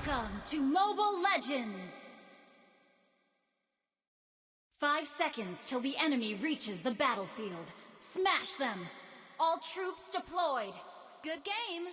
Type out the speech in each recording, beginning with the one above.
Welcome to Mobile Legends! 5 seconds till the enemy reaches the battlefield. Smash them! All troops deployed. Good game!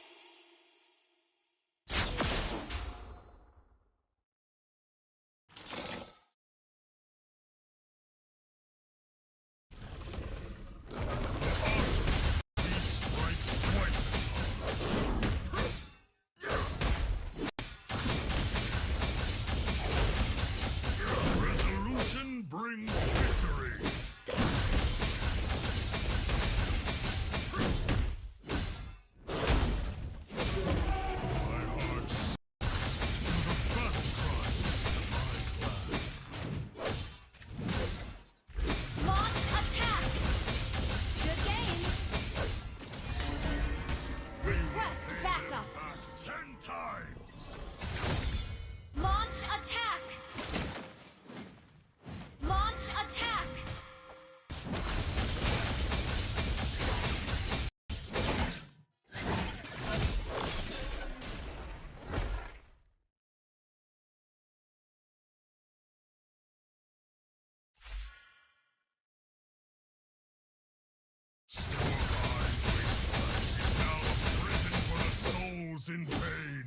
In pain.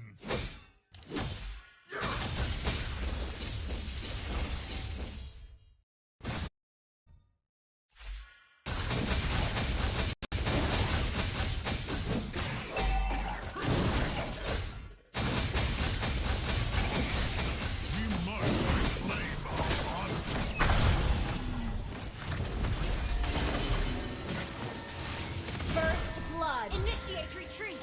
First blood. Initiate retreat.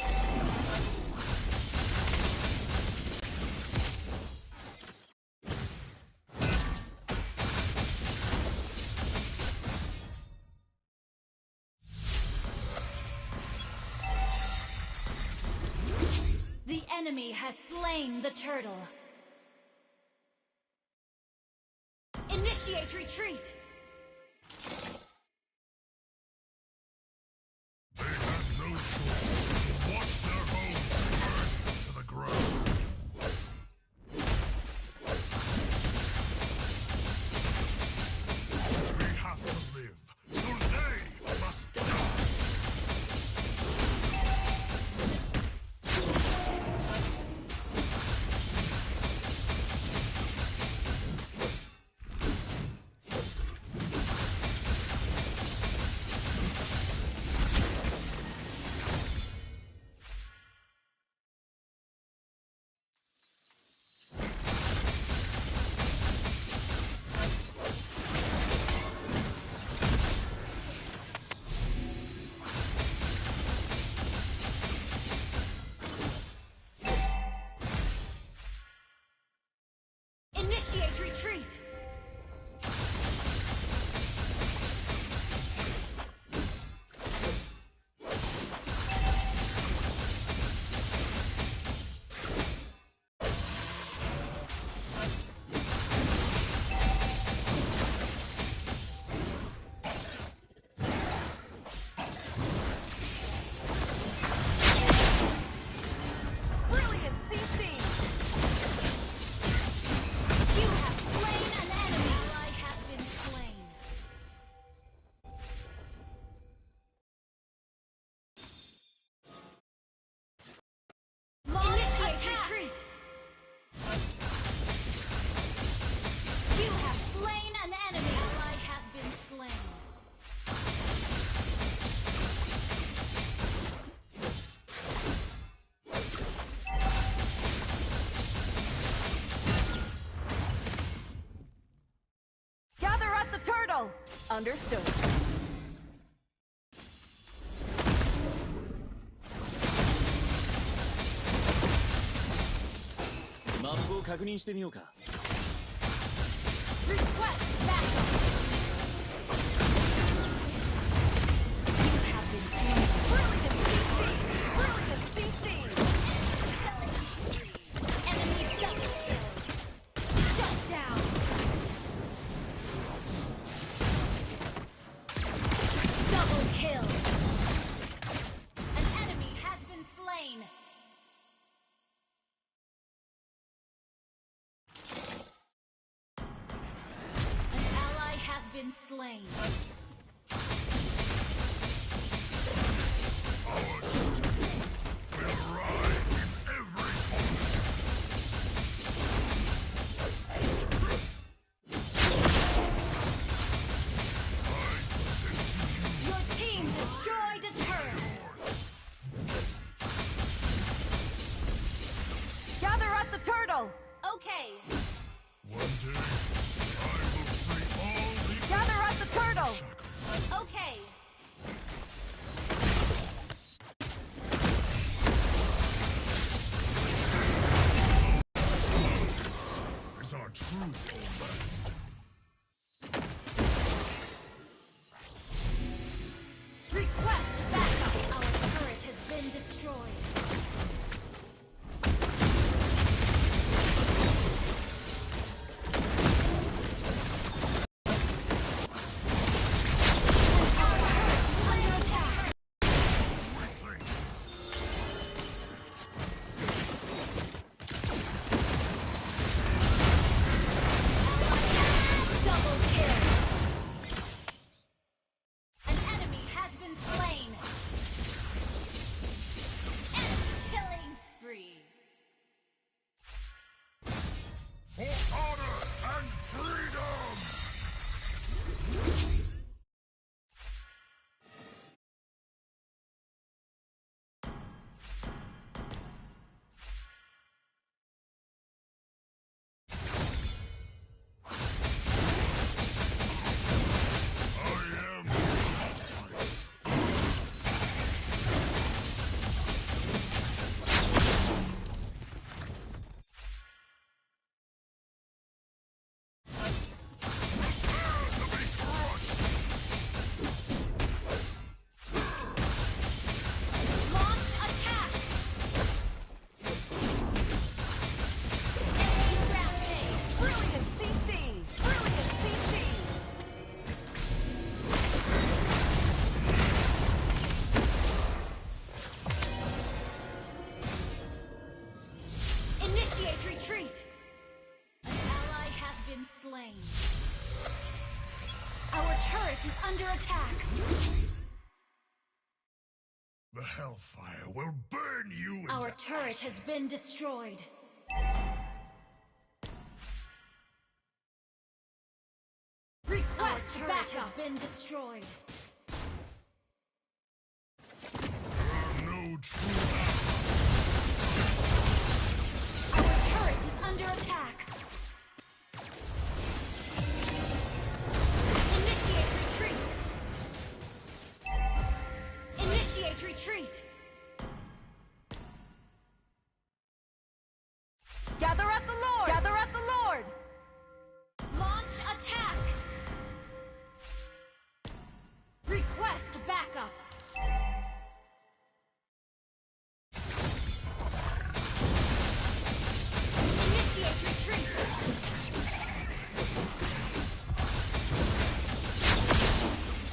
The enemy has slain the turtle. Initiate retreat! They have no choice to watch their homes burn to the ground. We have to live, so they must die. Initiate retreat! Retreat! You have slain an enemy. Ally has been slain. Gather at the turtle! Understood. MABAR を確認してみようか。Request backup! been slain. Our duty will rise in every moment. Your team destroyed a turret. Gather at the turtle! Okay. One day, I will free all the Gather at the turtle! Okay. is our true homeland. Request backup. Our turret has been destroyed. Double kill. An enemy has been slain. Enemy killing spree. For honor and freedom! I am sacrifice. Prepare to be crushed! Launch attack. Enemy rampage. Brilliant CC! Brilliant CC! Initiate retreat. An ally has been slain. Our turret is under attack. The hellfire will burn you into Our turret has been destroyed. Request backup has been destroyed. There are no true allies. Our turret is under attack. Initiate retreat. Initiate retreat. Gather at the Lord! Gather at the Lord! Launch attack. Request backup. Initiate retreat.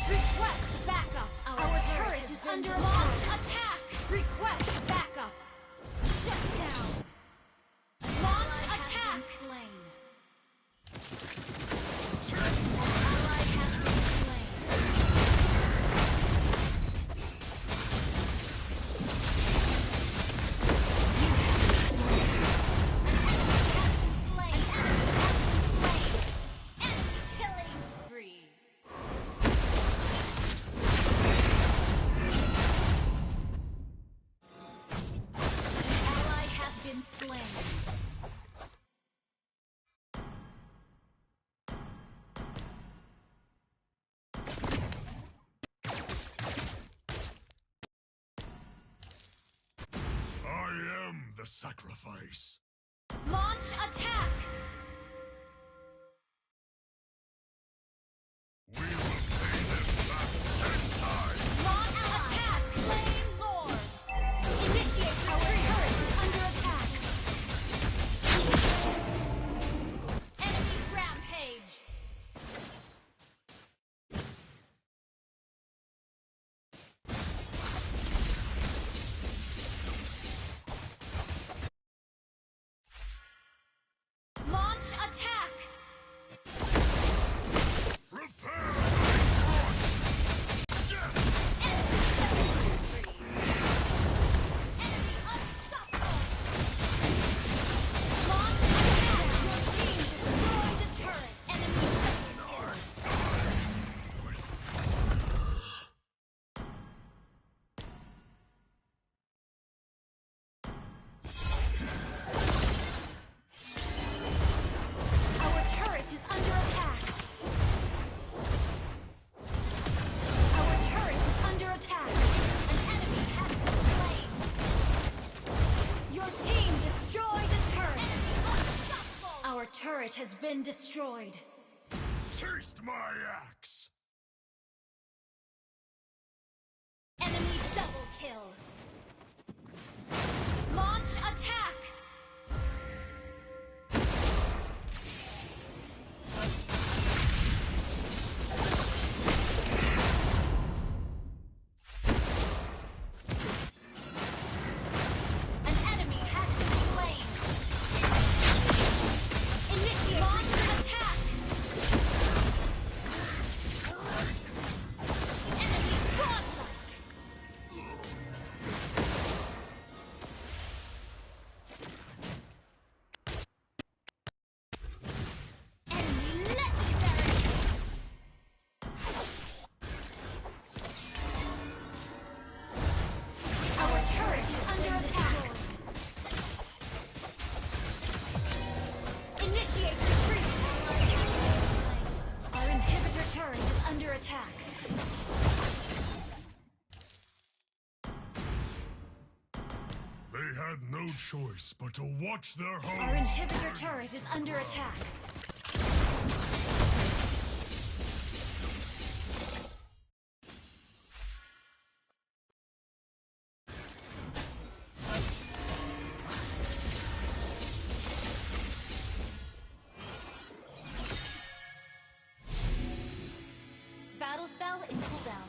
Request backup. Our turret is under attack. Launch attack. Request backup. Shut down. Launch attack. Slain. Ally has been slain. Killing spree. Ally has been slain. I am the sacrifice. Launch attack. turret has been destroyed. Taste my axe! Enemy double kill. Launch attack. An enemy has been slain. Initiate launch attack. Enemy godlike. Enemy legendary. Our turret is under attack. Initiate retreat. Our inhibitor turret is under attack. They had no choice but to watch their Our homes. inhibitor turret is under attack. Battle spell in cooldown.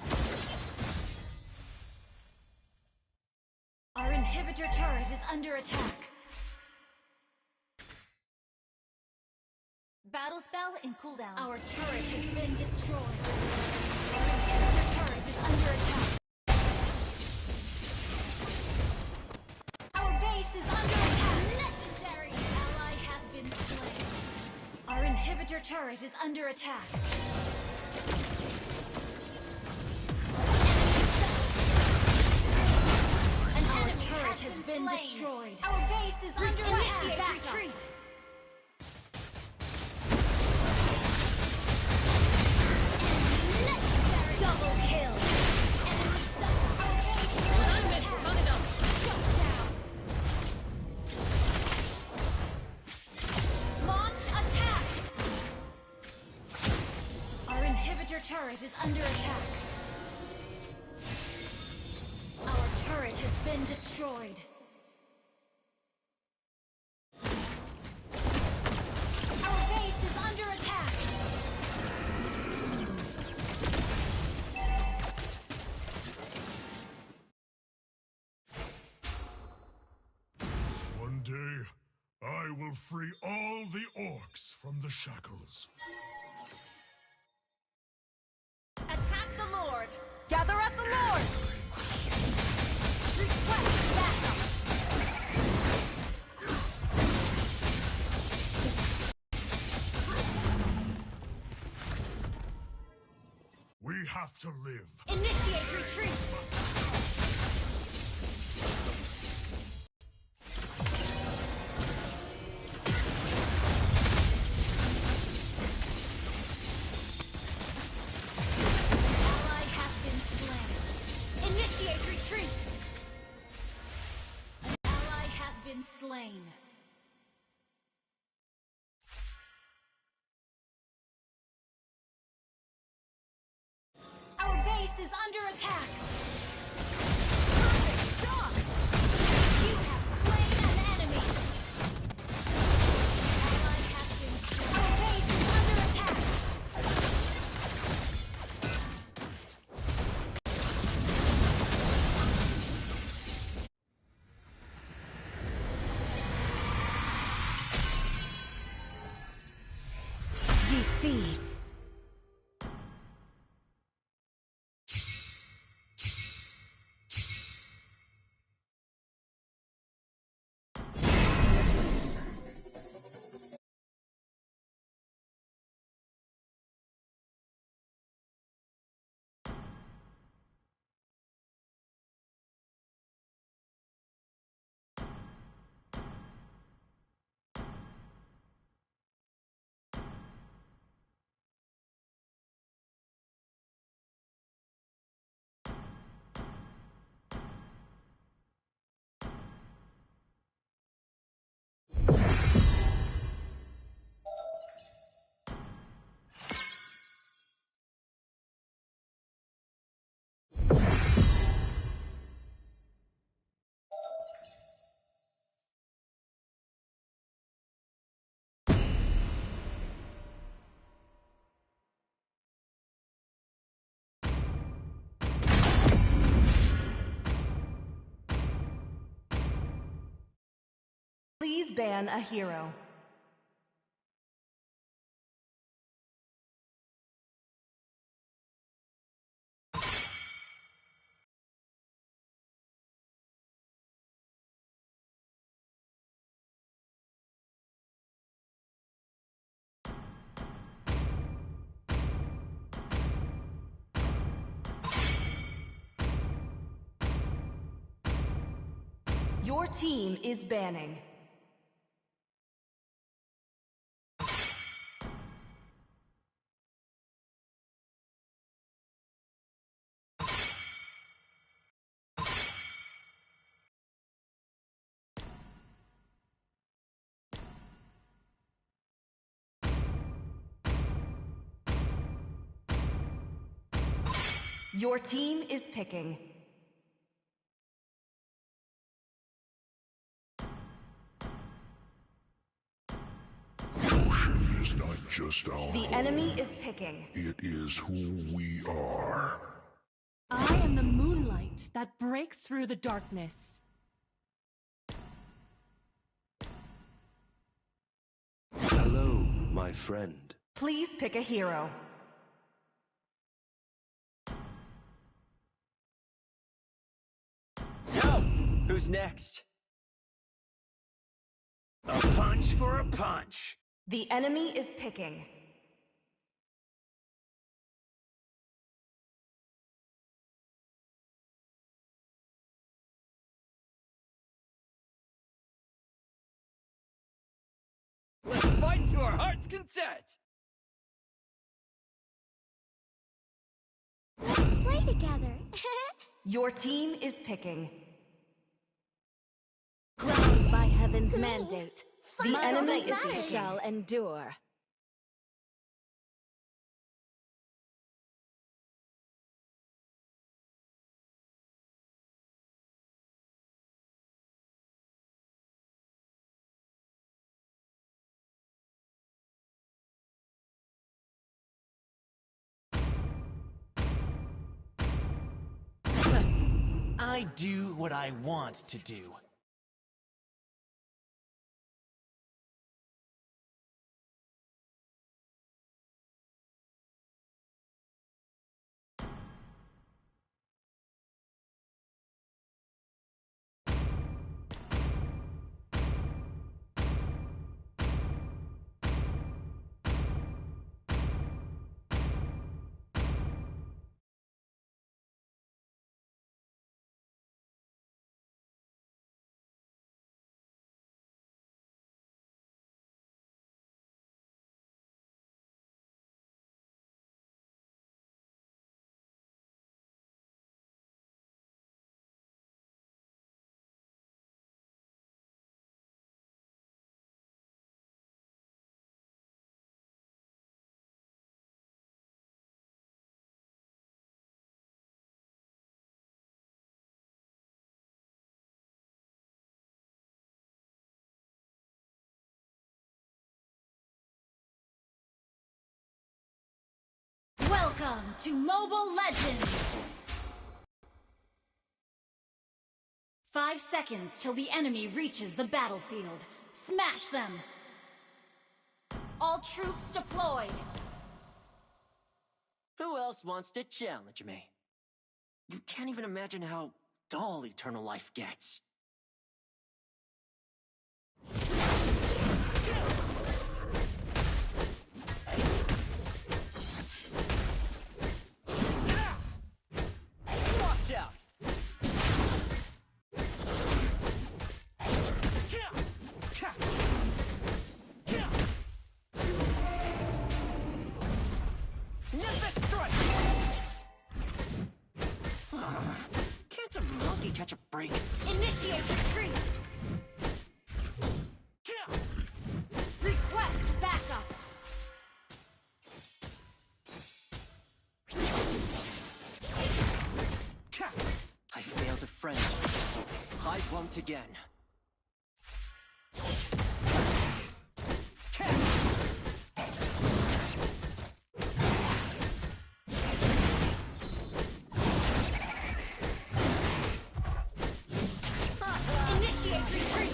Our inhibitor turret is under attack. Battle spell in cooldown. Our turret has been destroyed. Our inhibitor turret is under attack. Our base is under attack. Legendary ally has been slain. Our inhibitor turret is under attack. An enemy turret has been destroyed. Our base is under attack. Initiate retreat. Legendary double kill. Enemy double. Our base is under attack. Shut down. Launch attack. Our inhibitor turret is under attack. Our turret has been destroyed. Our base is under attack. One day, I will free all the orcs from the shackles. Attack the Lord. Gather at the Lord! Request backup. We have to live. Initiate retreat. Ally has been slain. Initiate retreat. An ally has been slain. Our base is under attack. Perfect shot. You have slain an enemy. Ally has been slain. Our base is under attack. Defeat. Please ban a hero. Your team is banning. Your team is picking. Ocean is not just our The home. enemy is picking. It is who we are. I am the moonlight that breaks through the darkness. Hello, my friend. Please pick a hero. So, who's next? A punch for a punch. The enemy is picking. Let's fight to our heart's content. Let's play together. Your team is picking. Crowned by heaven's mandate, The my enemy is life picking. shall endure. I do what I want to do. Welcome to Mobile Legends! 5 seconds till the enemy reaches the battlefield. Smash them! All troops deployed! Who else wants to challenge me? You can't even imagine how dull eternal life gets. Watch out! Nimbus strike! Can't a monkey catch a break? Initiate retreat! Request backup! I failed a friend. I won't again. Initiate retreat!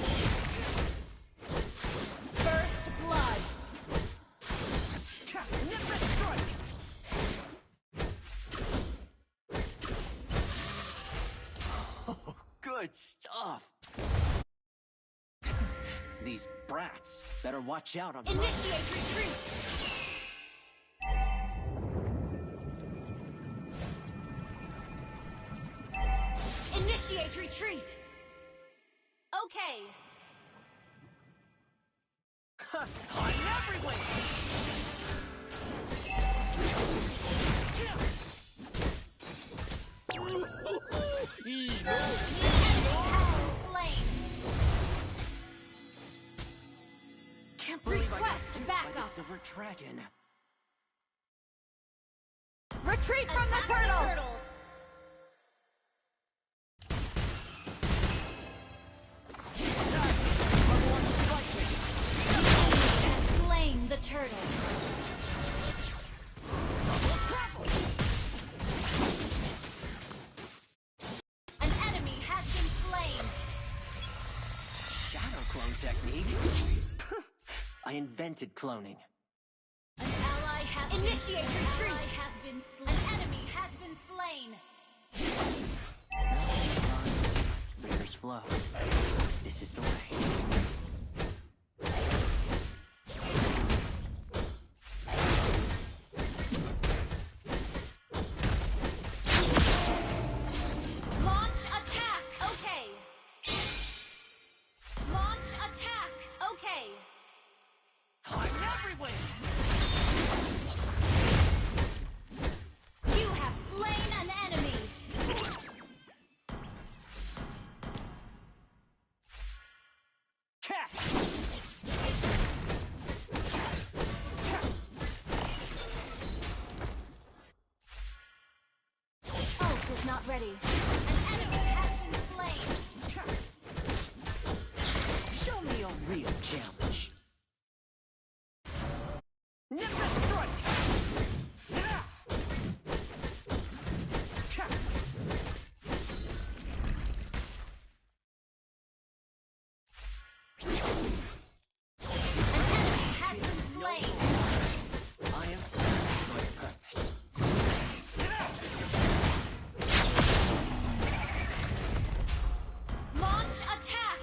Good stuff. These brats better watch out on Initiate retreat. Initiate retreat. Okay. I'm everywhere. Slain. Can't believe I got Request duped by backup. the silver dragon. Retreat from the Attack turtle! turtle. Has slain the turtle. An enemy has been slain. Shadow clone technique? I invented cloning. An ally has initiate retreat. Has been slain. An enemy has been slain. Rivers flow. This is the way. Launch attack. Okay. Launch attack. Okay. I'm everywhere! You have slain an enemy. Catch! Ult is not ready. An enemy has been slain. Show me a real challenge. Ninja strike! An enemy has been slain. I am my purpose. Launch attack.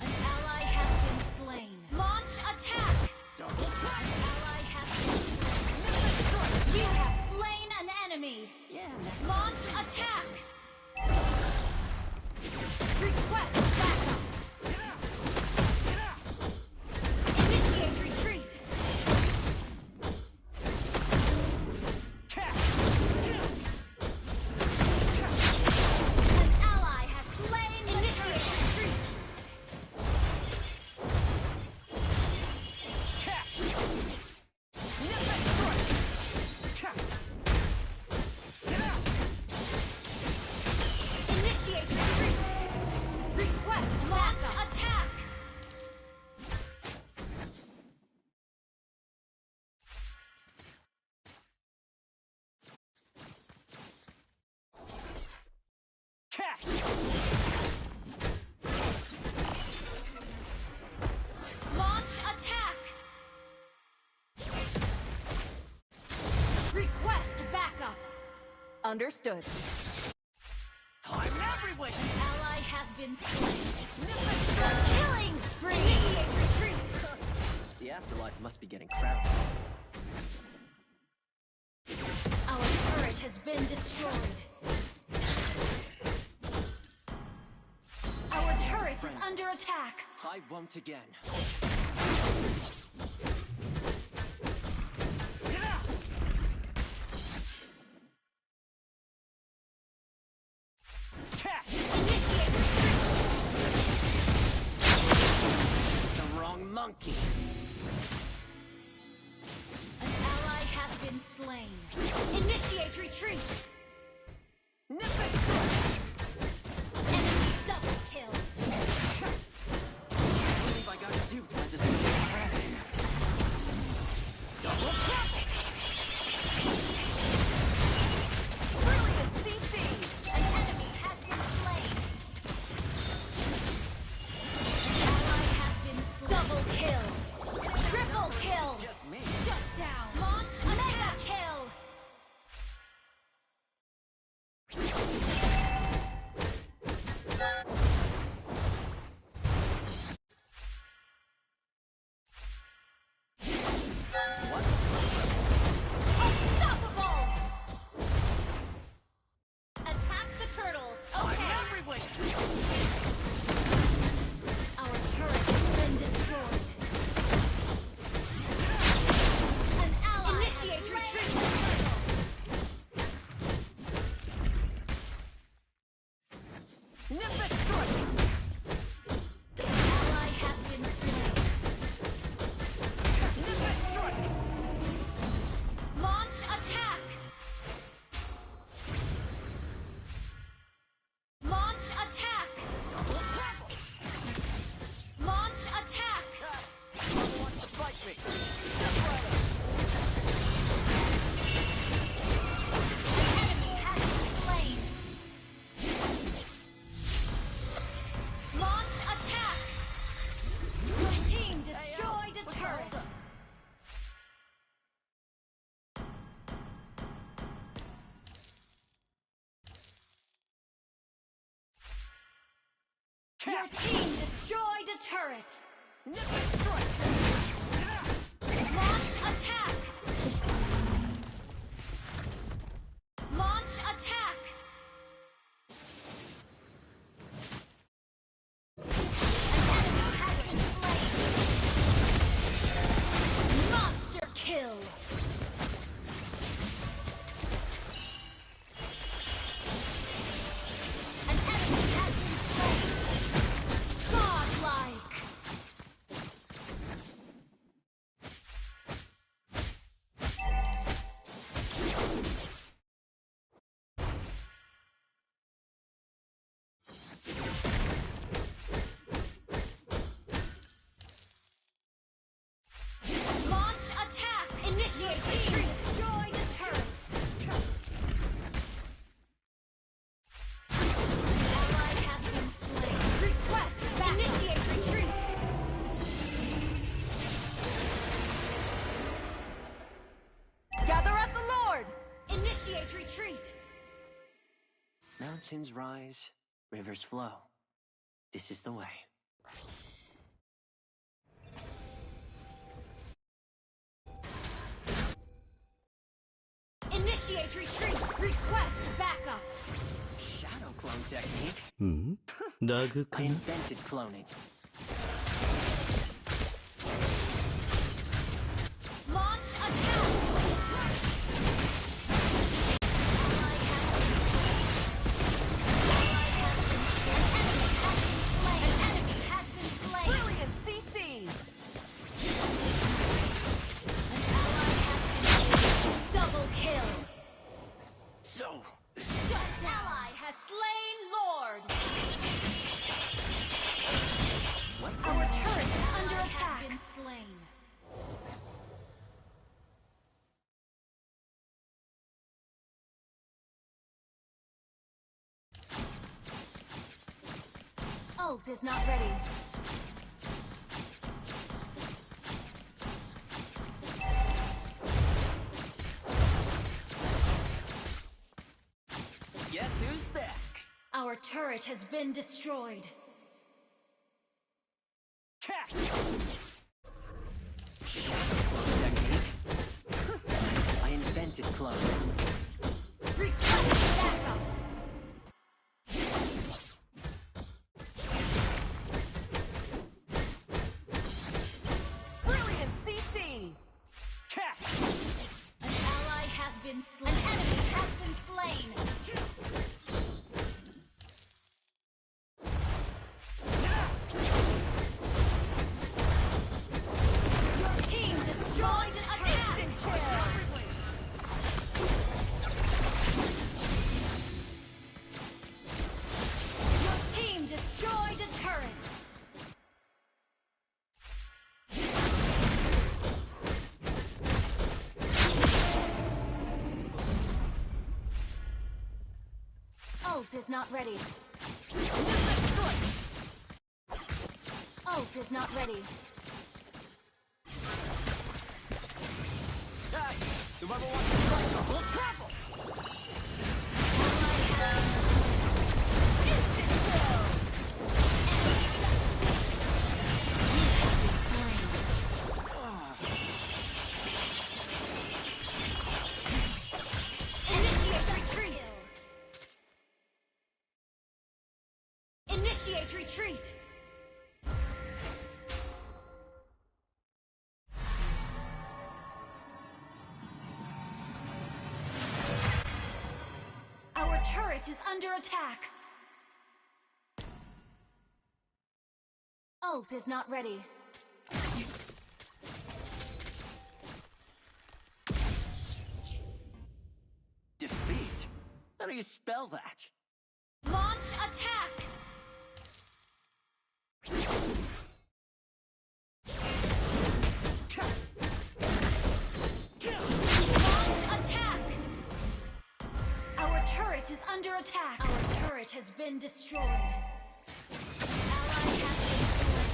An ally has been slain. Launch attack. Double An ally has been slain. You have slain an enemy. Yeah, next Launch attack. Request backup. Initiate retreat. An ally has slain. Initiate retreat. Initiate retreat. Request launch attack. Catch! Launch attack. Request backup. Understood. I'm everywhere! An ally has been slain. Killing spree. Initiate retreat. The afterlife must be getting crowded. Our turret has been destroyed. Our turret is under attack. I won't again. Catch! Initiate retreat. The wrong monkey. An ally has been slain. Initiate retreat. Enemy double kill. I believe I got duped by the silver dragon. Double trouble! Brilliant CC! An enemy has been slain. An ally has been slain. Double kill. Triple kill. Just me. Shut down. Launch mega kill. Nimbus strike! Ally has been slain. Nimbus strike! Launch attack! Launch attack! Double travel! Launch attack! Whoever wants to fight me? Step right up! Enemy has been slain. Launch attack! Your team destroyed a turret. Your team destroyed a turret. Nimbus strike! Launch attack! Launch attack! An enemy has been slain. Monster kill! An enemy has been slain. Godlike! Launch attack! Initiate retreat! Destroy the turret! Ally has been slain. Request back. Initiate retreat! Gather at the Lord! Initiate retreat! Mountains rise, rivers flow. This is the way. Initiate retreat! Request backup! Shadow clone technique. ラグ I かな invented cloning. Launch attack! Ally has been slain. An enemy has been slain. Brilliant CC! An ally has been slain. Double kill! So, Shut down! Ally has slain Lord! Our turret is under attack! Has been slain. Ult is not ready. Guess who's back? Our turret has been destroyed. Catch! technique. I invented cloning. Request backup! Brilliant CC! Catch! An ally has been slain. An enemy has been slain. Your team destroyed a turret. Your team destroyed a turret. Ult is not ready. Ult is not ready. Hey! Whoever wants to fight will travel! Initiate retreat! Initiate retreat! Our turret is under attack. Ult is not ready. Defeat? How do you spell that? Launch attack! Launch attack! Our turret is under attack. Our turret has been destroyed. Ally has been slain.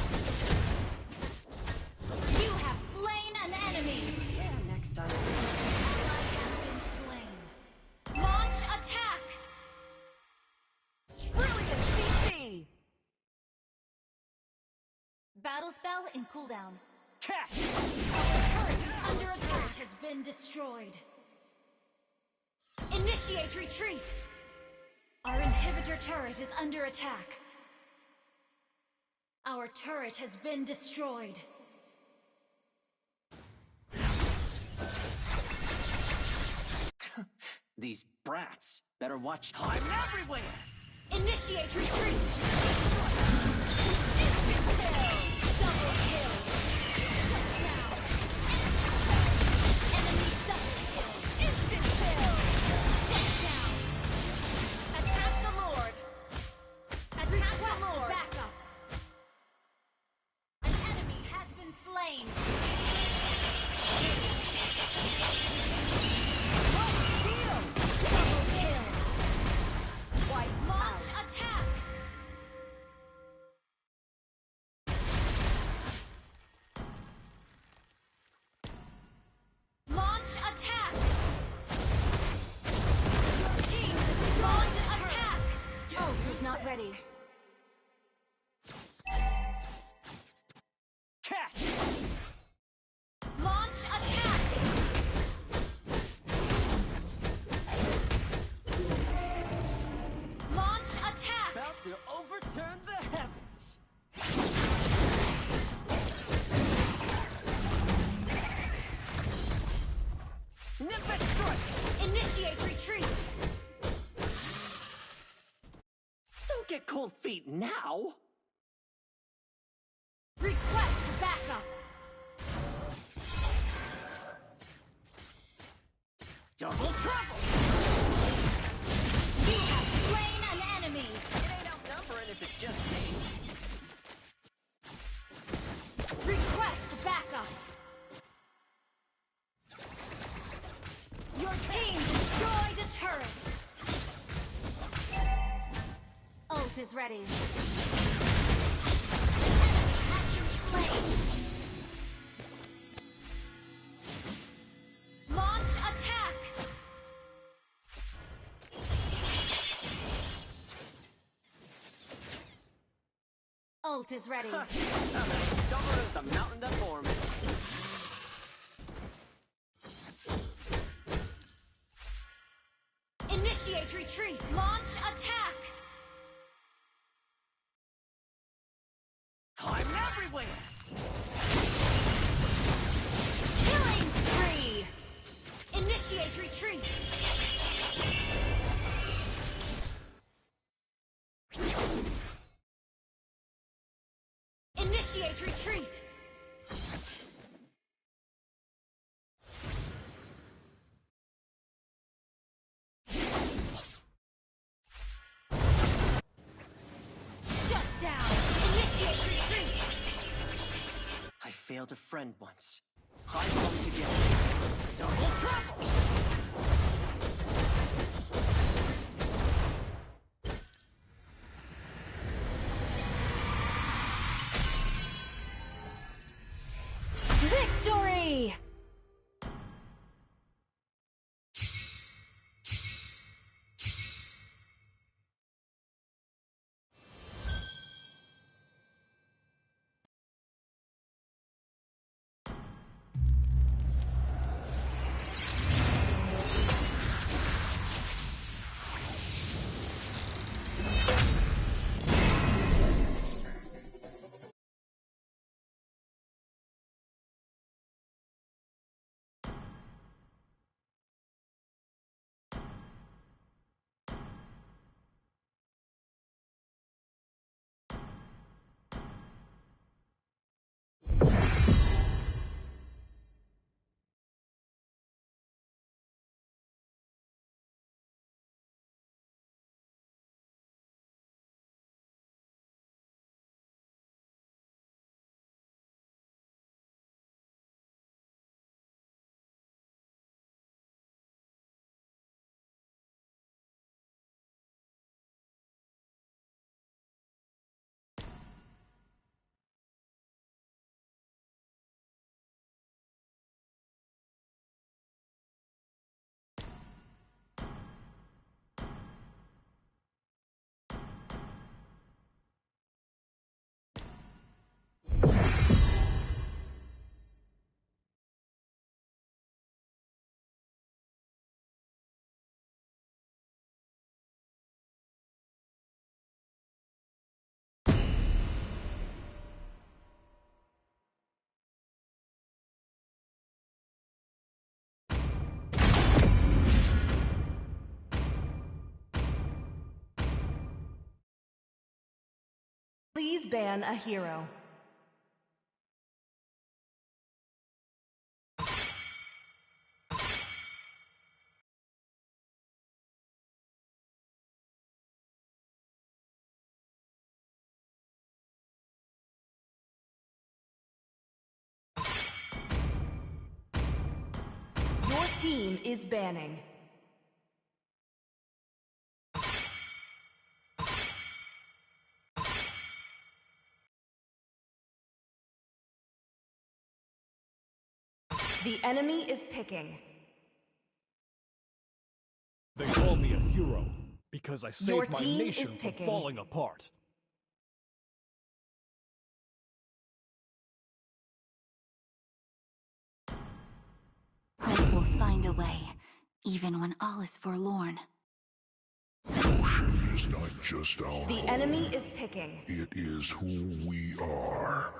You have slain an enemy. Yeah, next time. Ally has been slain. Launch attack! Brilliant CC! Battle spell in cooldown. Catch! Turret is under attack. Turret has been destroyed. Initiate retreat. Our inhibitor turret is under attack. Our turret has been destroyed. These brats better watch. I'm everywhere! Initiate retreat. Double kill. Shut down. Enemy double kill. Instant kill. Shut down. Attack the Lord. Attack the Lord. Back up. An enemy has been slain. Double kill. Wipe Launch out. attack. Launch attack! Your team is launch attack! Ult is not ready. Catch! Launch attack! Launch attack! About to overturn the heavens! Nimbus strike! Initiate retreat! Don't get cold feet now! Request backup! Double trouble! You have slain an enemy! It ain't outnumbering if it's just me. Request backup! Your team destroyed a turret! Ult is ready. Has been slain! Launch attack! Ult is ready. I'm as stubborn as the mountain that bore me. Initiate retreat! Launch attack! I'm everywhere! Killing spree! Initiate retreat! Initiate retreat! Shut down! Initiate retreat! I failed a friend once. I come together. Double trouble! Victory! Please ban a hero. Your team is banning. The enemy is picking. They call me a hero because I Your saved my team nation is from picking. falling apart. Hope will find a way, even when all is forlorn. Ocean is not just our The home. enemy is picking. It is who we are.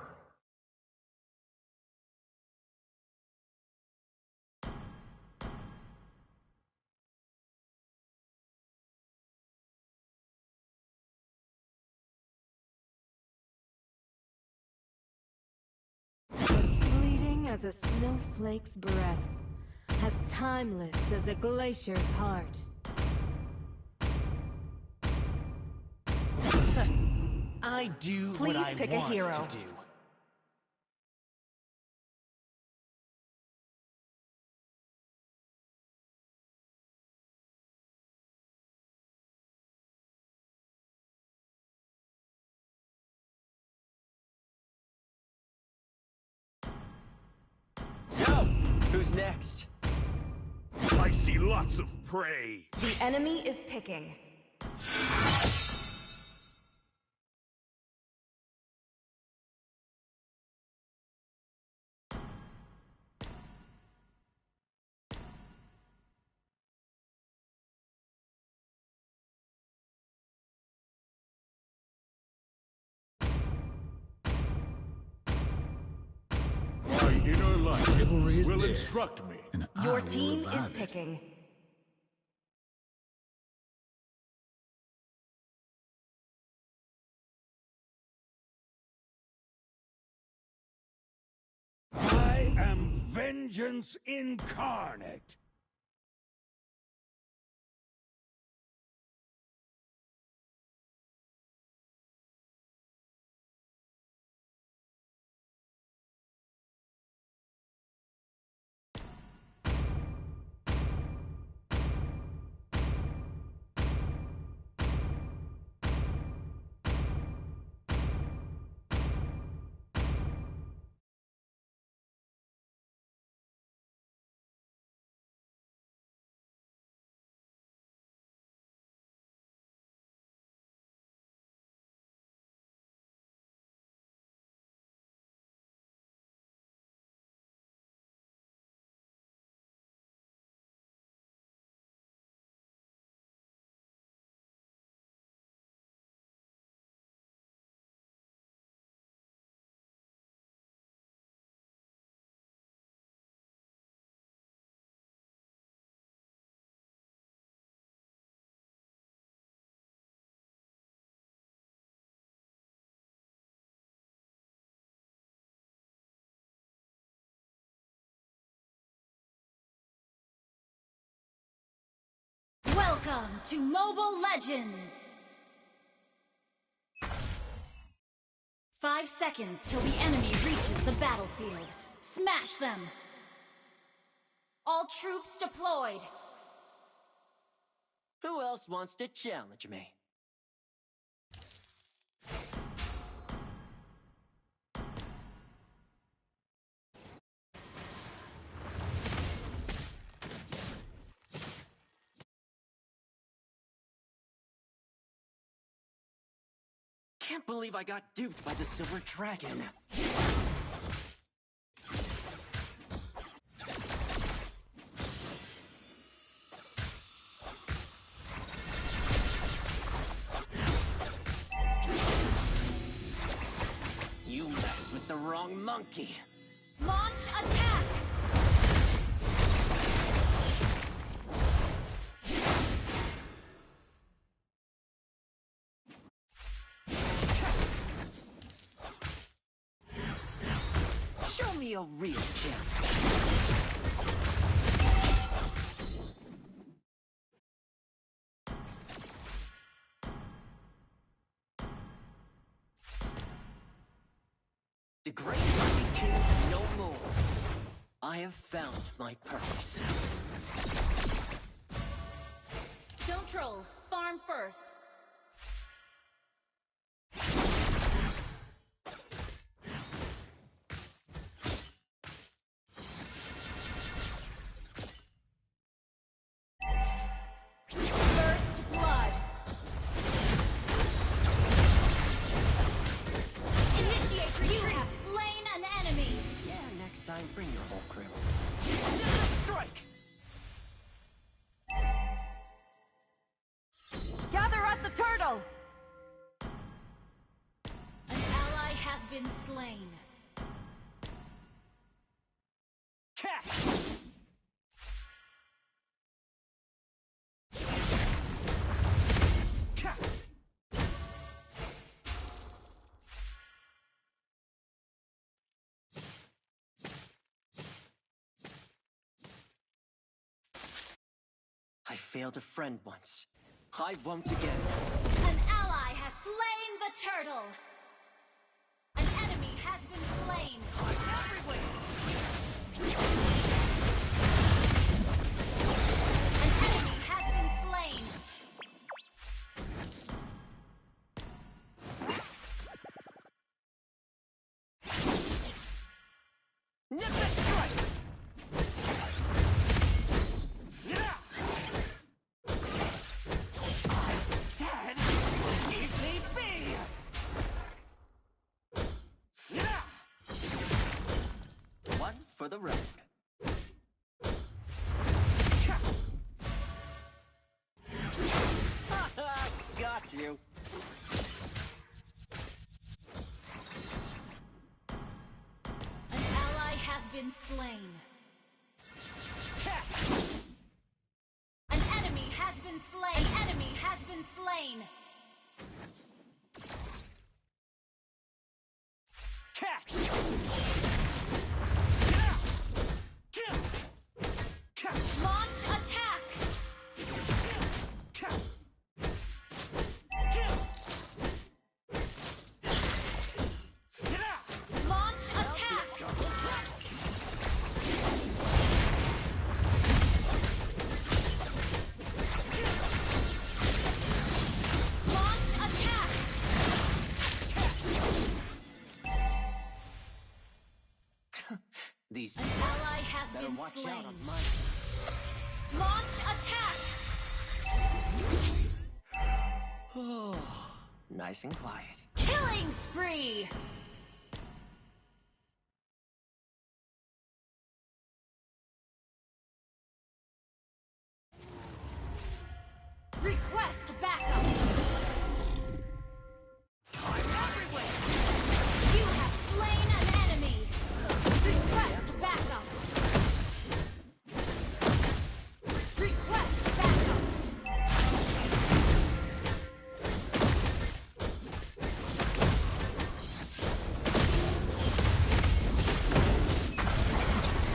As fleeting as a snowflake's breath, as timeless as a glacier's heart. I do Please what I pick a want hero. to do. So, who's next? I see lots of prey. The enemy is picking. My inner light Chivalry is will dead, instruct me. and Your I will team is revive it. picking. I am vengeance incarnate. Welcome to Mobile Legends! 5 seconds till the enemy reaches the battlefield. Smash them! All troops deployed! Who else wants to challenge me? Can't believe I got duped by the Silver Dragon. You messed with the wrong monkey. Launch attack! be a real champ. Degrade my king no more. I have found my purpose. Don't troll. Farm first. First blood. Initiate retreat. You have slain an enemy. Yeah, next time bring your whole crew. Strike! Gather at the turtle! An ally has been slain. Catch! Catch! I failed a friend once. I won't again. An ally has slain the turtle. An enemy has been slain. An enemy has been slain. Nimbus strike! Yeah! Said, if need be! Yeah! One for the road. Got you. An ally has been slain. An enemy has been slain. An enemy has been slain. Catch! Launch attack. Launch attack. Launch attack. These An ally has better been watch slain. out on mine. Launch attack. Oh, nice and quiet. Killing spree. Request backup. I'm everywhere. You have slain an enemy. Request backup. Request backup.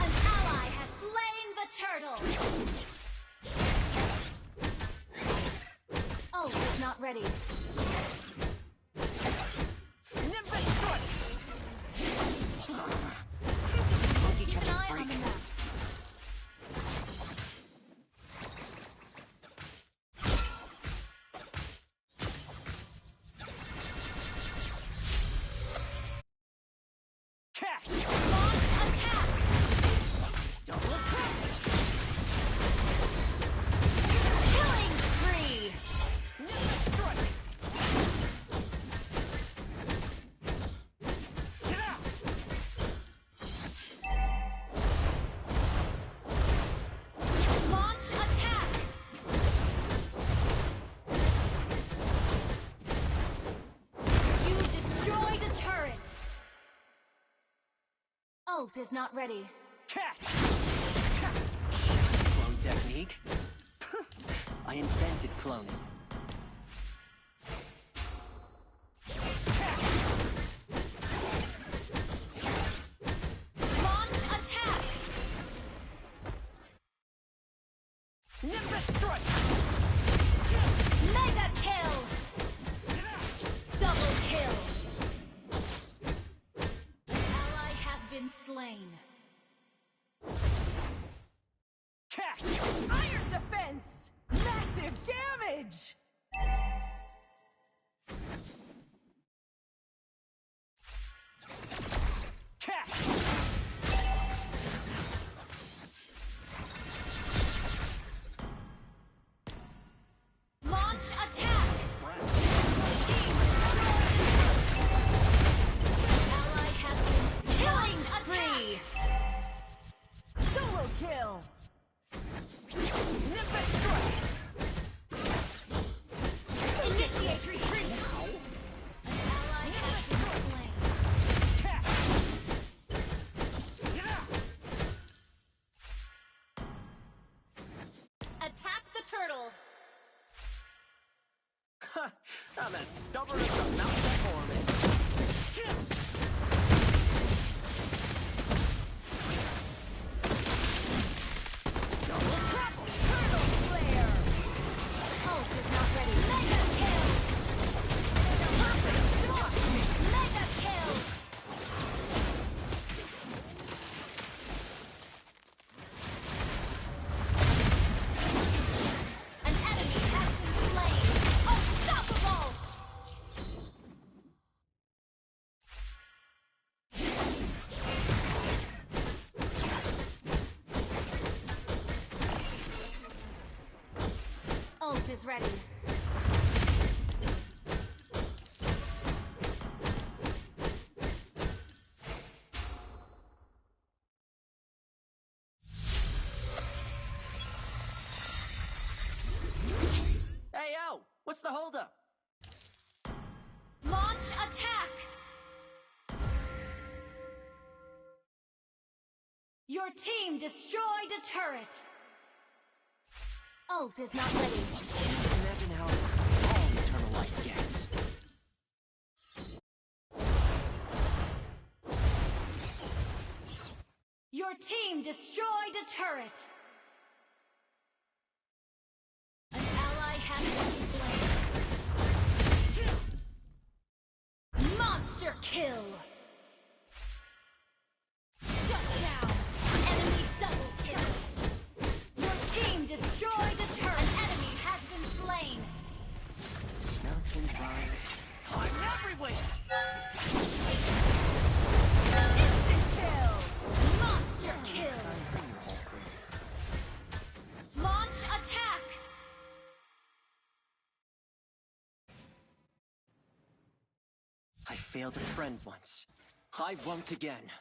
An ally has slain the turtle. Oh, it's not ready. Nimbus strike! Monkey Keep catch an a eye on break. the map. Catch! Launch attack. Double attack! Killing spree. Nimbus strike! Get out! Launch attack. You destroyed a turret. Ult is not ready. Catch! Clone technique? I invented cloning. Launch Courage! Catch! Launch attack! Ally has been killing spree! Solo kill! Nimbus strike! Initiate retreat! Ally has been slain. Attack the turtle! I'm as stubborn as the mountain foreman. Attack Turtle Slayer! Ult is not ready. Mega kill! Perfect shot! Mega kill! An enemy has been slain! Unstoppable! Ult is ready. Hey, yo! What's the holdup? Launch attack! Your team destroyed a turret! Ult is not ready. Imagine how tall eternal life gets. Your team destroyed a turret! An ally has been slain. Monster kill! Shut down! Enemy double kill! Your team destroyed a turret! An enemy has been slain! Mountains rise. I'm everywhere! Instant kill! Monster kill! Launch attack! I failed a friend once. I won't again.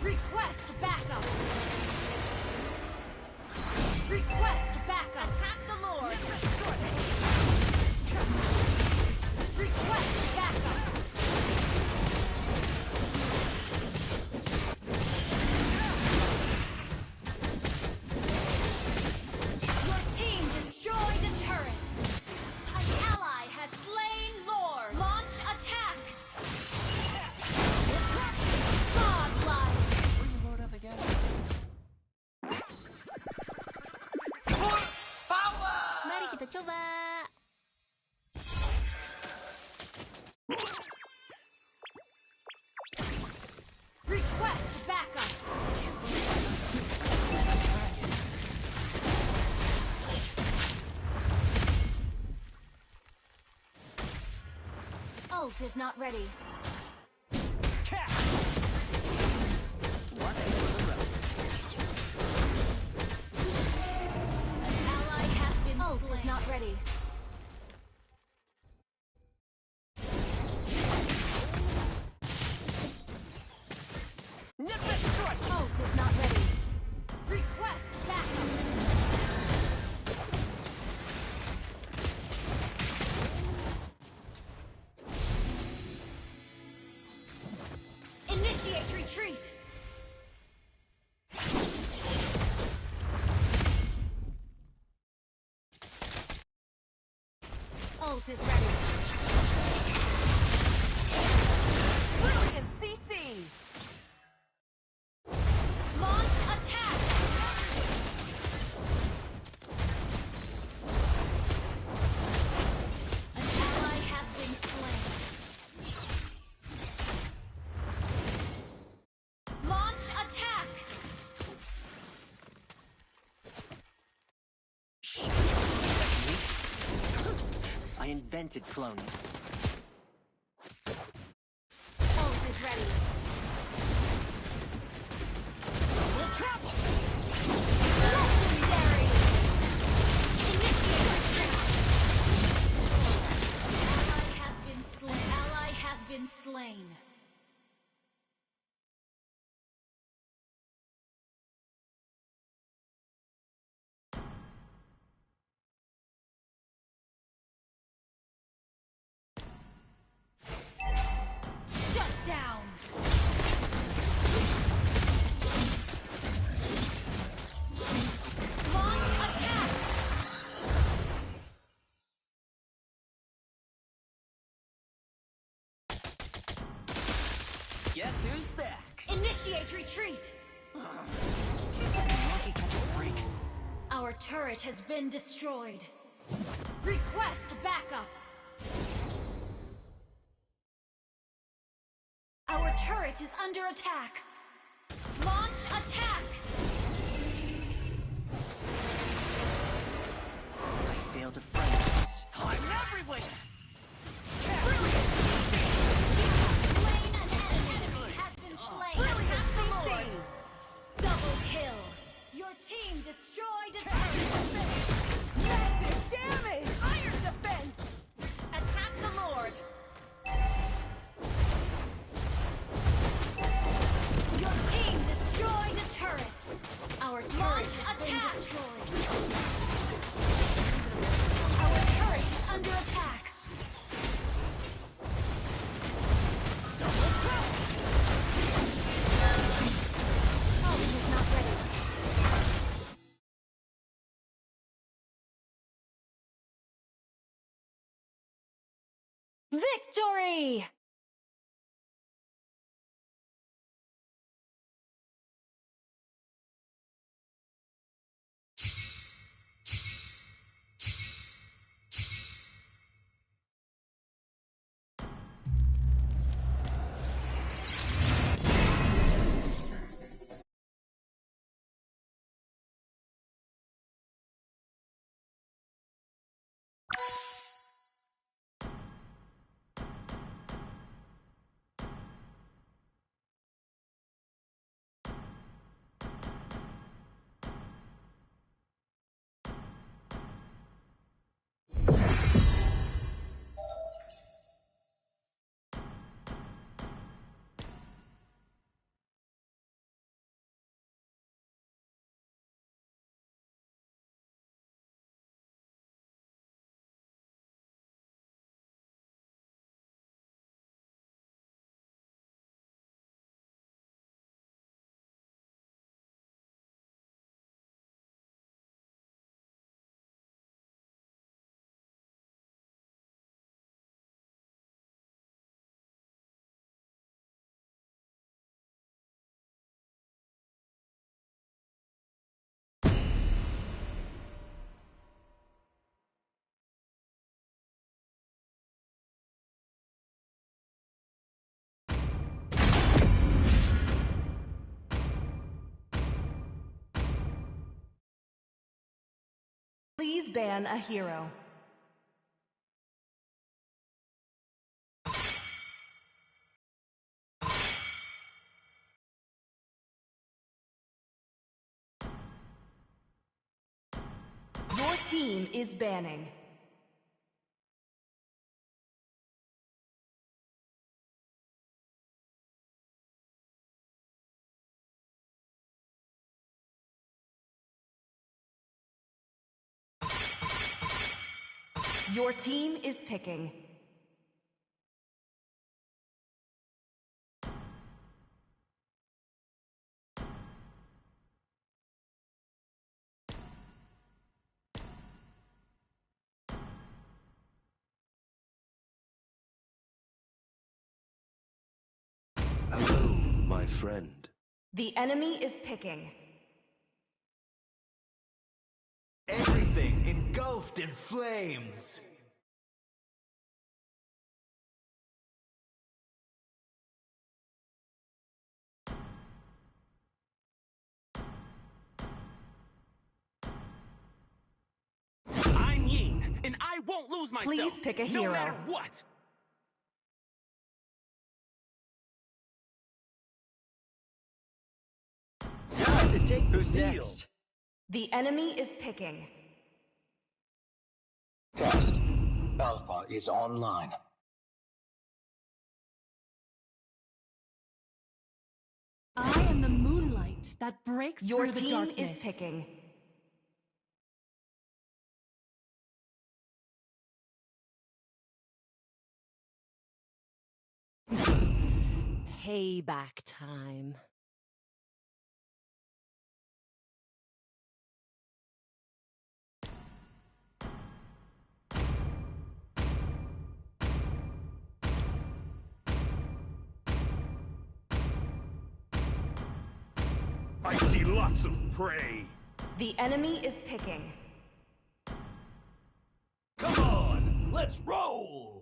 Request backup! Request backup! Attack the Lord! Request backup! Your team destroyed a turret! An ally has slain Lord! Launch attack! Godlike! Were you Lord of again? Mari kita coba. Request backup! Ult is not ready. Catch! One for the road. An ally has been Ult slain. Is not ready. Nimbus strike! Ult is not ready. Request backup! Initiate retreat! Ult is ready. Brilliant CC! Launch attack! An ally has been slain. Launch attack! I invented cloning. Ult is ready. Legendary! Initiate retreat! Ally has been slain. Shut down! Launch attack! Guess who's back? Initiate retreat! Our turret has been destroyed. Request backup! Our turret is under attack! Launch attack! I failed to friend this. I'm everywhere! Slain an enemy has been slain! Attack the Lord! Double kill! Your team destroyed a turret! Massive damage! Iron defense! Attack the Lord! Your team destroyed a turret! Our turret has been destroyed! Our turret is under attack! Oh, he's not ready. Victory! Please ban a hero. Your team is banning. Your team is picking. Hello, my friend. The enemy is picking. Everything engulfed in flames. I'm Ying, and I won't lose myself. Please pick a no hero. matter what. Time to take the Who's field. next? The enemy is picking. Test. Alpha is online. I am the moonlight that breaks Your through the team darkness. is picking. Payback time. I see lots of prey. The enemy is picking. Come on, let's roll!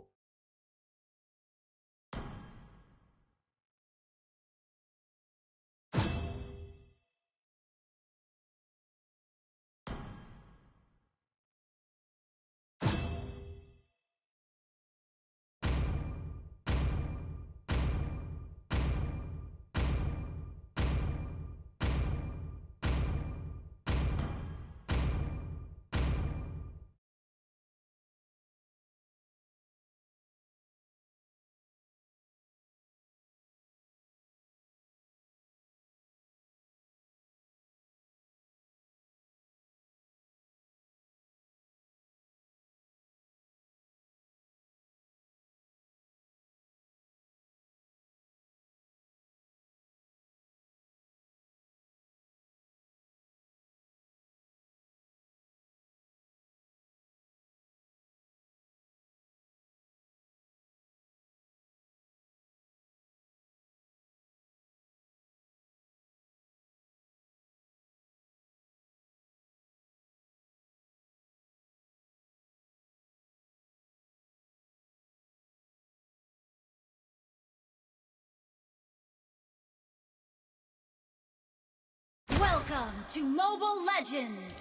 Welcome to Mobile Legends!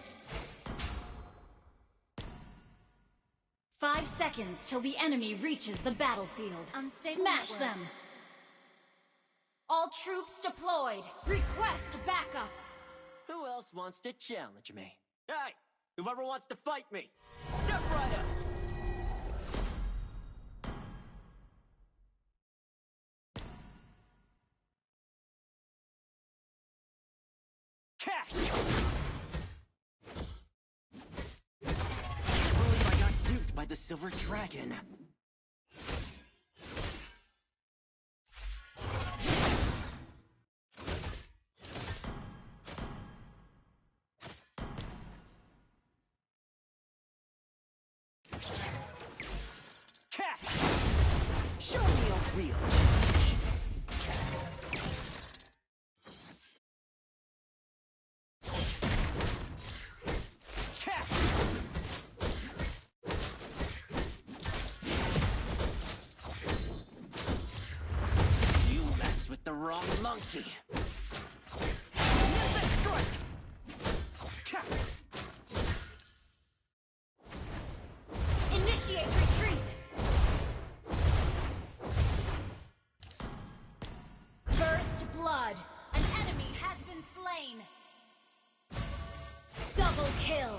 5 seconds till the enemy reaches the battlefield. Smash them! All troops deployed. Request backup. Who else wants to challenge me? Hey, whoever wants to fight me, step right up. Catch! I believe I got duped by the Silver Dragon. Catch! Show me a real with the wrong monkey. Strike! Initiate retreat. First blood. An enemy has been slain. Double kill.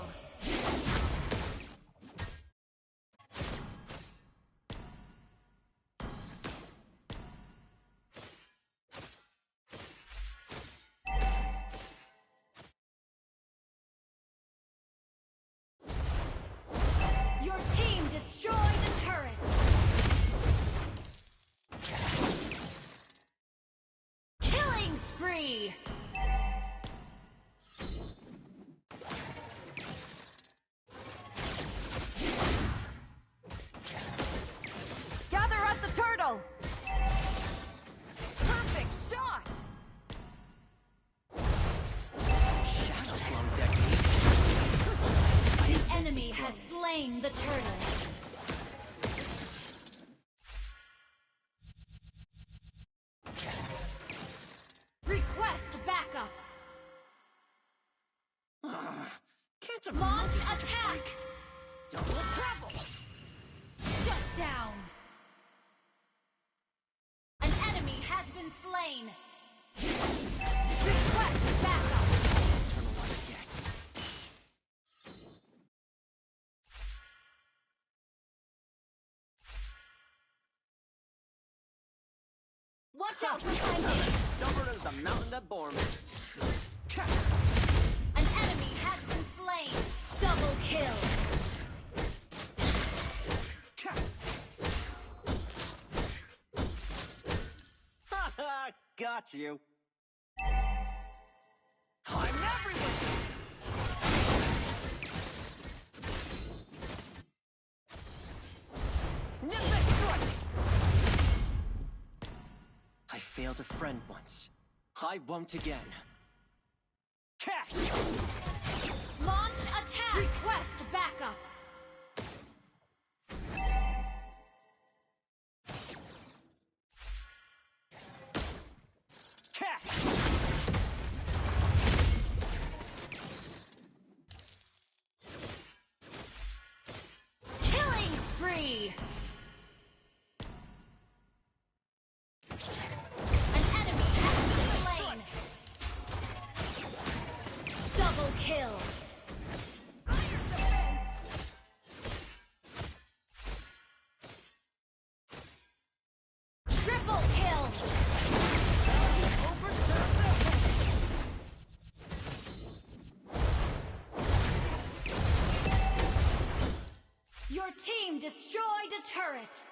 Your team destroyed a turret! Killing spree! Gather at the turtle! Perfect shot! Shadow clone technique. The enemy has slain the turtle. Request backup. Can't Launch attack. double trouble. down! An enemy has been slain! Request backup! Eternal life gets. Watch out behind you! Stubborn as the mountain that bore me. An enemy has been slain! Double kill! Haha, got you. I'm everywhere! Nimbus strike! I failed a friend once. I won't again. Catch! Launch attack! Request backup! Catch! Killing spree! An enemy has been slain! Double kill! Triple kill! Your team destroyed a turret!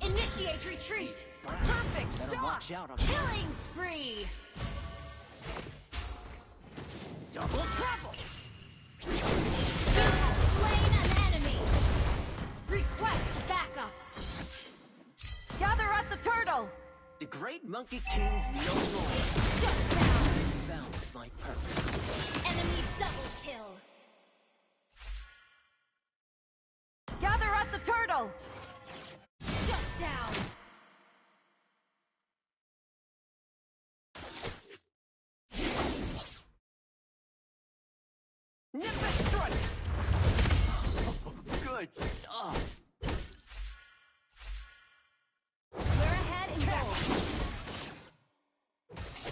Initiate retreat! Perfect Better shot! watch out on Killing spree! double trouble! You have slain an enemy! Request backup! Gather at the turtle! The great Monkey King's no more. Shut down! Found my purpose. Enemy double kill! Gather at the turtle! Shut down! Nimbus strike! Good stuff. We're ahead in goal!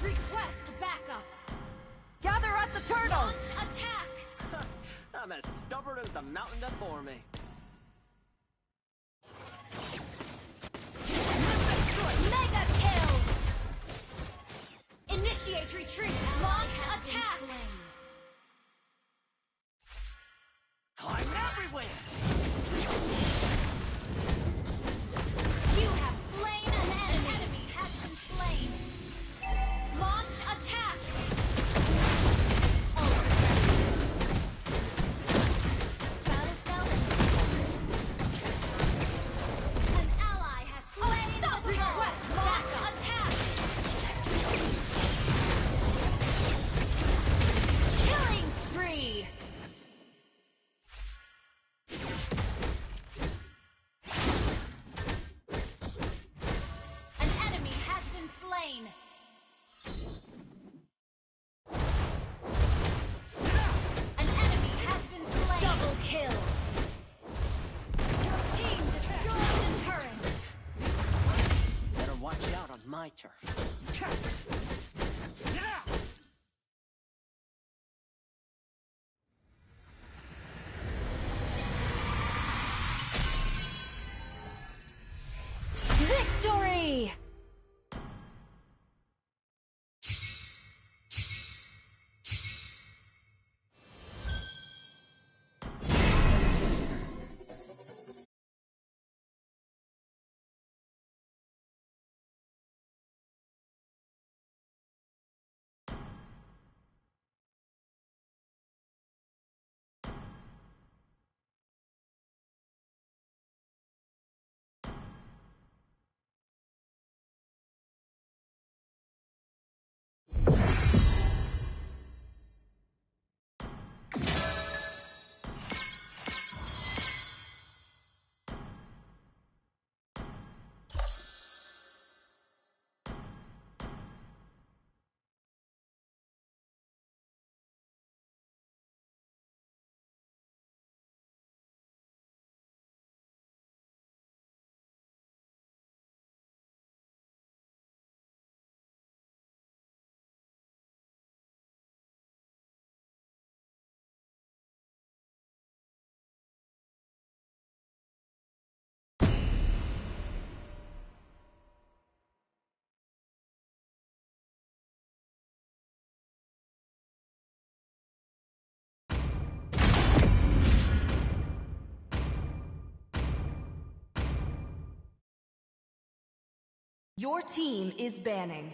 Request backup! Gather at the turtle! Launch attack! I'm as stubborn as the mountain that bore me. Mega kill! Initiate retreat! Launch attack! I'm everywhere! You have slain an enemy! An enemy has been slain! Launch attack! Battle fell. An ally has slain the request! Launch attack! Killing spree! An enemy has been slain! An enemy has been slain! Double kill! Your team destroyed the turret! Better watch out on my turf. Victory! Your team is banning.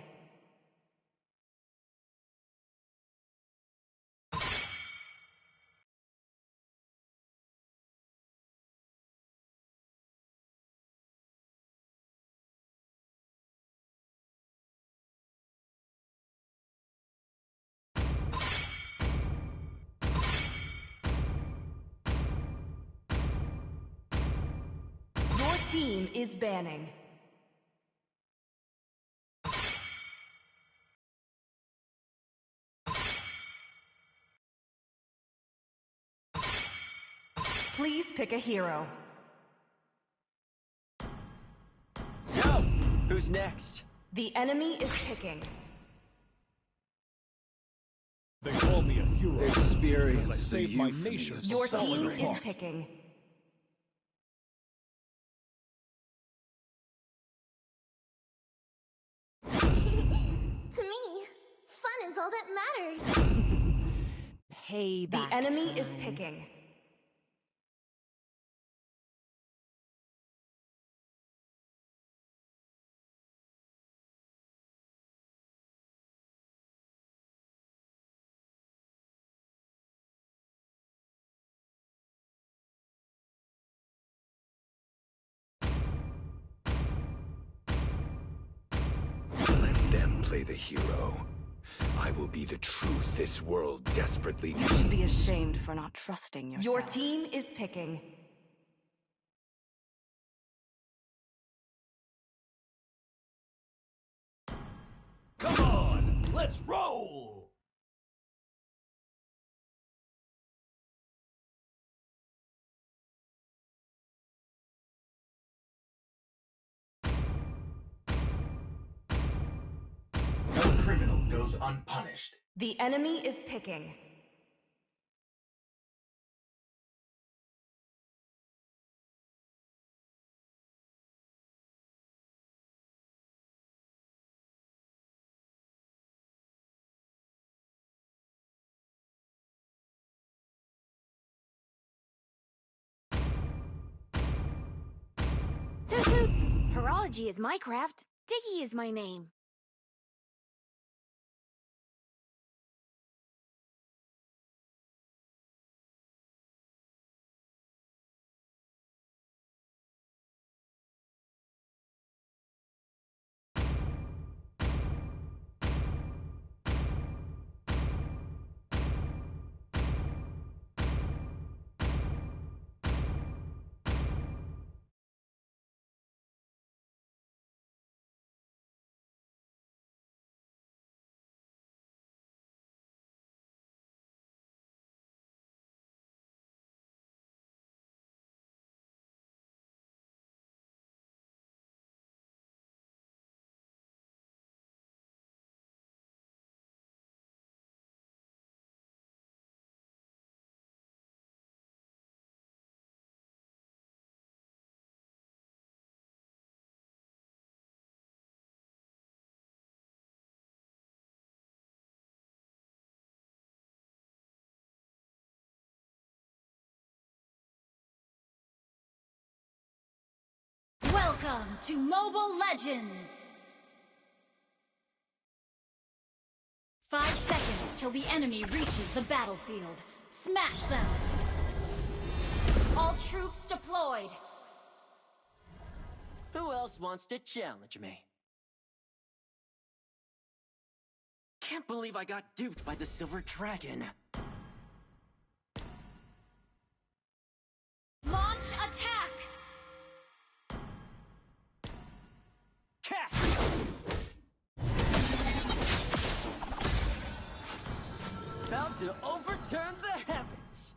Your team is banning. Please pick a hero. So, who's next? The enemy is picking. They call me a hero Experience because I the saved my euphony nation of from Your falling team is apart. picking. To me, fun is all that matters. The enemy is picking. Let them play the hero. I will be the truth this world desperately needs. You should be ashamed for not trusting yourself. Your team is picking. Come on, let's roll! No criminal goes unpunished. The enemy is picking. Horology is my craft. Diggy is my name. Welcome to Mobile Legends! 5 seconds till the enemy reaches the battlefield. Smash them! All troops deployed! Who else wants to challenge me? Can't believe I got duped by the Silver Dragon. Launch attack! Catch! About to overturn the heavens.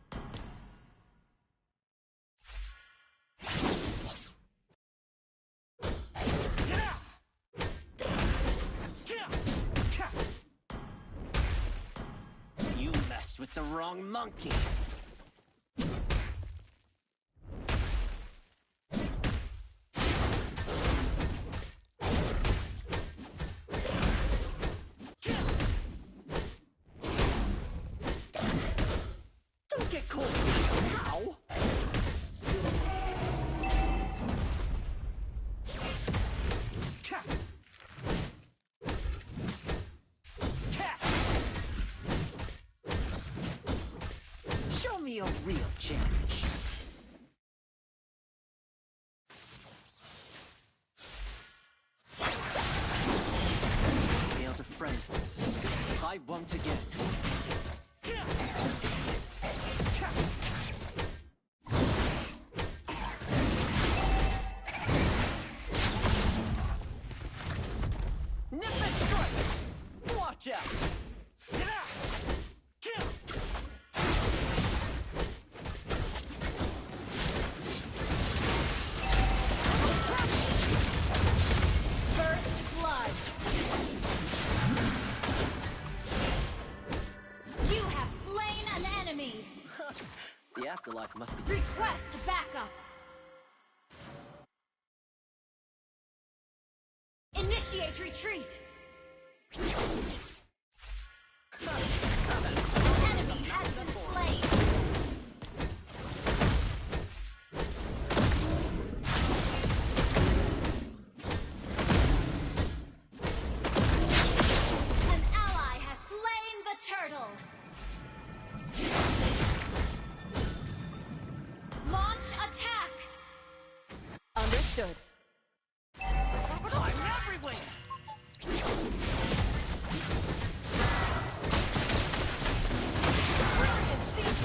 You messed with the wrong monkey. Don't get cold now. real challenge. Failed a friend once. I won't again. Nip and strike! Watch out! Get out! Kill! First blood. You have slain an enemy. The afterlife must be... Request backup. Initiate retreat. An enemy has been slain. An ally has slain the turtle. Launch attack. Understood. I'm everywhere! Brilliant CC!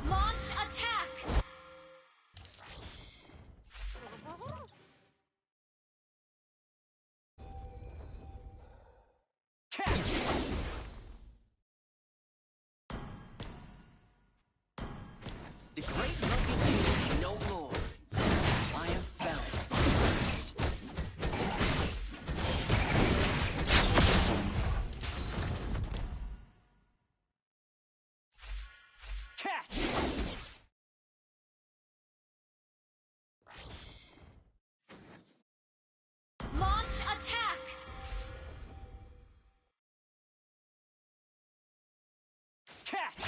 Launch attack. Catch! The great monkey king is no more. I have found balance. Catch! Launch attack. Catch!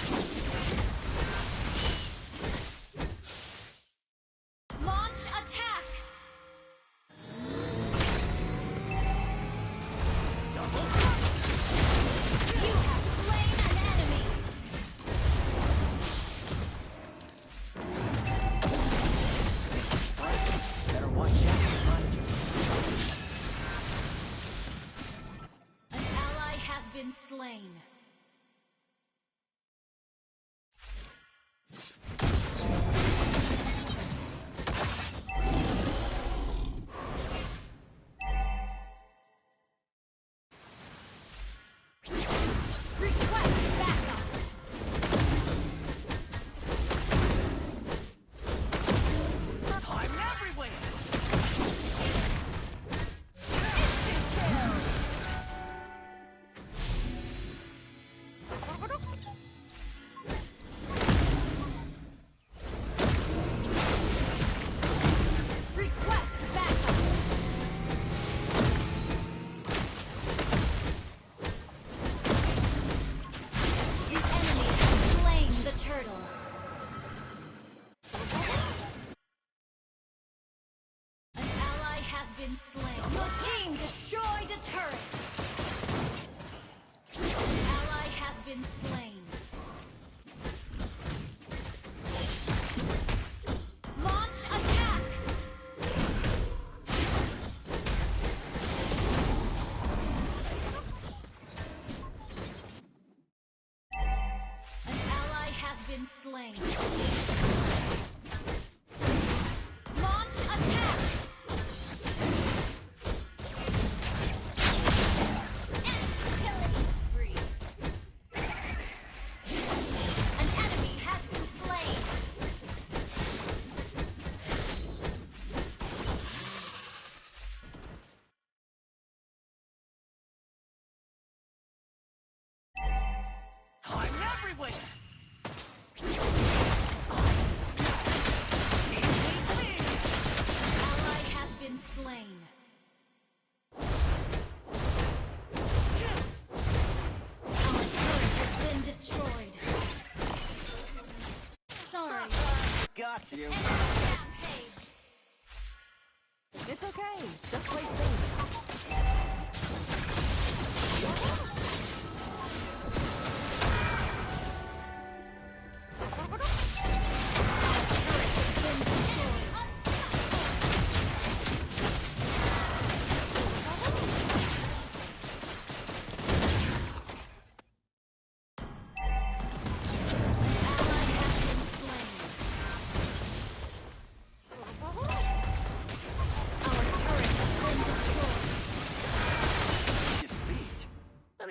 Launch attack. Double! You have slain an enemy. Better watch out behind you. An ally has been slain. Request backup. I'm everywhere! Request backup. The enemy has slain the turtle. An ally has been slain. Your team destroyed a turret. An ally has been slain. Launch attack. An ally has been slain. Launch attack. Enemy killing spree. An enemy has been slain. I'm everywhere!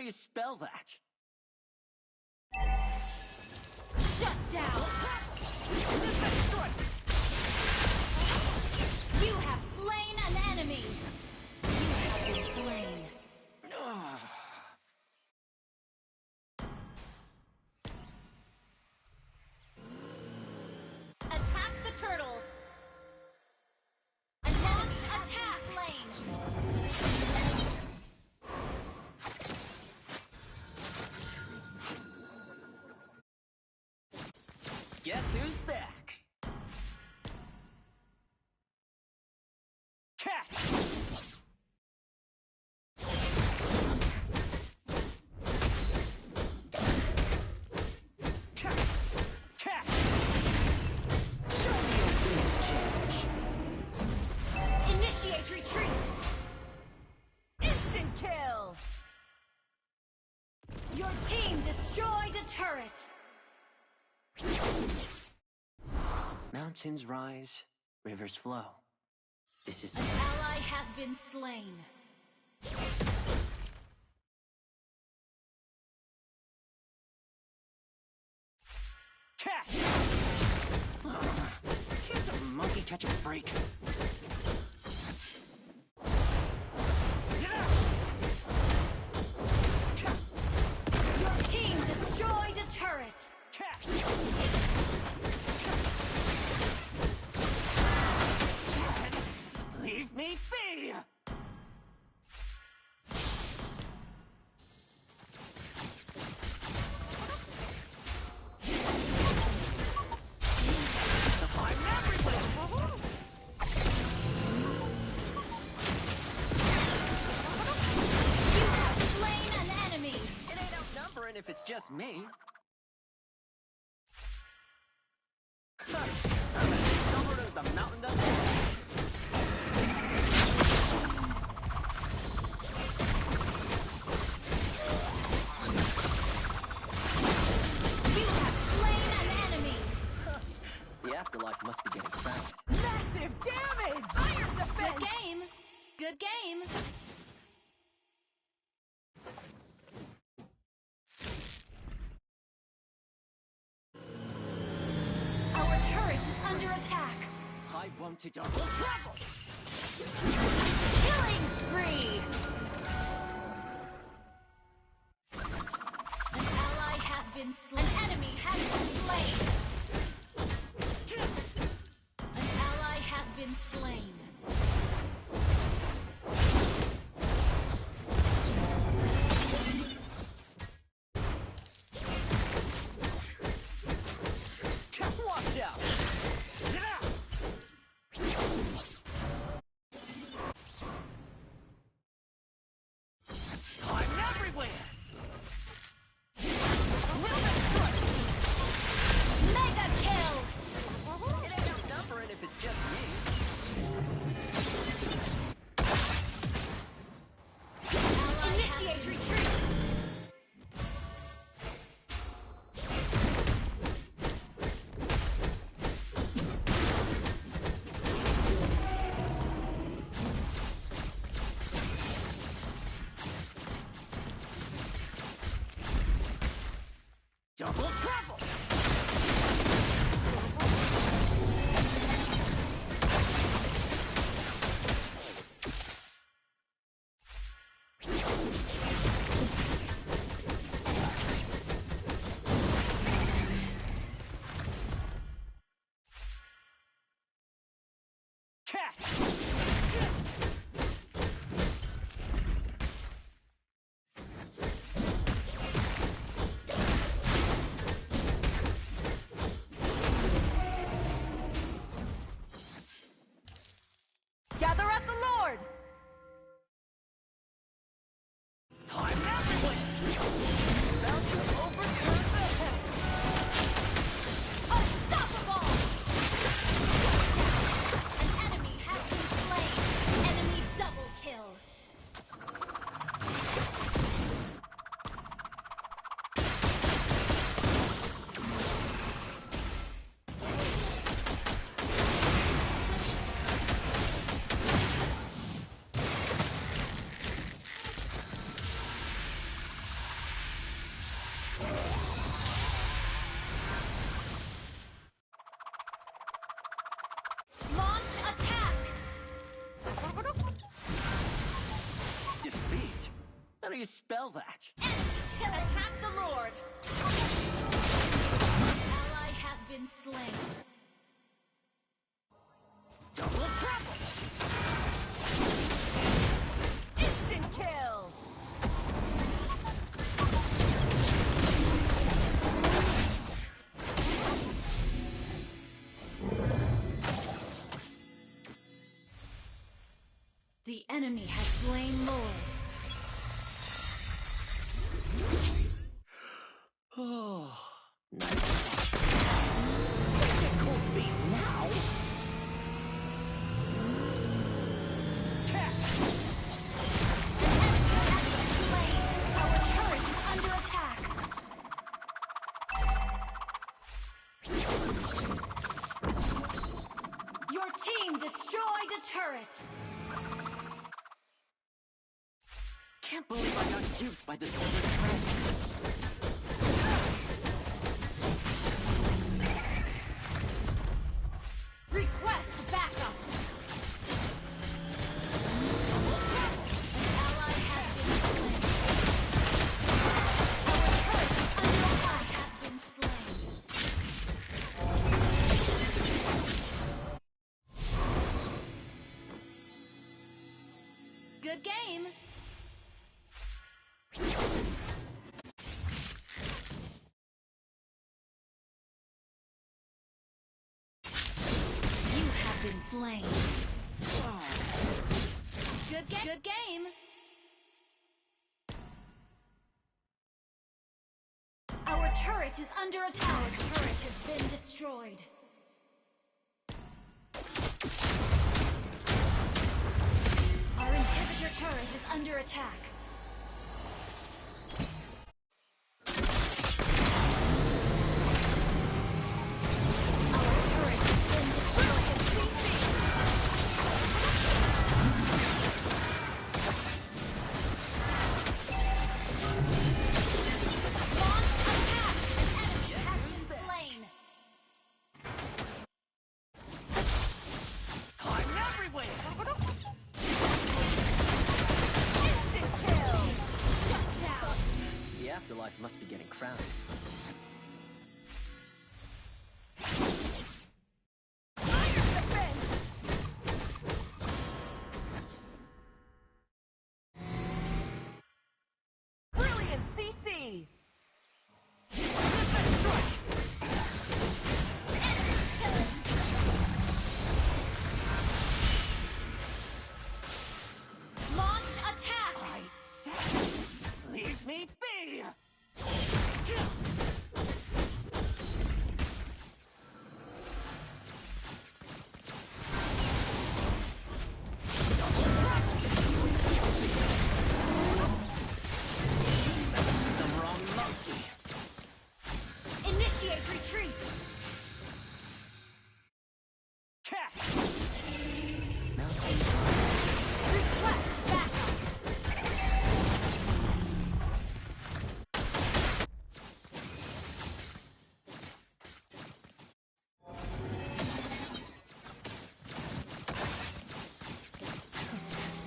you spell that? Shut down! You have slain an enemy! You have been slain. Attack the turtle! And launch attack! Slain! Guess who's back? Catch! Catch! Show me your real change. Initiate retreat! Instant kill! Your team destroyed a turret! Mountains rise, rivers flow. This is An ally has been slain. catch! Can't a monkey catch a break? Your team destroyed a turret. Leave me be! I'm everywhere! You have slain an enemy. It ain't outnumbering if it's just me. I'm as stubborn as the mountain does. You have slain an enemy. The afterlife must be getting crowded. Massive damage! Iron Good defense! game. Good game. Our turret is under attack. I want to double trouble! Killing spree. An ally has been slain. An enemy has been slain. An ally has been slain. Watch out! I'm everywhere! Mega kill. It ain't outnumbering if it's just me. Initiate retreat. Double trouble! Catch! Gather at the Lord! I'm everywhere! About to overturn the heavens! Unstoppable. An enemy has been Launch attack! Defeat? How do you spell that? Can attack the Lord! Ally has been slain. Double trouble! Instant kill! The enemy has slain Lord. Oh, nice. Get cold feet now. Slain! Our turret is under attack! Your team destroyed a turret. Can't believe I got duped by the silver dragon. Request backup! An ally has been slain. Our turret is under attack! Has been slain. Good game! You have been slain. Good game! Our turret is under attack! Our turret has been destroyed. Our inhibitor turret is under attack! Our turret has been destroyed! Launch attack! An enemy has been slain! I'm everywhere! Instant kill! Shut down! The afterlife must be getting crowded. Fire defense! Brilliant CC! Launch attack! I said, leave me be! The wrong monkey. Initiate retreat! Cat! Request backup!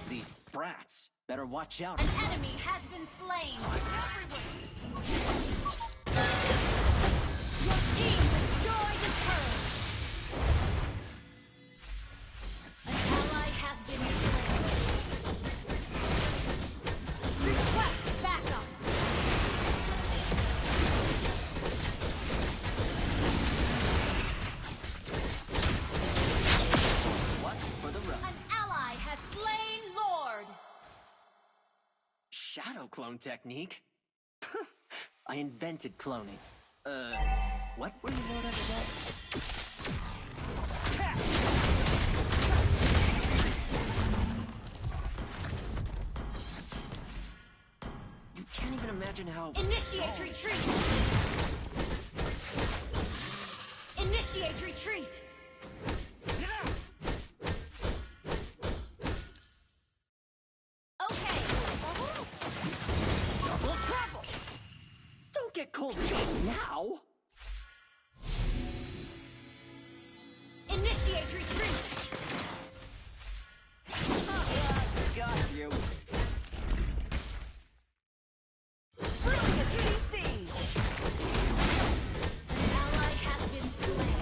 These brats better watch out. An enemy has been slain! Your team destroyed the turret! An ally has been slain. Request backup! What for the run? An ally has slain Lord! Shadow clone technique? I invented cloning. What were you Lord of the Dead? You can't even imagine how... Initiate retreat! Initiate retreat! Okay! Double trouble! Don't get cold feet now? Initiate retreat! Got you. Brilliant DC! Ally has been slain.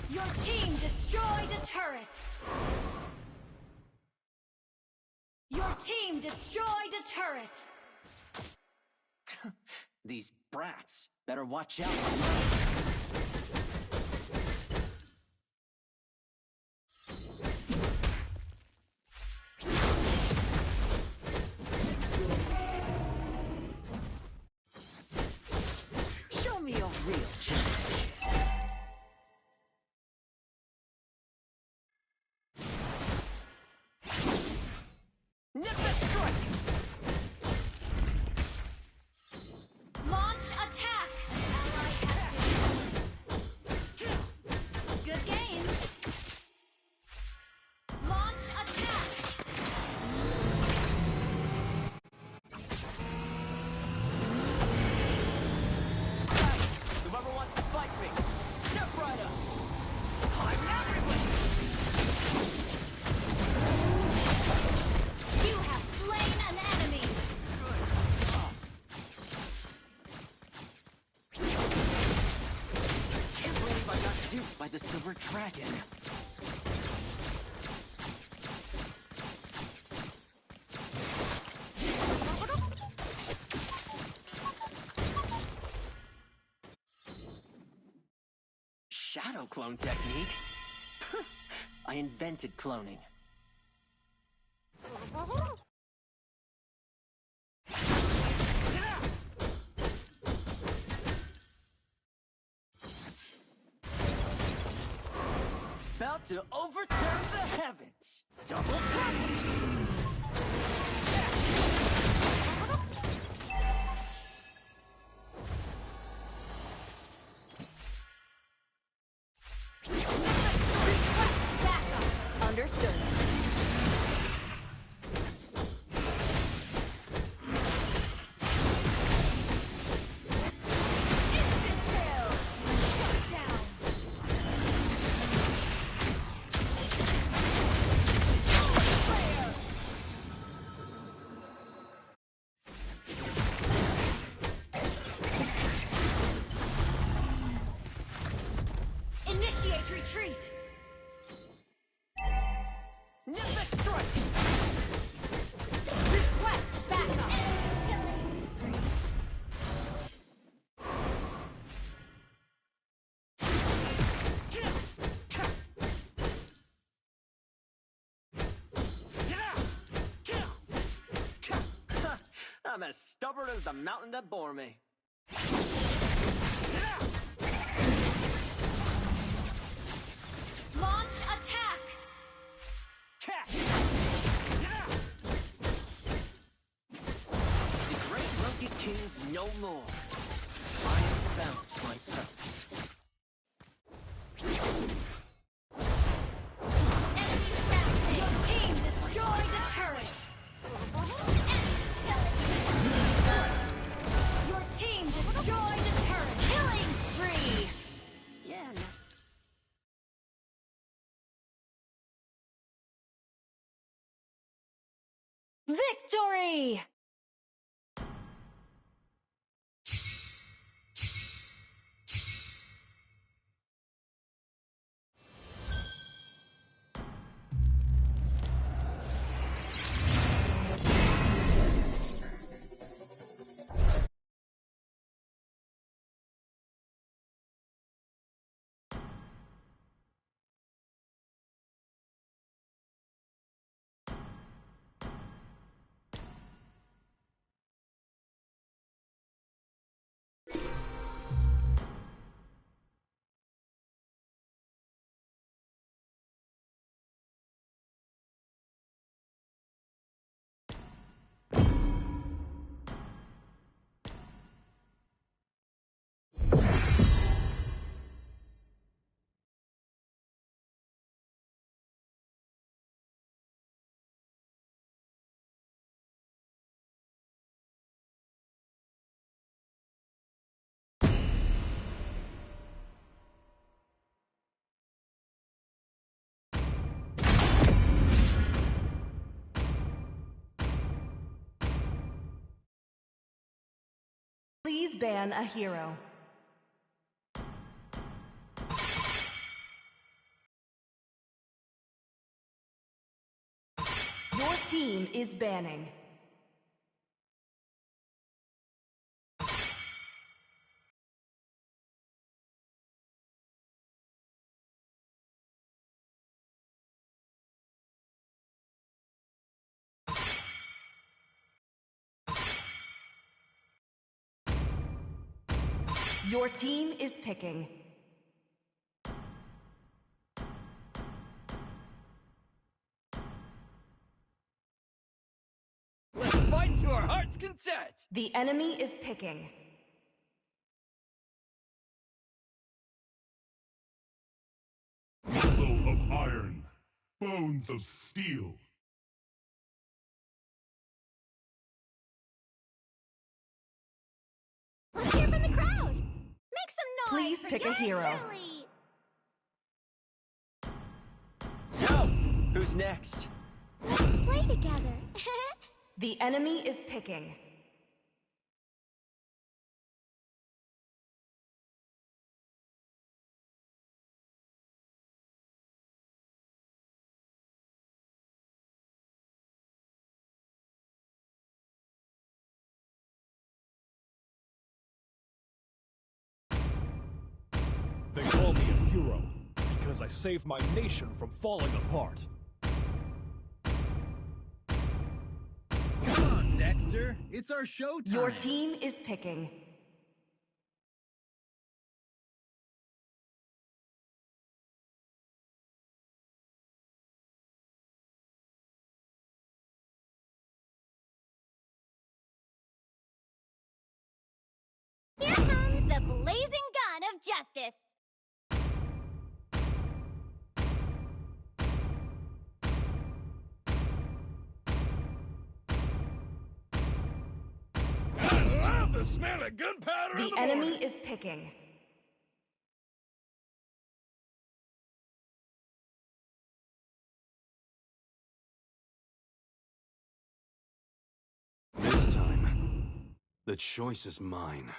Your team destroyed a turret. Your team destroyed a turret. These brats better watch out. Show me a real challenge. Nip it strike! Launch attack! Ally has been slain. Good game. Launch attack! Whoever wants to fight me, step right up. I'm everywhere. You have slain an enemy. Can't believe I got duped by the silver dragon. Shadow clone technique? I invented cloning. About to overturn the heavens. Double tap! Request backup. Understood. Instant kill! Shut down. Slayer! Initiate retreat. Nip it strike! Request backup. I'm as stubborn as the mountain that bore me. Launch attack. The great rugged king's no more. I have found my purpose. Enemy found. Your team destroyed a turret. Your team destroyed a turret. Killing spree. Yeah, Victory! Please ban a hero. Your team is banning. Your team is picking. Let's fight to our heart's content! The enemy is picking. Muscle of iron, bones of steel. Let's hear from the crowd. Make some noise. Please for pick a yours hero. truly. So, who's next? Let's play together. The enemy is picking. They call me a hero because I saved my nation from falling apart. Come on, Dexter. It's our show time. Your team is picking. Here comes the blazing gun of justice. I love the smell of gunpowder in The the enemy morning. is picking. This time, the choice is mine.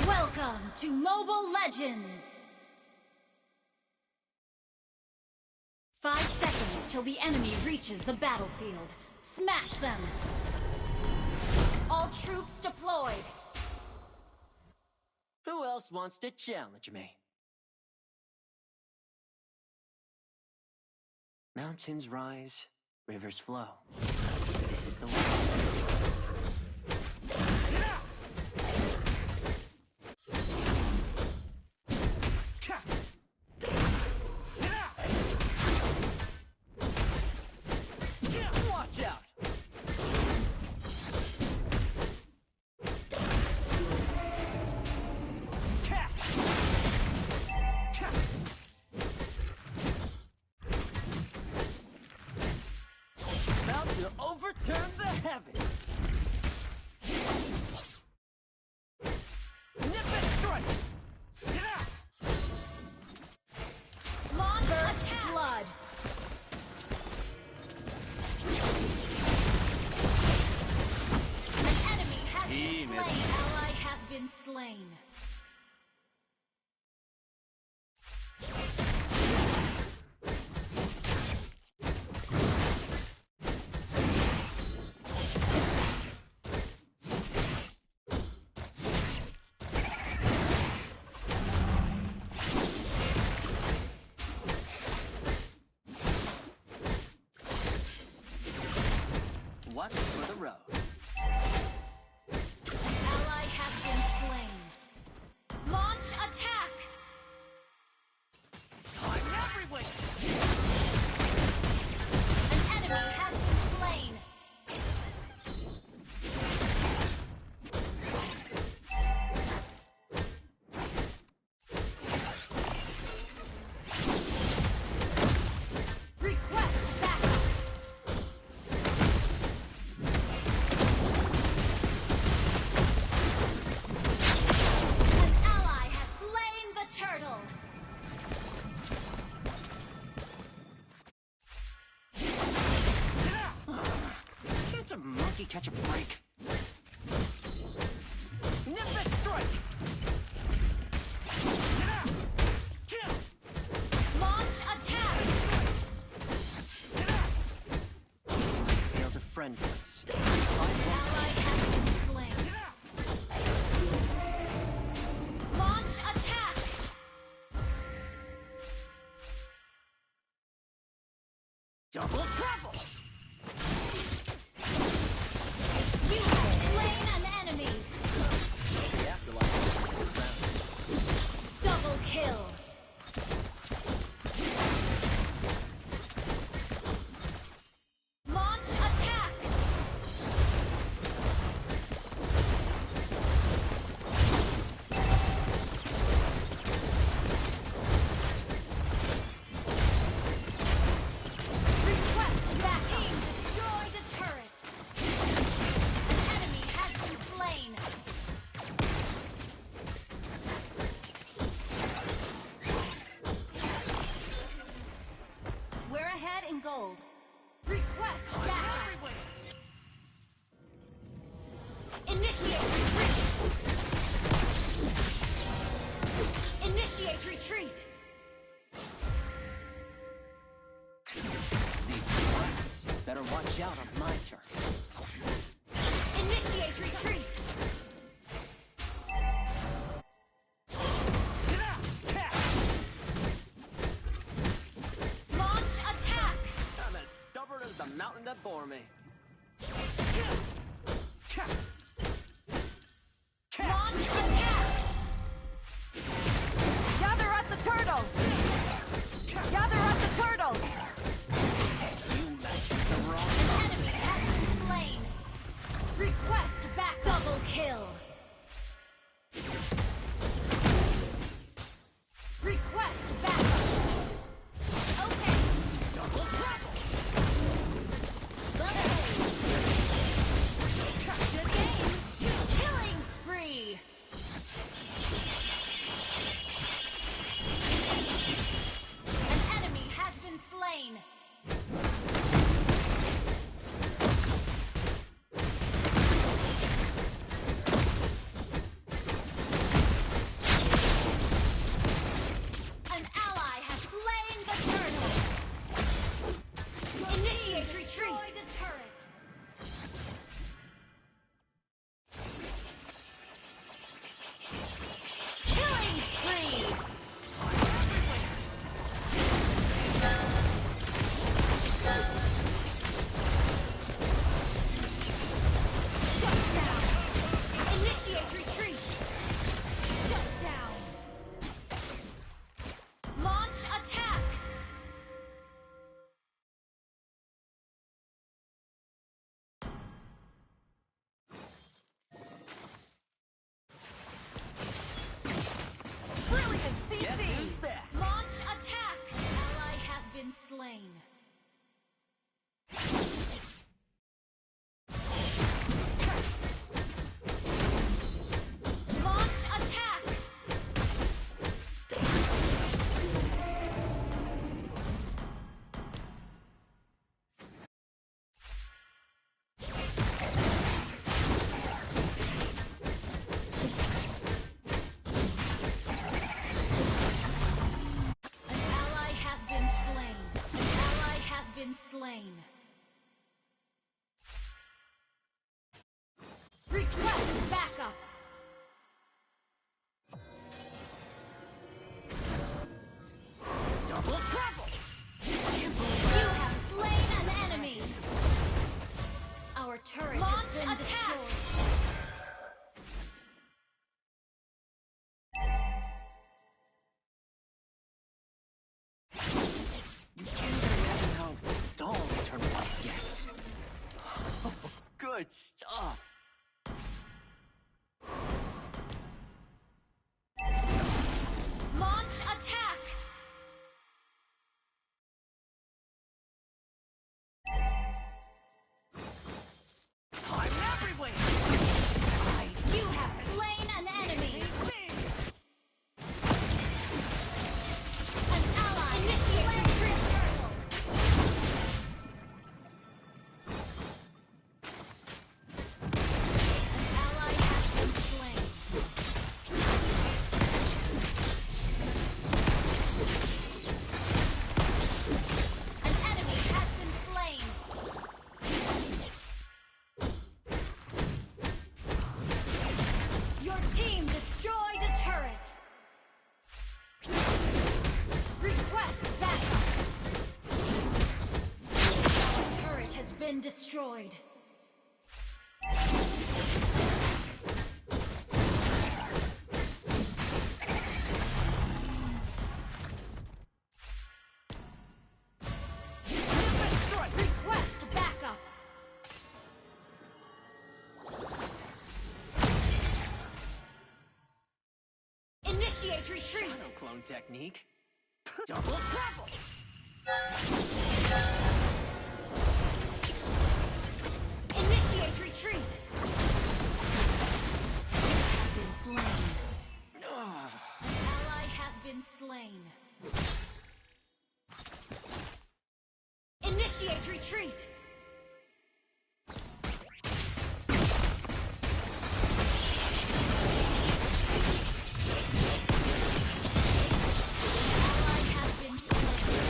Welcome to Mobile Legends! 5 seconds till the enemy reaches the battlefield. Smash them! All troops deployed! Who else wants to challenge me? Mountains rise, rivers flow. This is the way. Watch out! About to overturn the heavens. Nip it strike! Launch attack! Blood! An enemy has been been slain. One for the road. Ally has been slain. Launch attack! I'm everywhere! An enemy has been slain. Request backup. An ally has slain the turtle. Can't a monkey catch a break? Nimbus strike! Kill! Launch attack. Failed a friend once. Ally has been slain. Launch attack. Double trouble! You have slain an enemy. The afterlife is around. Double kill. Launch attack. Request that team destroyed a turret. An enemy has been slain. We're ahead in gold. Request backup. Initiate retreat. Initiate retreat. These rats better watch out on my turn. Initiate retreat. Launch attack. I'm as stubborn as the mountain that bore me. Launch attack. Gather at the turtle! Gather at the turtle! You messed with the wrong. An enemy has been slain. Request back. Double kill. Request back. Okay. Double trouble! Good game. Killing spree. An enemy has been slain. An ally has slain the turtle. Initiate retreat. The turret. Killing spree. Shut down. Initiate retreat. Shut down. Launch attack. Brilliant Guess CC! who's back? Launch attack. Ally has been slain. Launch attack. slain. Request backup. Double trouble! You have slain an enemy. Our turret Launch has been attack. destroyed. You can't imagine how dull eternal life gets. Oh, good stuff. Launch attack. I'm everywhere! You have slain an enemy. An ally initiate retreat. An ally has been slain. An enemy has been slain. Your team destroyed a turret. Request backup. Our turret has been destroyed. Request backup. Initiate retreat. Shadow clone technique. Double trouble! Initiate retreat. Have been slain. Ally has been slain. Initiate retreat. Ally has been slain.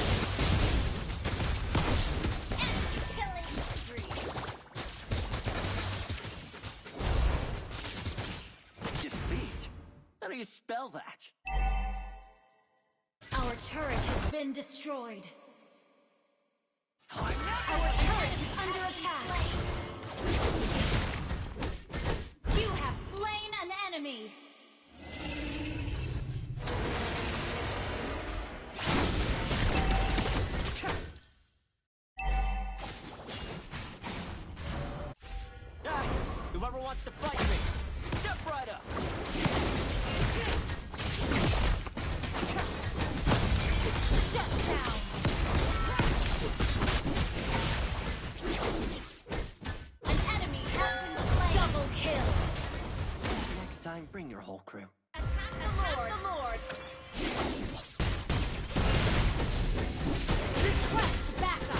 Enemy killing spree. Defeat? How do you spell that? Our turret has been destroyed. I'm Our turret is under attack. You have slain an enemy. Hey, whoever wants to fight me, step right up! Shut down. An enemy has been slain. Double kill. Next time, bring your whole crew. Attack the Lord. Request backup.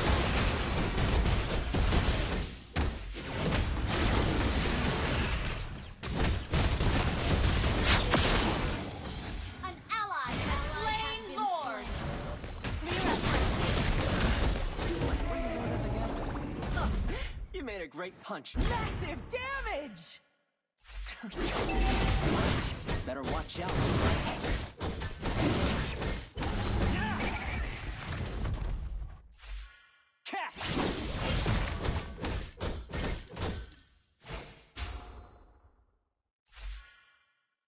An ally has slain Lord. What were you doing this again? Huh, you made a great punch. Massive damage! Better watch out. Catch!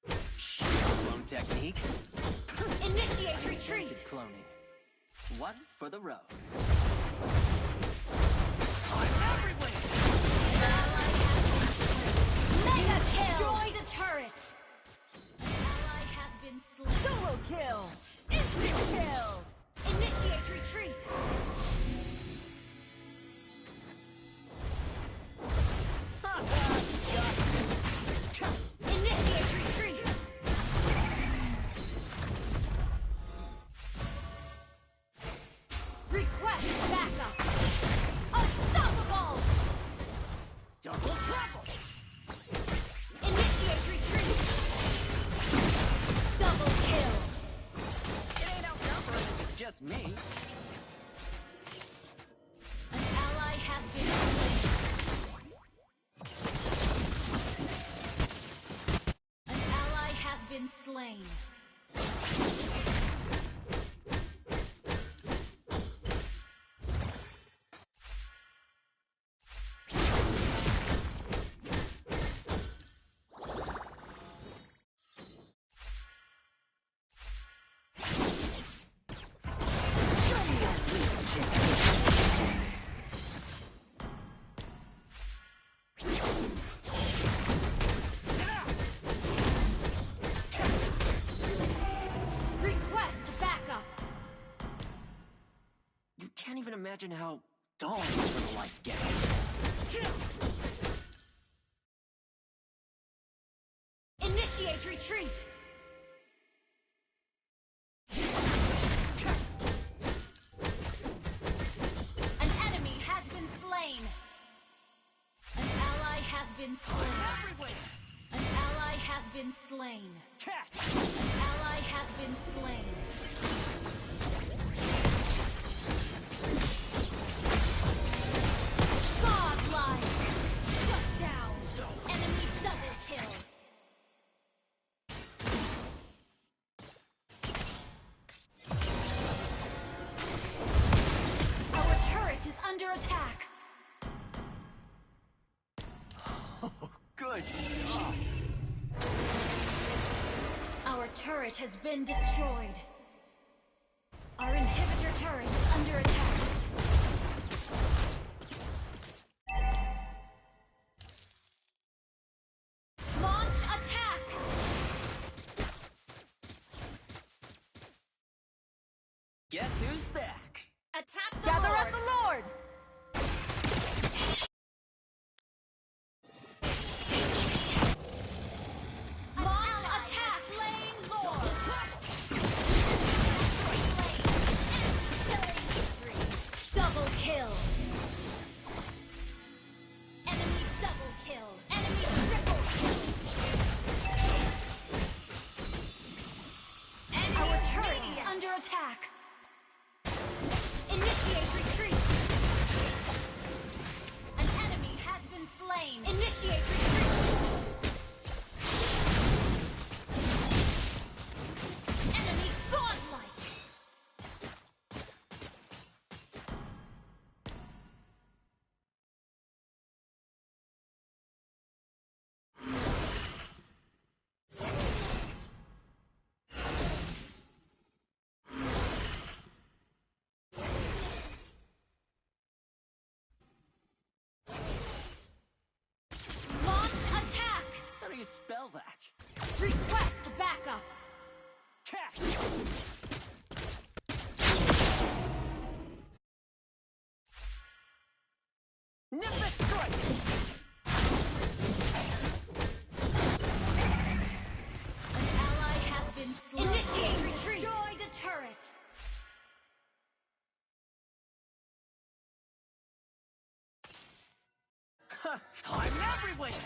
Clone technique. Initiate retreat. Invented cloning. One for the road. I'm everywhere! Mega kill. Destroyed a turret. Ally has been slain. Solo kill! Instant kill! Initiate retreat. Initiate retreat. Request backup. Unstoppable. Double trouble! Initiate retreat. Double kill. It ain't outnumbered if it's just me. An slain. Request backup. You can't even imagine how dull eternal life gets. Initiate retreat. An enemy has been slain. An ally has been slain. An ally has been slain. An ally has been slain. Godlike. Shut down. Enemy double kill. Our turret is under attack. Good stuff. Our turret has been destroyed. Our inhibitor turret is under attack. Launch attack! Guess who's back? Attack the Gather Lord! at the Lord! Launch attack! Slain Lord! Double kill! Enemy double kill! Enemy triple kill! Our turret is under attack! Initiate retreat! An enemy has been slain! Initiate retreat! Enemy godlike! Launch attack! How do you spell that? Request backup! Nimbus strike! An ally has been slain. Initiate retreat! Destroyed a turret! I'm everywhere!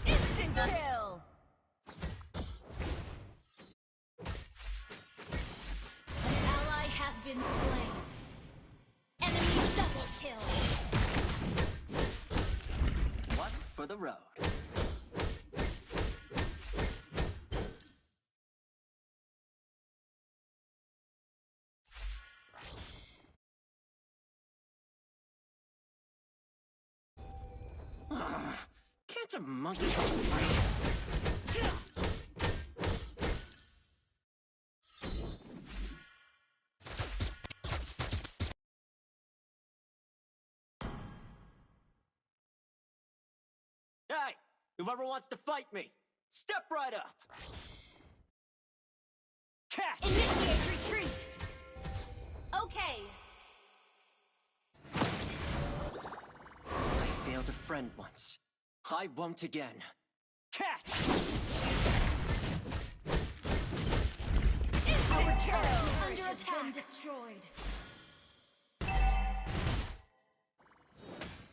Instant kill! An ally has been slain. Enemy double kill. One for the road. Can't a monkey catch a break? Hey, whoever wants to fight me, step right up. Catch! Initiate retreat. Okay. I failed a friend once. I won't again. Catch! Our turret is under attack. Been destroyed.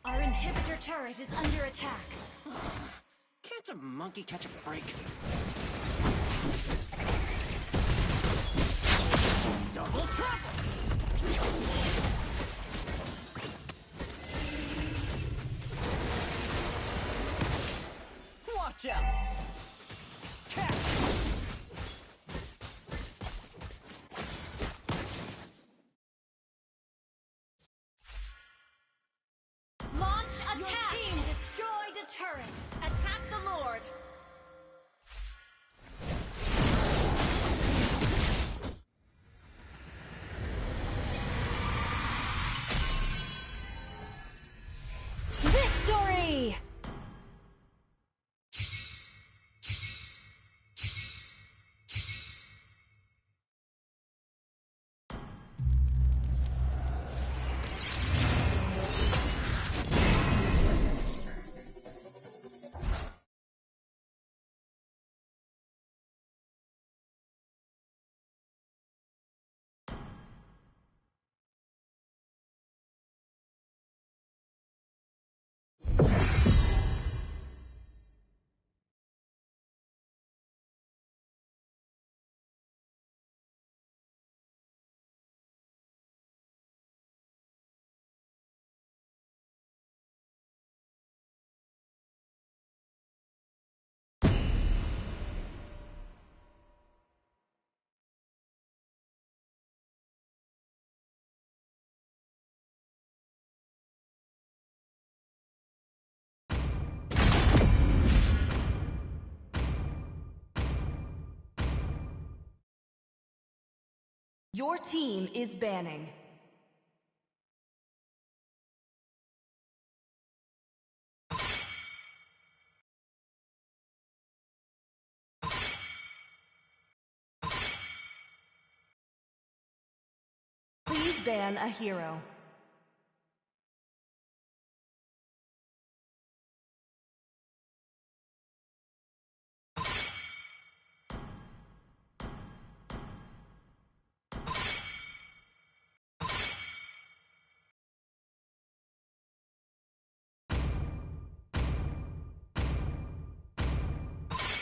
Our inhibitor turret is under attack. Can't a monkey catch a break? Double trouble! Watch out! turret! Attack the Lord! Victory! Your team is banning. Please ban a hero.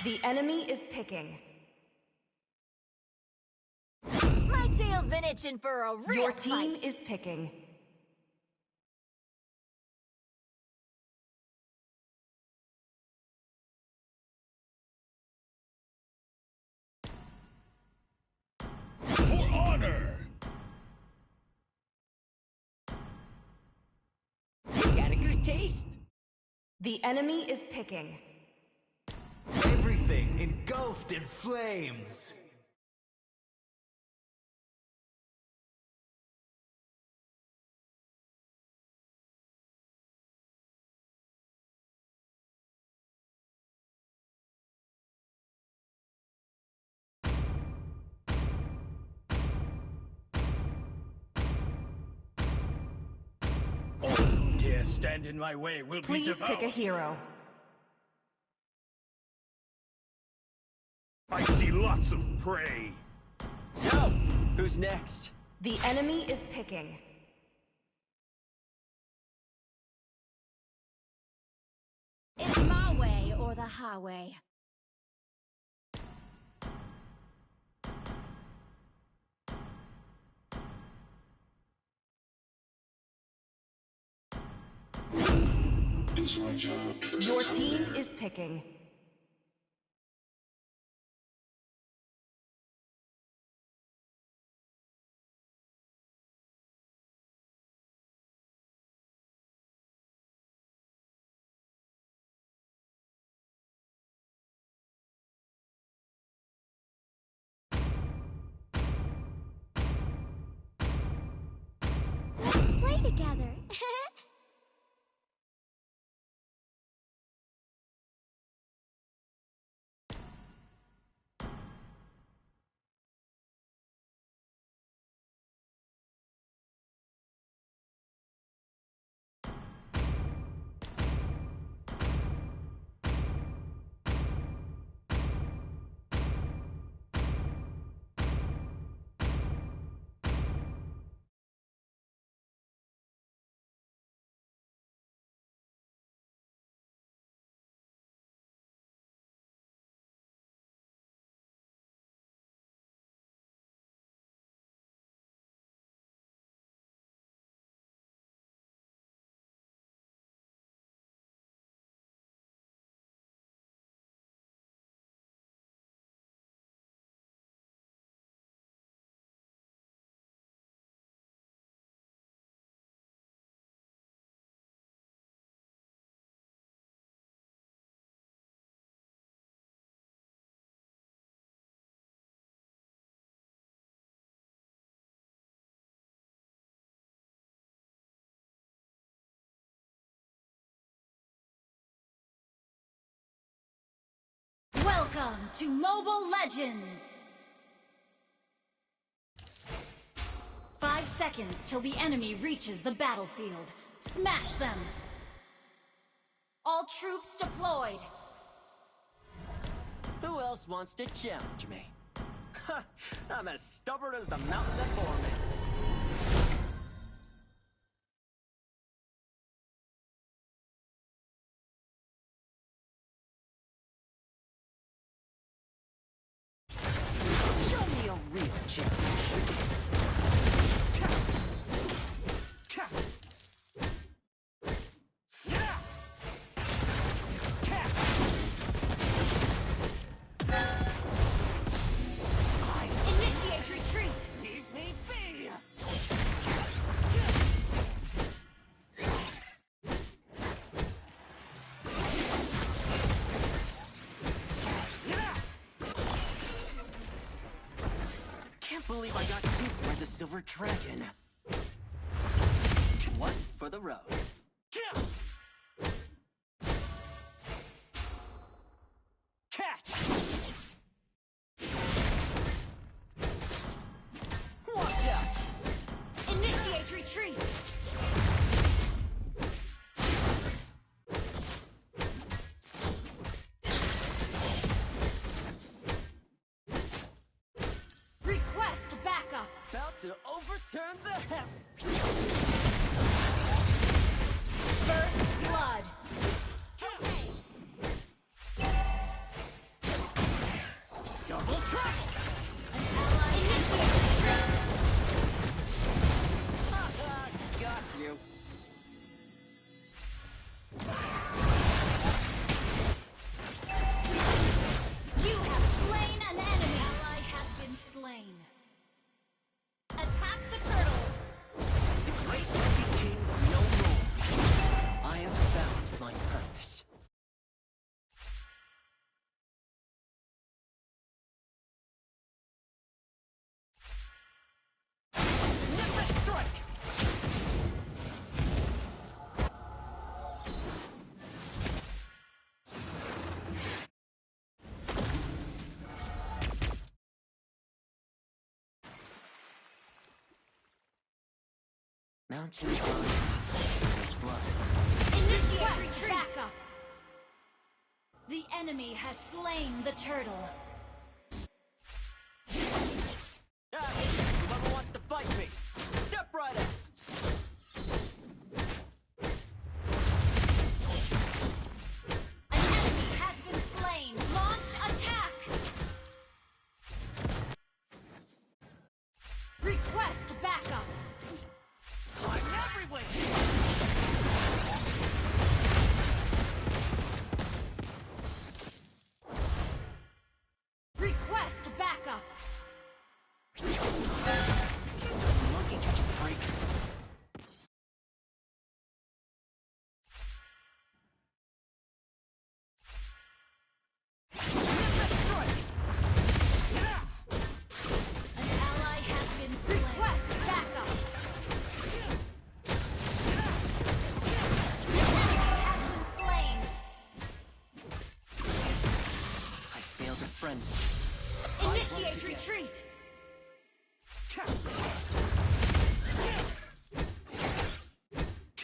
The enemy is picking. My tail's been itching for a real Your team fight. is picking. For honor! You got a good taste. The enemy is picking. Everything engulfed in flames. All who dare stand in my way will be Please devoured. pick a hero. I see lots of prey. So, who's next? The enemy is picking. It's my way or the highway. Your team is picking. Welcome to Mobile Legends! 5 seconds till the enemy reaches the battlefield. Smash them! All troops deployed! Who else wants to challenge me? I'm as stubborn as the mountain that bore me. Show me a real challenge. Initiate retreat! Leave me be! Can't believe I got duped by the Silver Dragon. One for the road. Catch! Watch out! Initiate retreat! Request backup! About to overturn the heavens. First blood! Double trouble! Initiate retreat! Got you. You have slain an enemy! Ally has been slain. Attack the turtle! The great wicked kings no more. I have found my purpose. Nimbus strike! Mountain rise, flood. Initiate retreat! Backup! The enemy has slain the turtle. Whoever wants to fight me, step right up! An enemy has been slain. Launch attack! Request backup! I'm everywhere! Request backup! Monkey catch a break. Nimbus strike! An ally has been slain. Request backup! The enemy has been slain. I failed a friend. Initiate retreat!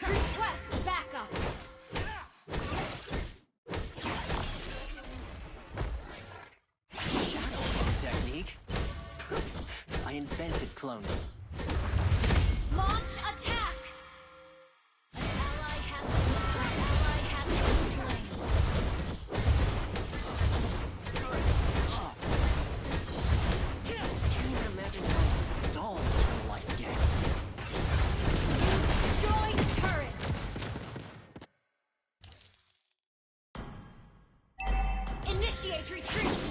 Request backup! Shadow technique? I invented cloning. Launch attack! An ally has been slain. Ally has been slain. Good stuff. Can't even imagine how dull my life gets. Destroy the turret! Initiate retreat!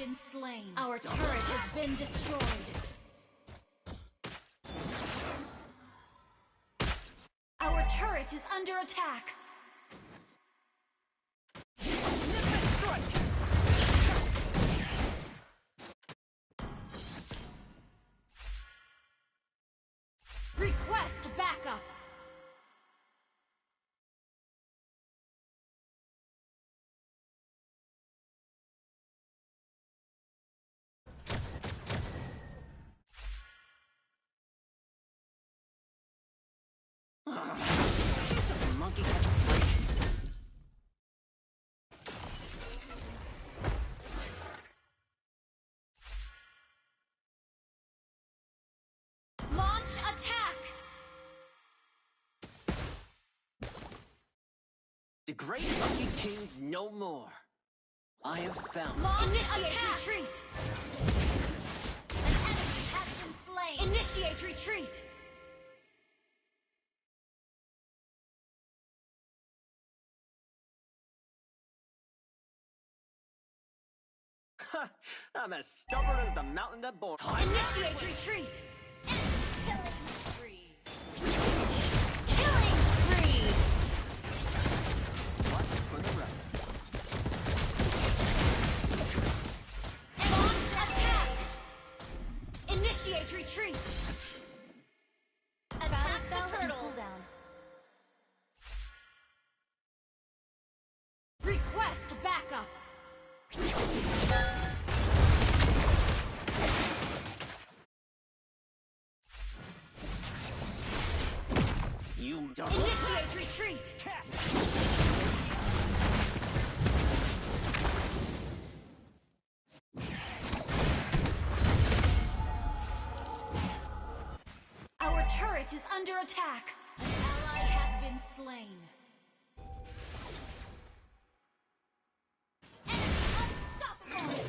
been slain. Our turret has been destroyed. Our turret is under attack. Request backup. Monkey catch a break. Launch attack. Degrade Monkey Kings no more. I have found. Initiate retreat. An enemy has been slain. Initiate retreat. I'm as stubborn as the mountain that bore. Initiate retreat. Killing spree. Killing spree. What for the rest? Launch attack. Initiate retreat. Attack the turtle. Request backup. You don't. Initiate retreat. Our turret is under attack. An ally has been slain. Enemy unstoppable.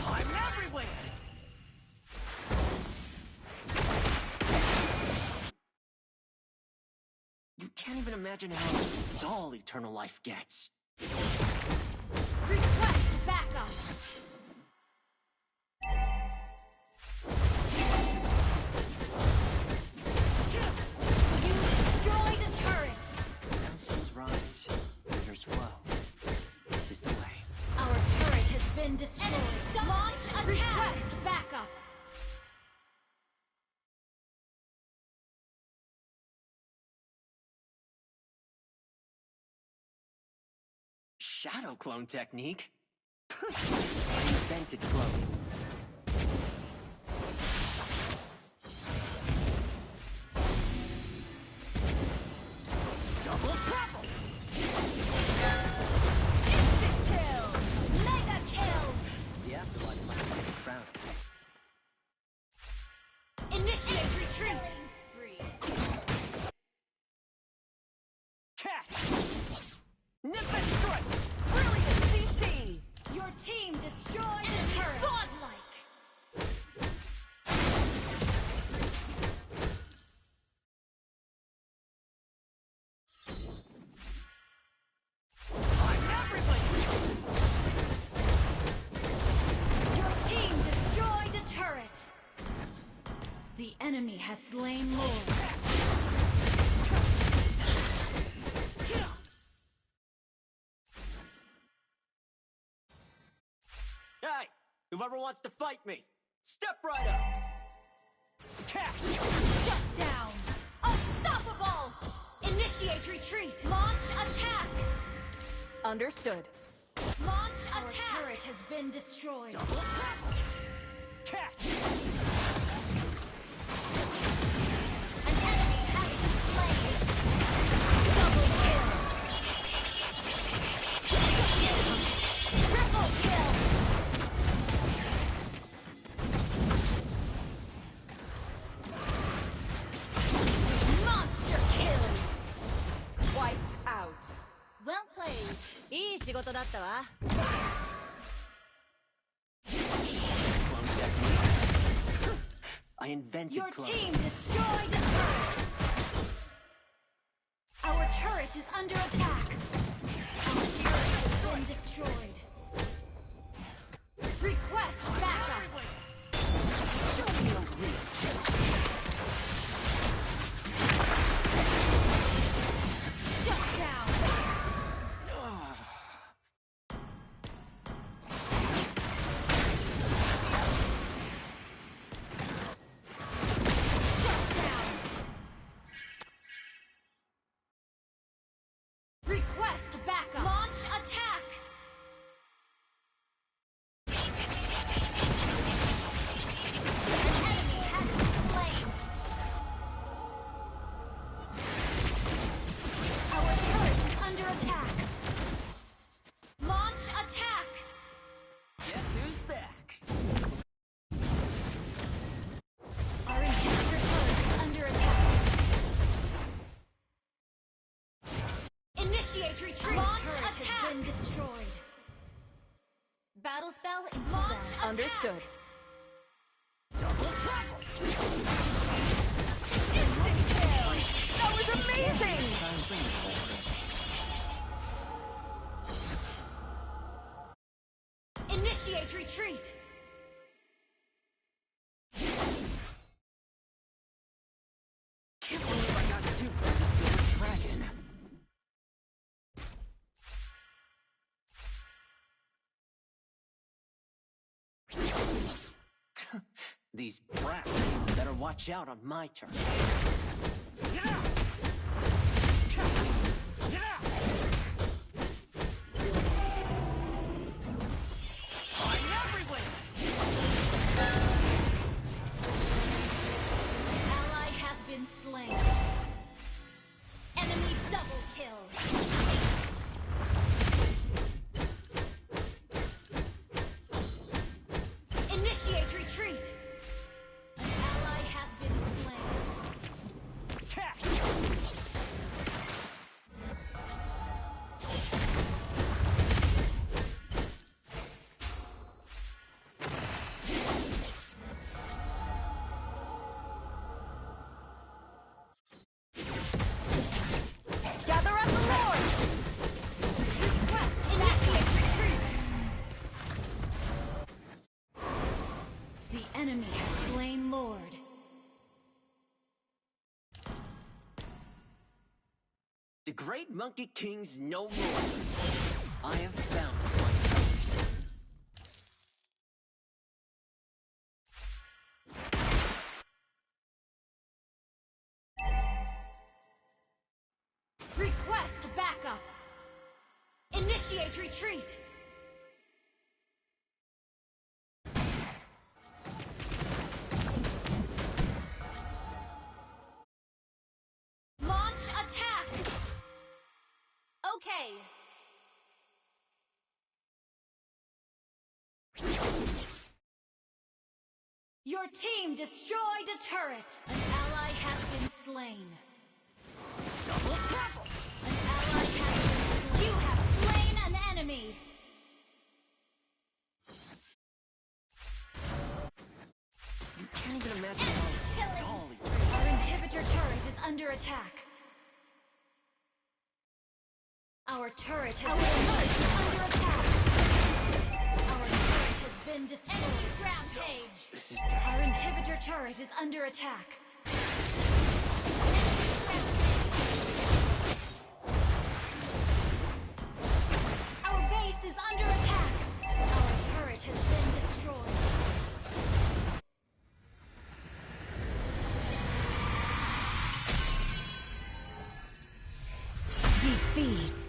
I'm everywhere. You can't even imagine how dull eternal life gets. Request backup. You destroyed a turret. Mountains rise, rivers flow. This is the way. Our turret has been destroyed. Launch attack. Request backup. Shadow clone technique? I invented cloning. Double trouble! Instant kill. Mega kill. The afterlife must be crowned. Initiate retreat. Catch! Nip and strike! Brilliant CC! Your team destroyed a turret. Godlike. I'm everywhere! Your team destroyed a turret. The enemy has slain Lord. Hey! Whoever wants to fight me, step right up! Catch! Shut down. Unstoppable. Initiate retreat. Launch attack. Understood. Launch attack. Our turret has been destroyed. Double trouble! Catch! An enemy has been slain. Double kill. Triple kill. Monster kill. Wiped out. Well played. いい仕事だったわ。 Clone technique. I I invented Your cloning. team destroyed a turret. Our turret is under attack. Our turret has been destroyed. Request backup. Show me your reach. Shut down. Request backup. Launch attack. An enemy has been slain. Our turret is under attack. Launch attack. Guess who's back? Our inhibitor turret is under attack. Initiate retreat. Launch attack. Has been destroyed. Battle spell in launch attack. Understood. Double trouble. That was amazing! Initiate retreat. Can't believe I got duped by the silver dragon. These brats better watch out on my turn. Yeah! Yeah! I'm everywhere! Ally has been slain. Enemy double kill. Initiate retreat. Ally has been slain. Catch! Gather at the Lord! Request initiate retreat. The enemy has slain Lord. The Great Monkey King's no more. I have found my purpose. Request backup. Initiate retreat. Launch attack. Okay. Your team destroyed a turret. An ally has been slain. Double trouble! An ally has been slain. You have slain an enemy. You can't even imagine Enemy how killing. dolly. Our inhibitor turret is under attack. Our turret has been under attack. Our turret has been destroyed. Enemy rampage. This is Our inhibitor turret is under attack. Our base is under attack. Our turret has been destroyed. Defeat.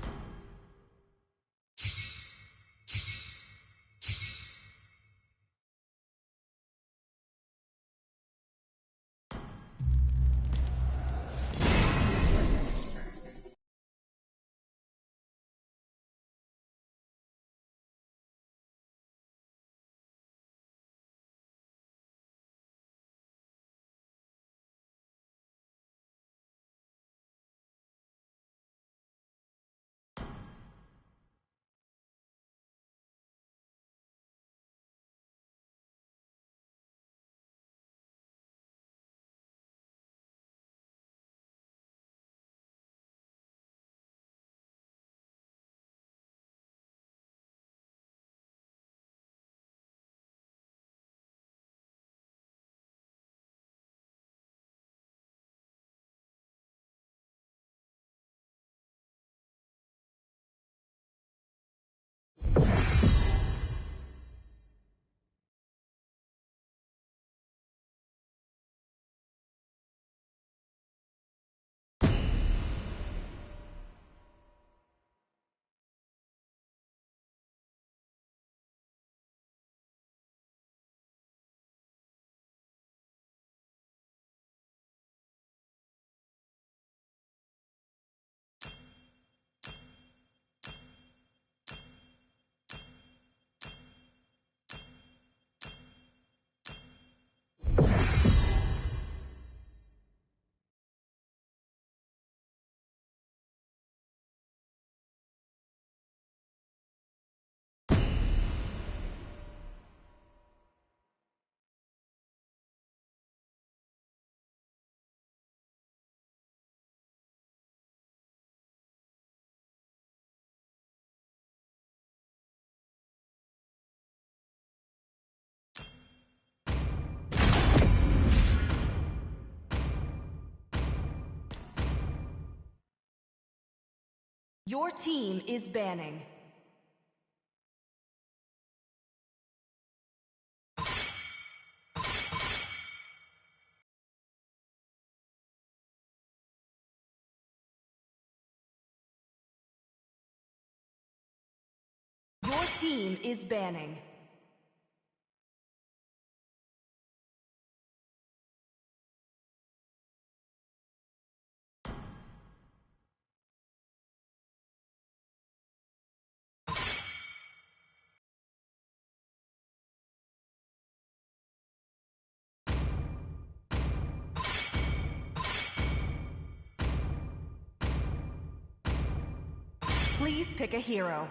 Your team is banning. Your team is banning. Please pick a hero.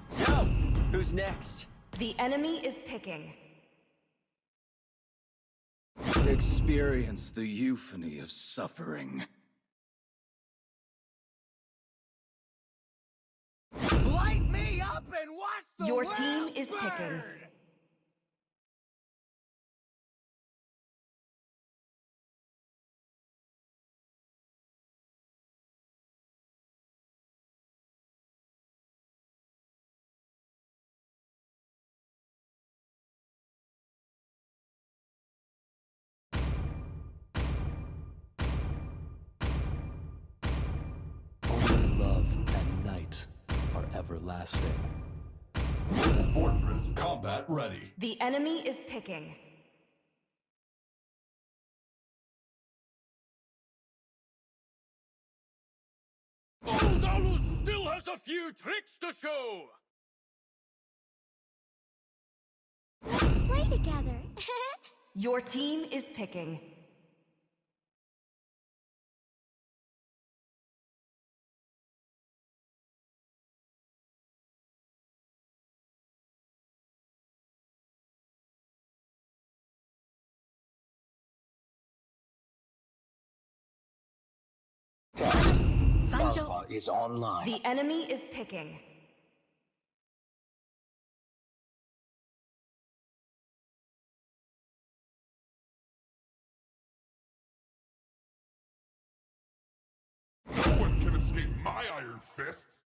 So, who's next? The enemy is picking. Experience the euphony of suffering. Light me up and watch the Your world team is burn! picking. Only love and night are everlasting. Fortress combat ready. The enemy is picking. Old Alus still has a few tricks to show! Let's play together. Your team is picking. Alpha is online. The enemy is picking. No one can escape my iron fists.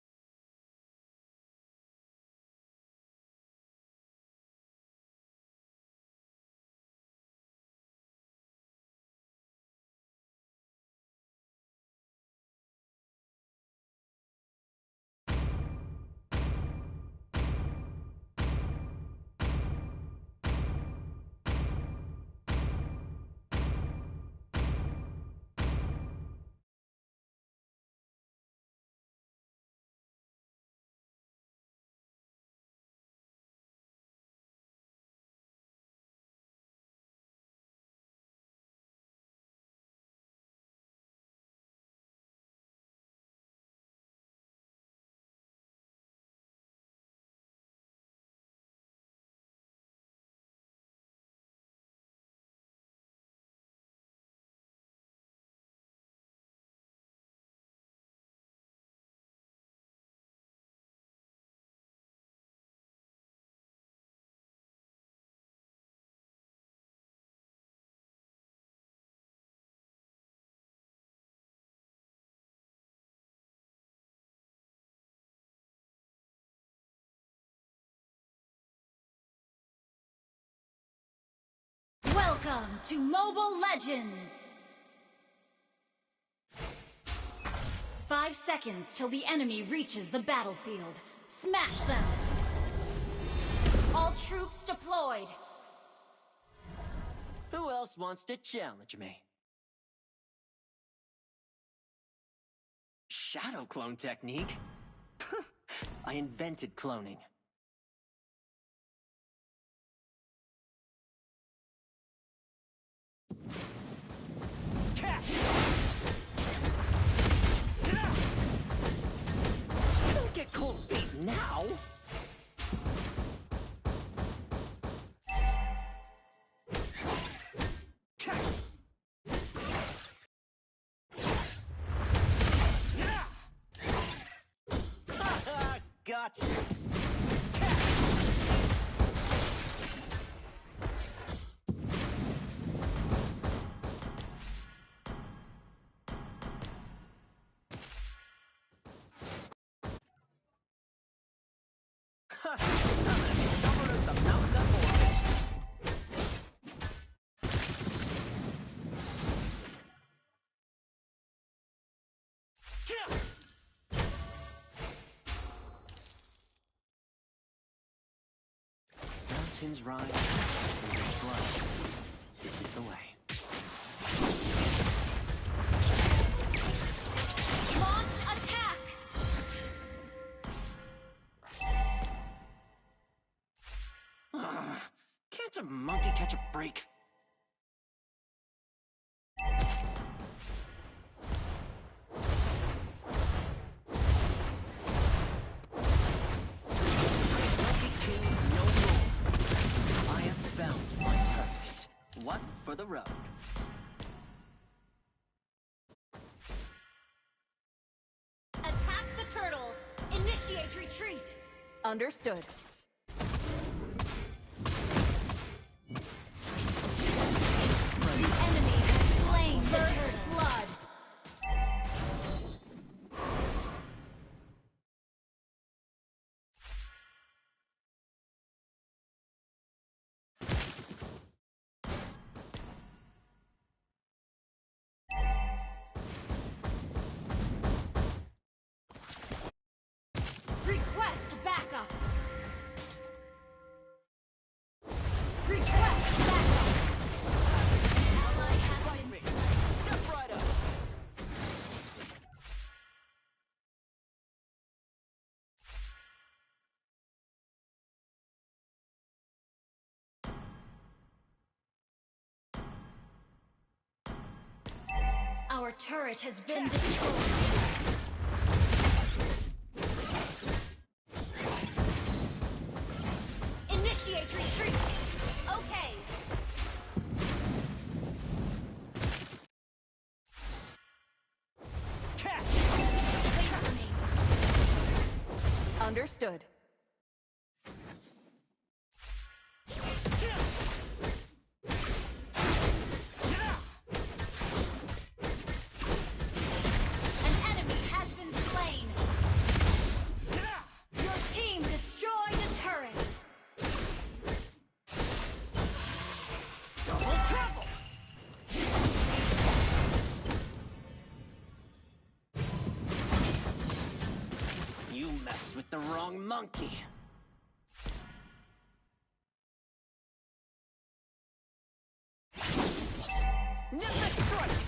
Welcome to Mobile Legends! 5 seconds till the enemy reaches the battlefield. Smash them! All troops deployed! Who else wants to challenge me? Shadow clone technique? I invented cloning. Don't get cold feet now! Gotcha! Mountains rise, rivers flow. This is the way. Launch attack! Can't a monkey catch a break? Monkey King, no more. I have found my purpose. One for the road. Attack the turtle! Initiate retreat! Understood. The enemy has slain the first blood! Request backup! Request backup! Ally has been slain. Step right up. Our turret has been destroyed. Initiate retreat! Okay! Wait for me. Understood. An enemy has been slain. Your team destroyed a turret. Double trouble. You messed with the wrong monkey. Nimbus strike.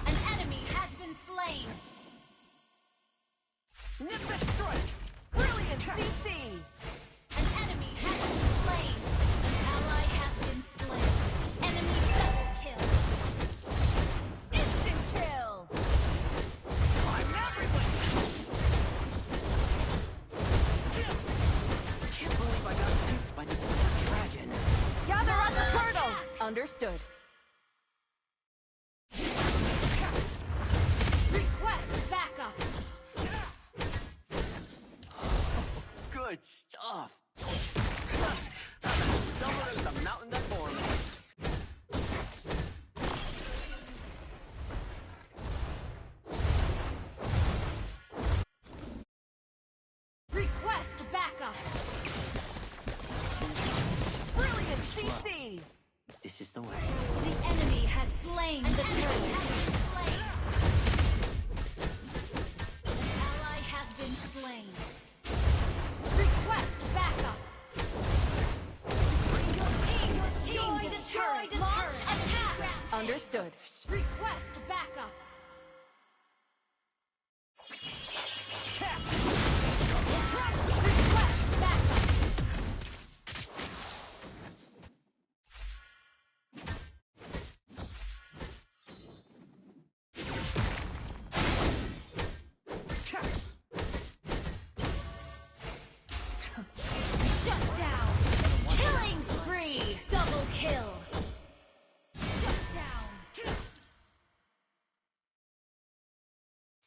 An enemy has been slain. Nimbus strike. Brilliant CC! An enemy has been slain. An ally has been slain. Enemy double kill. Instant kill! I'm everywhere. Can't believe I got duped by the super dragon. Gather on the Attack! turtle! Understood. Request backup. Good stuff. Stubborn as the mountain that bore me. Request backup. Brilliant CC! This is the way. The enemy has slain the turtle. Ally has been slain. Request backup. Your team destroyed a turret. Attack. Understood. Request backup. Request backup. Shut down. Killing spree. Double kill. Shut down.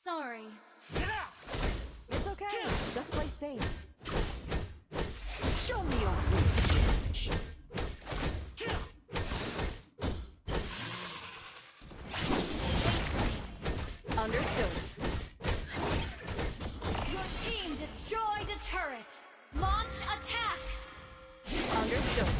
Sorry. It's okay. Just play safe. Show me your real challenge. Understood. Your team destroyed a turret. Launch attack. Understood.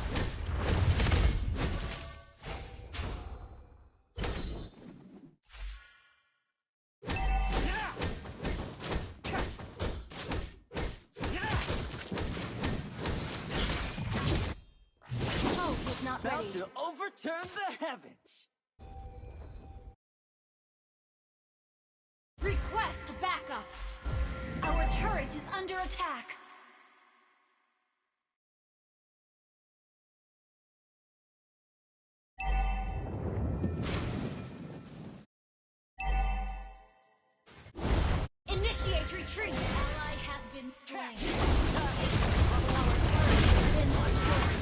to overturn the heavens. Request backup. Our turret is under attack. Initiate retreat. Ally has been slain. Our turret has been destroyed.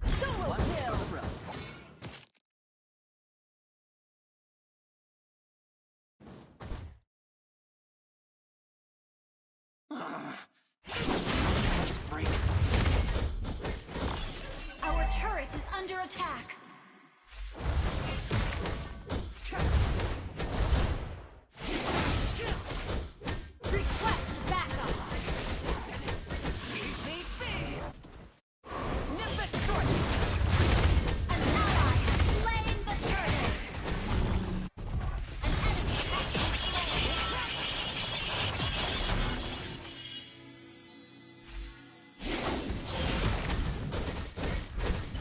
Solo kill! Our turret is under attack. Request backup. Nimbus strike! An ally has slain the turret. An enemy has been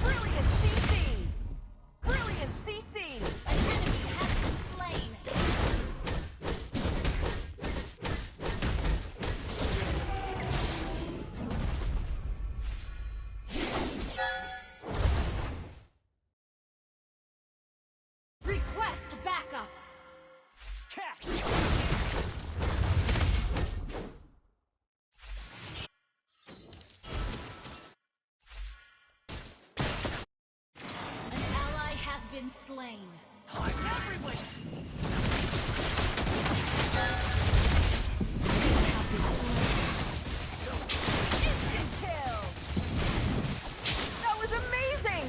Brilliant CC! Brilliant CC! An enemy has been slain. Request backup. An ally has been slain. Instant kill! That was amazing!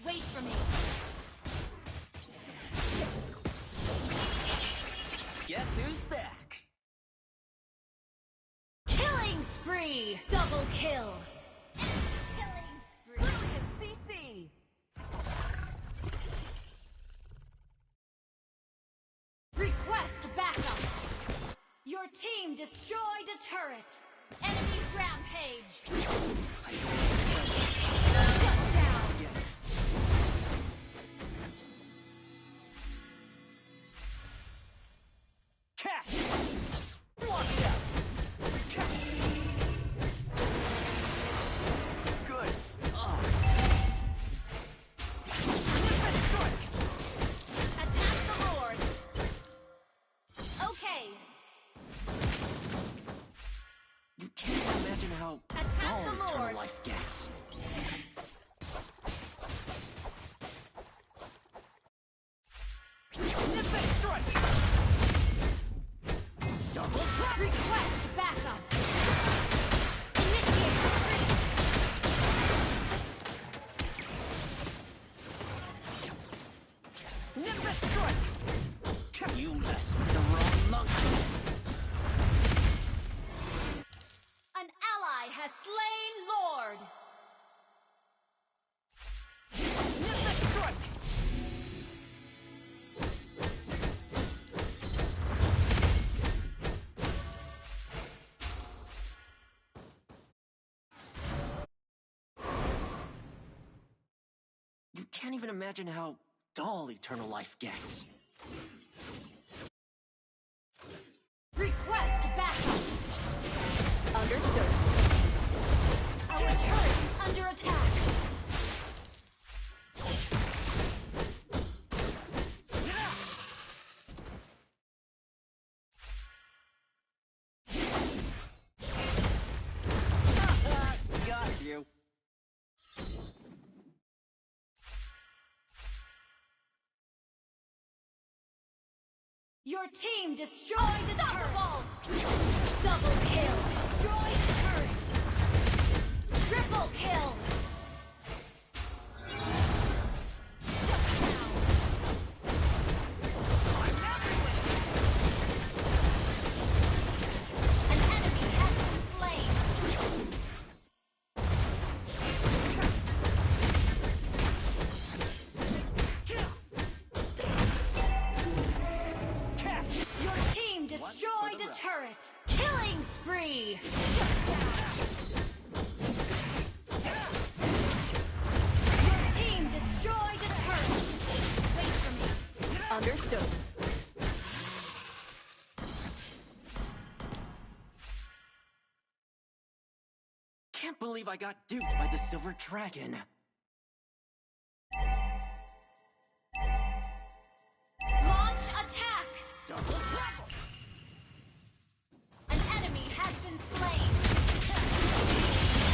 Wait for me. Guess who's back? Killing spree! Double kill! Killing spree! Brilliant CC! Request backup! Your team destroyed a turret! Enemy rampage! Shut down! Good stuff. Attack the Lord! Okay, You can't imagine how Attack dull the eternal Lord. life gets. Nimbus strike! Double trap! request backup! Initiate retreat! Nimbus strike! You messed with the wrong monkey. An ally has slain Lord! Nimbus strike! You can't even imagine how dull eternal life gets. Request backup! Understood. Our turret is under attack! Got you. Your team destroyed the turret! Double kill! Destroy the turret! Triple kill! Shut down! An enemy has Understood. Can't believe I got duped by the Silver Dragon. Launch attack! Double trouble! An enemy has been slain.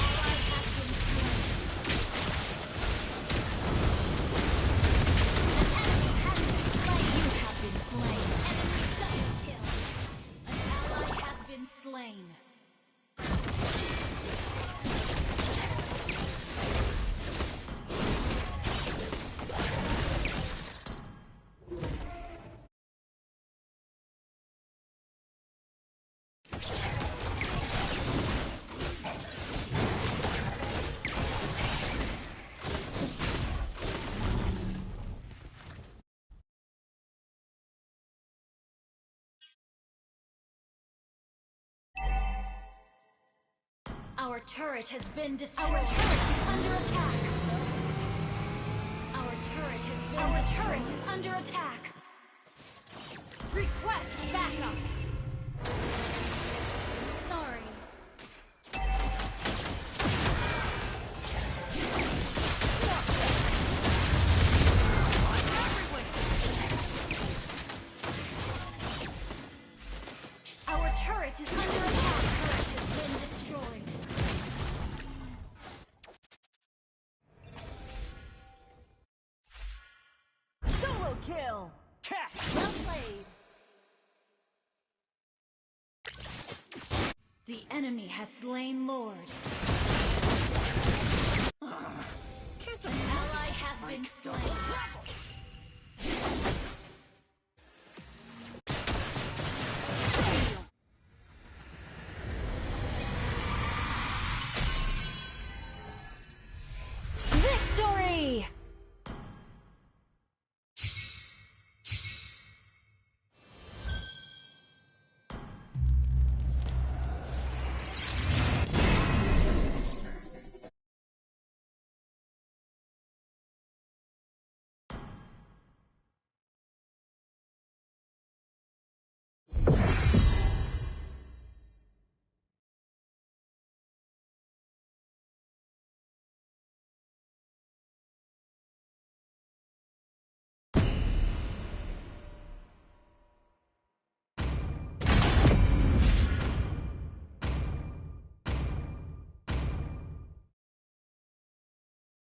Ally has been slain. An enemy has been slain. You have been slain. Enemy double kill. An ally has been slain. Our turret has been destroyed. Our turret is under attack. Our turret is under attack. Request backup. Sorry. Our turret is under attack. Turret has been destroyed. Solo kill. Catch! Well played. The enemy has slain Lord. Can't An ally has been slain. Victory!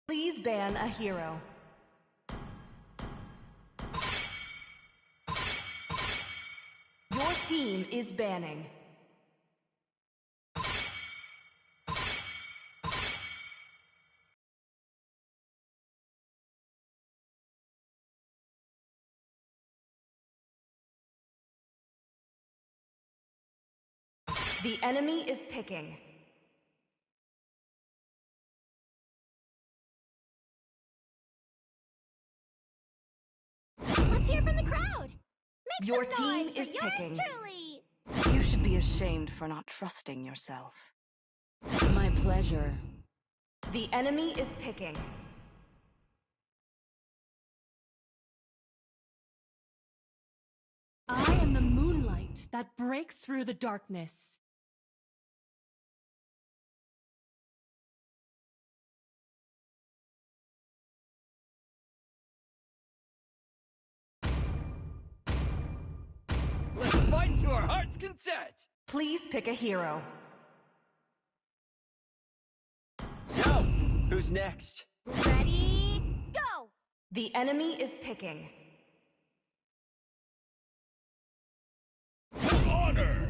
Please ban a hero. Your team is banning. The enemy is picking. Let's hear from the crowd. Make Your some team noise is for yours picking. truly. You should be ashamed for not trusting yourself. My pleasure. The enemy is picking. I am the moonlight that breaks through the darkness. Let's fight to our heart's content! Please pick a hero. So, who's next? Ready, go! The enemy is picking. For honor!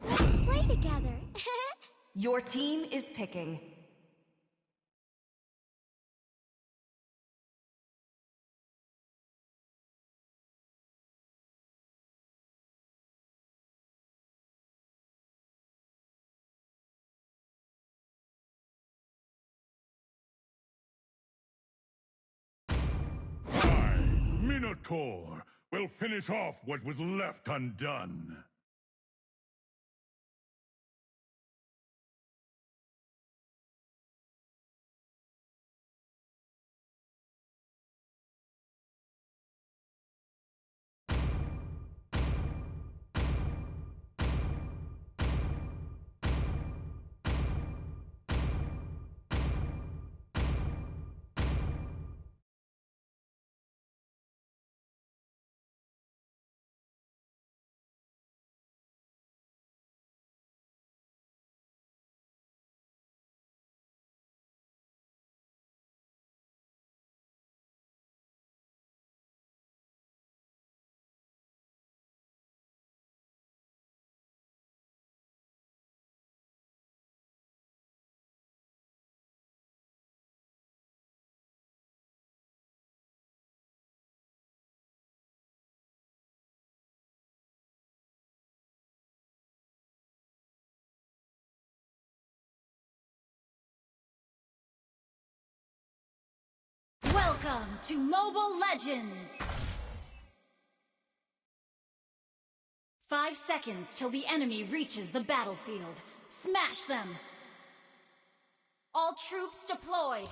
Let's play together. Your team is picking. I, Minotaur, will finish off what was left undone. Welcome to Mobile Legends! 5 seconds till the enemy reaches the battlefield. Smash them! All troops deployed!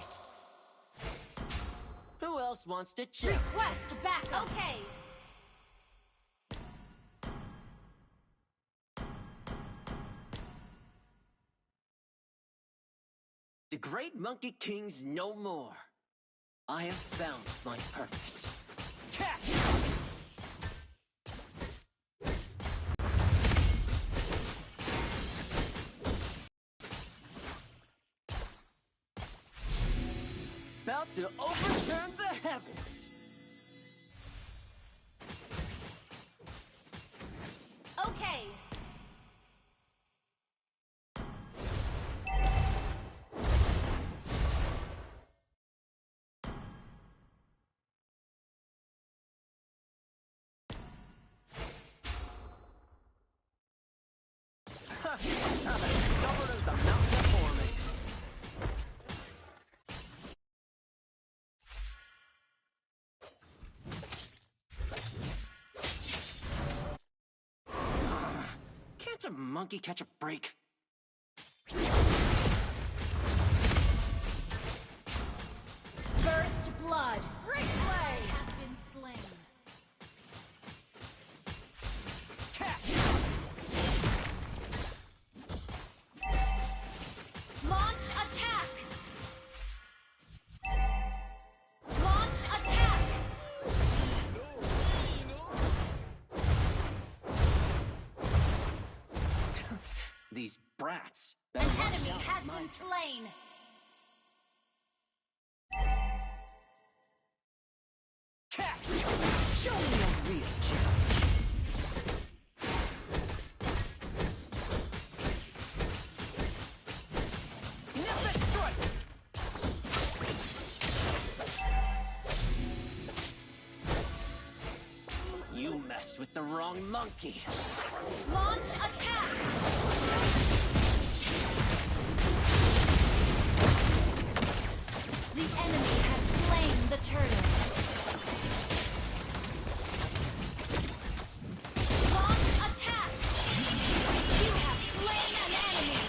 Who else wants to chill? Request backup! Okay! The great Monkey King's no more. I have found my purpose. Catch! About to overturn the heavens. Okay! I'm as stubborn as the mountain before me. Can't a monkey catch a break? First blood! Great play! Has been slain. Launch attack! Launch attack! These brats. An better watch enemy out, has my been slain! catch! Show me a real challenge. Nip it strike! You messed with the wrong monkey. Launch attack! The enemy has slain the turtle. Launch attack! You have slain an enemy!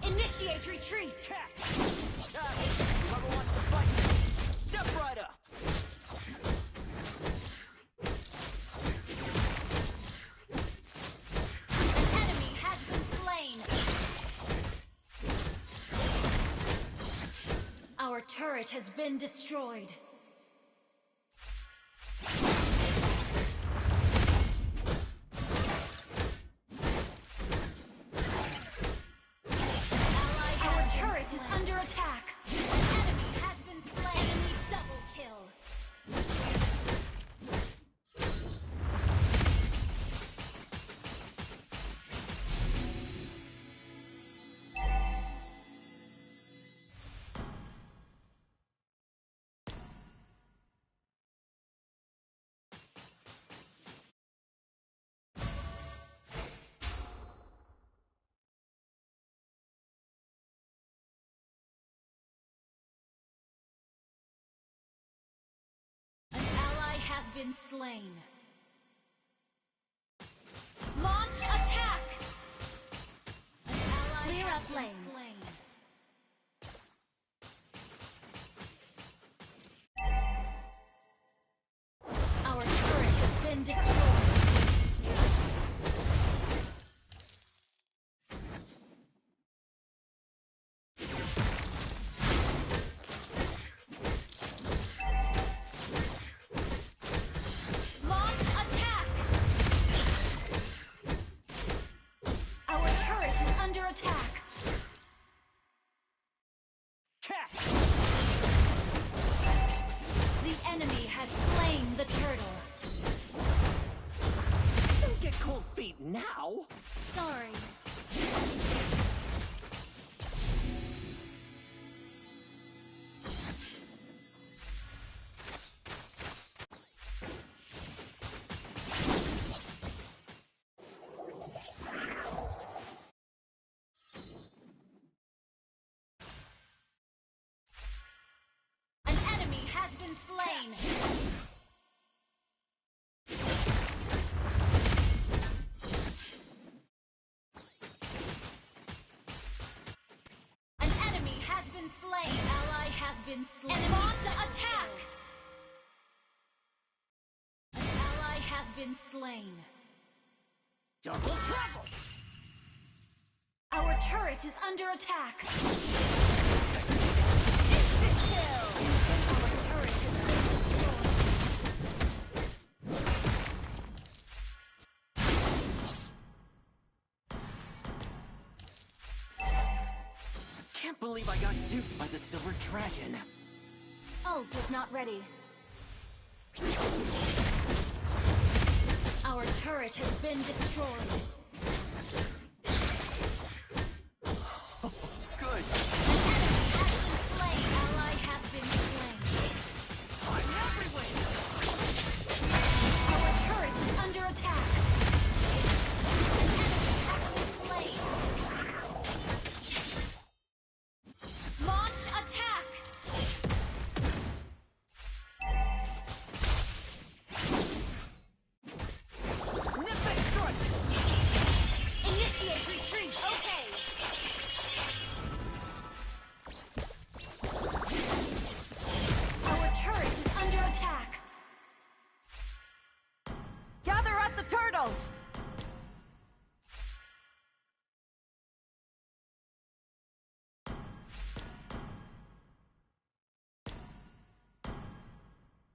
Initiate retreat! Whoever wants to fight me, step right up. An enemy has been slain! Our turret has been destroyed. Our turret is under attack. An enemy has been slain. Enemy double kill. An ally has been slain. Launch attack! An ally Clear has up been lanes. slain. Our turret has been destroyed. Launch attack! Our turret is under attack. Catch! The enemy has slain the turtle. Don't get cold feet now. Sorry. slain. An enemy has been slain. Ally has been slain. And launch attack. An ally has been slain. Double trouble! Our turret is under attack. Instant kill! Our turret has been destroyed. Can't believe I got duped by the silver dragon. Ult is not ready. Our turret has been destroyed. Good. An enemy has been slain. Ally has been slain. I'm everywhere! Our turret is under attack. An enemy has been slain. Launch attack. Initiate retreat. Okay. Our turret is under attack. Gather at the turtle!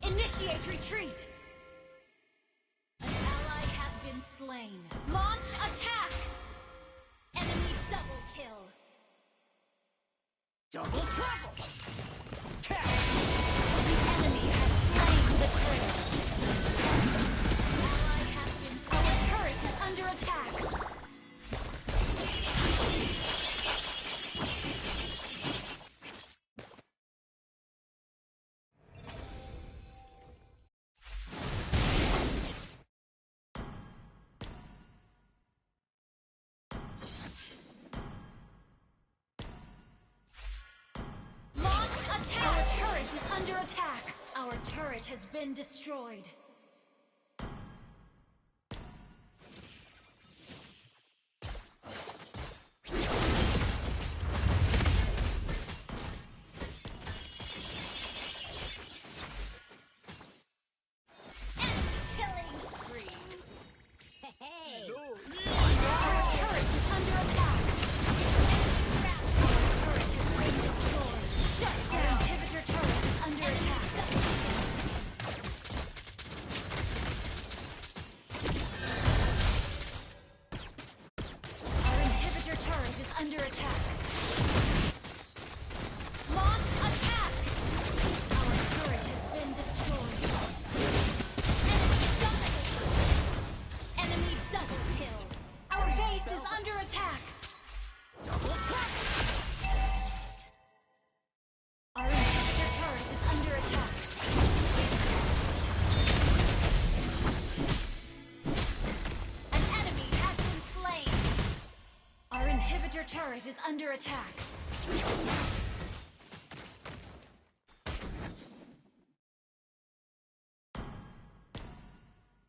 Initiate retreat. An ally has been slain. Launch attack. Enemy double kill. Double trouble! The enemy has slain the turret. Ally has been slain. Our turret is under attack. Launch attack. Our turret is under attack. Our turret has been destroyed. Enemy killing spree. Hey. Our turret is under attack. Our turret has been destroyed. Shut down. Inhibitor turret is under attack. Our inhibitor turret is under attack. Launch attack. Our turret has been destroyed. Enemy double kill. Our base is under attack. Double trouble! Our inhibitor turret is under attack. An enemy has been slain. Our inhibitor turret is under attack.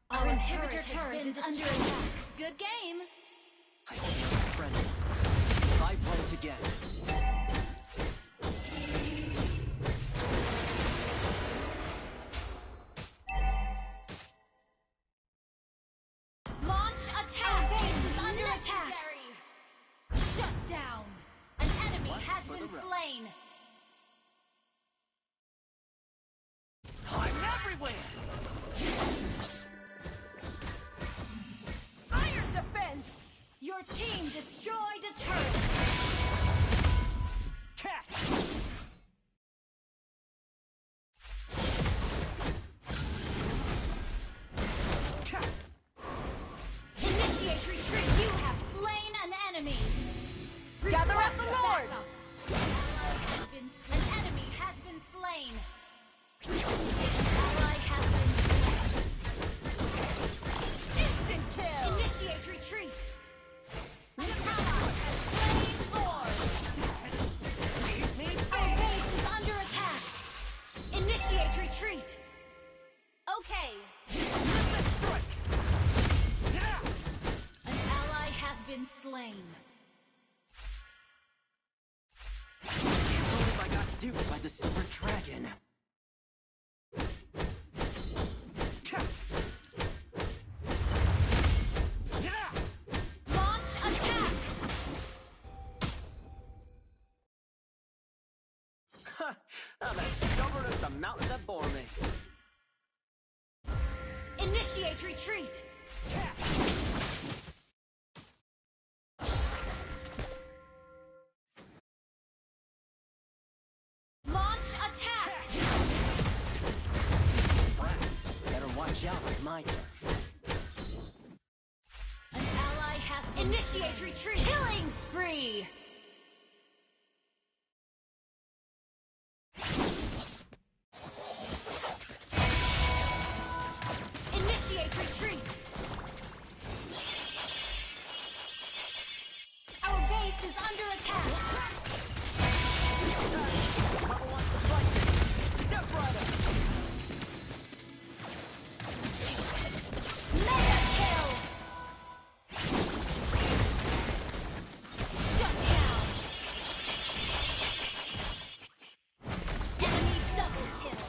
Our inhibitor turret is under attack. Good game. I feel friendly. Five points again. Launch attack. Our base is under attack. Shut down. An enemy has for the been road. slain. I'm everywhere! Iron defense! Your team destroyed a turret. Catch! Initiate retreat. You have slain an enemy. Gather at the Request Lord! backup. An enemy has been slain. An ally has been slain. Instant kill! Initiate retreat. An ally has slain Lord. Our base is under attack. Initiate retreat. slain. Can't believe I got duped by the silver dragon. Launch attack! I'm as stubborn as the mountain that bore me. Initiate retreat! Launch attack! Rats, better watch out on my turf. An ally has initiate retreat! Killing spree! Initiate retreat! Our base is under attack! Whoever wants to fight me, step right up. Mega kill! Shut down! Enemy double kill!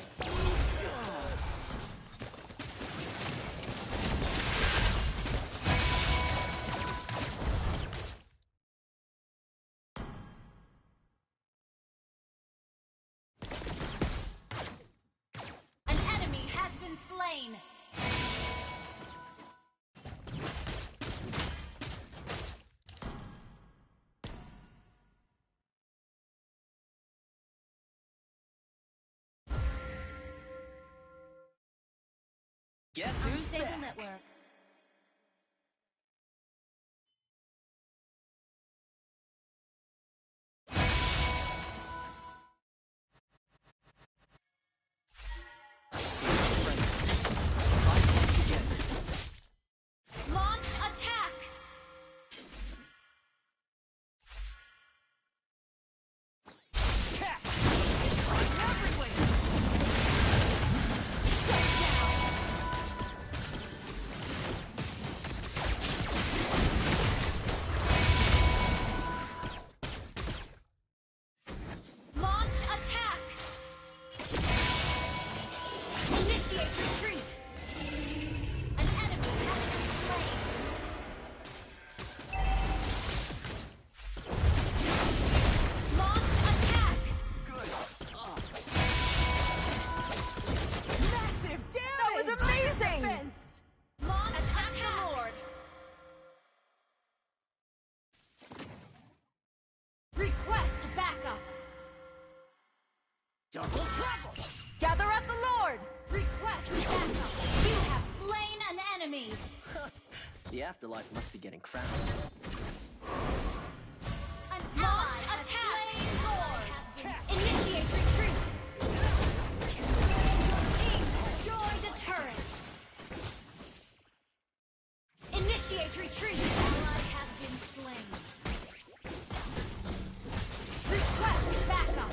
An enemy has been slain! Guess who's Stable back? network. Launch attack! Launch attack! Initiate retreat! An enemy has been slain! Launch attack! Good stuff. Massive damage! That was amazing! Launch attack! Lord. Request backup! Double trouble. Gather at the Lord! Request backup! You have slain an enemy! The afterlife must be getting crowded. An launch attack! Initiate retreat! Your team destroyed a turret! Initiate retreat! Ally has been slain. Request backup!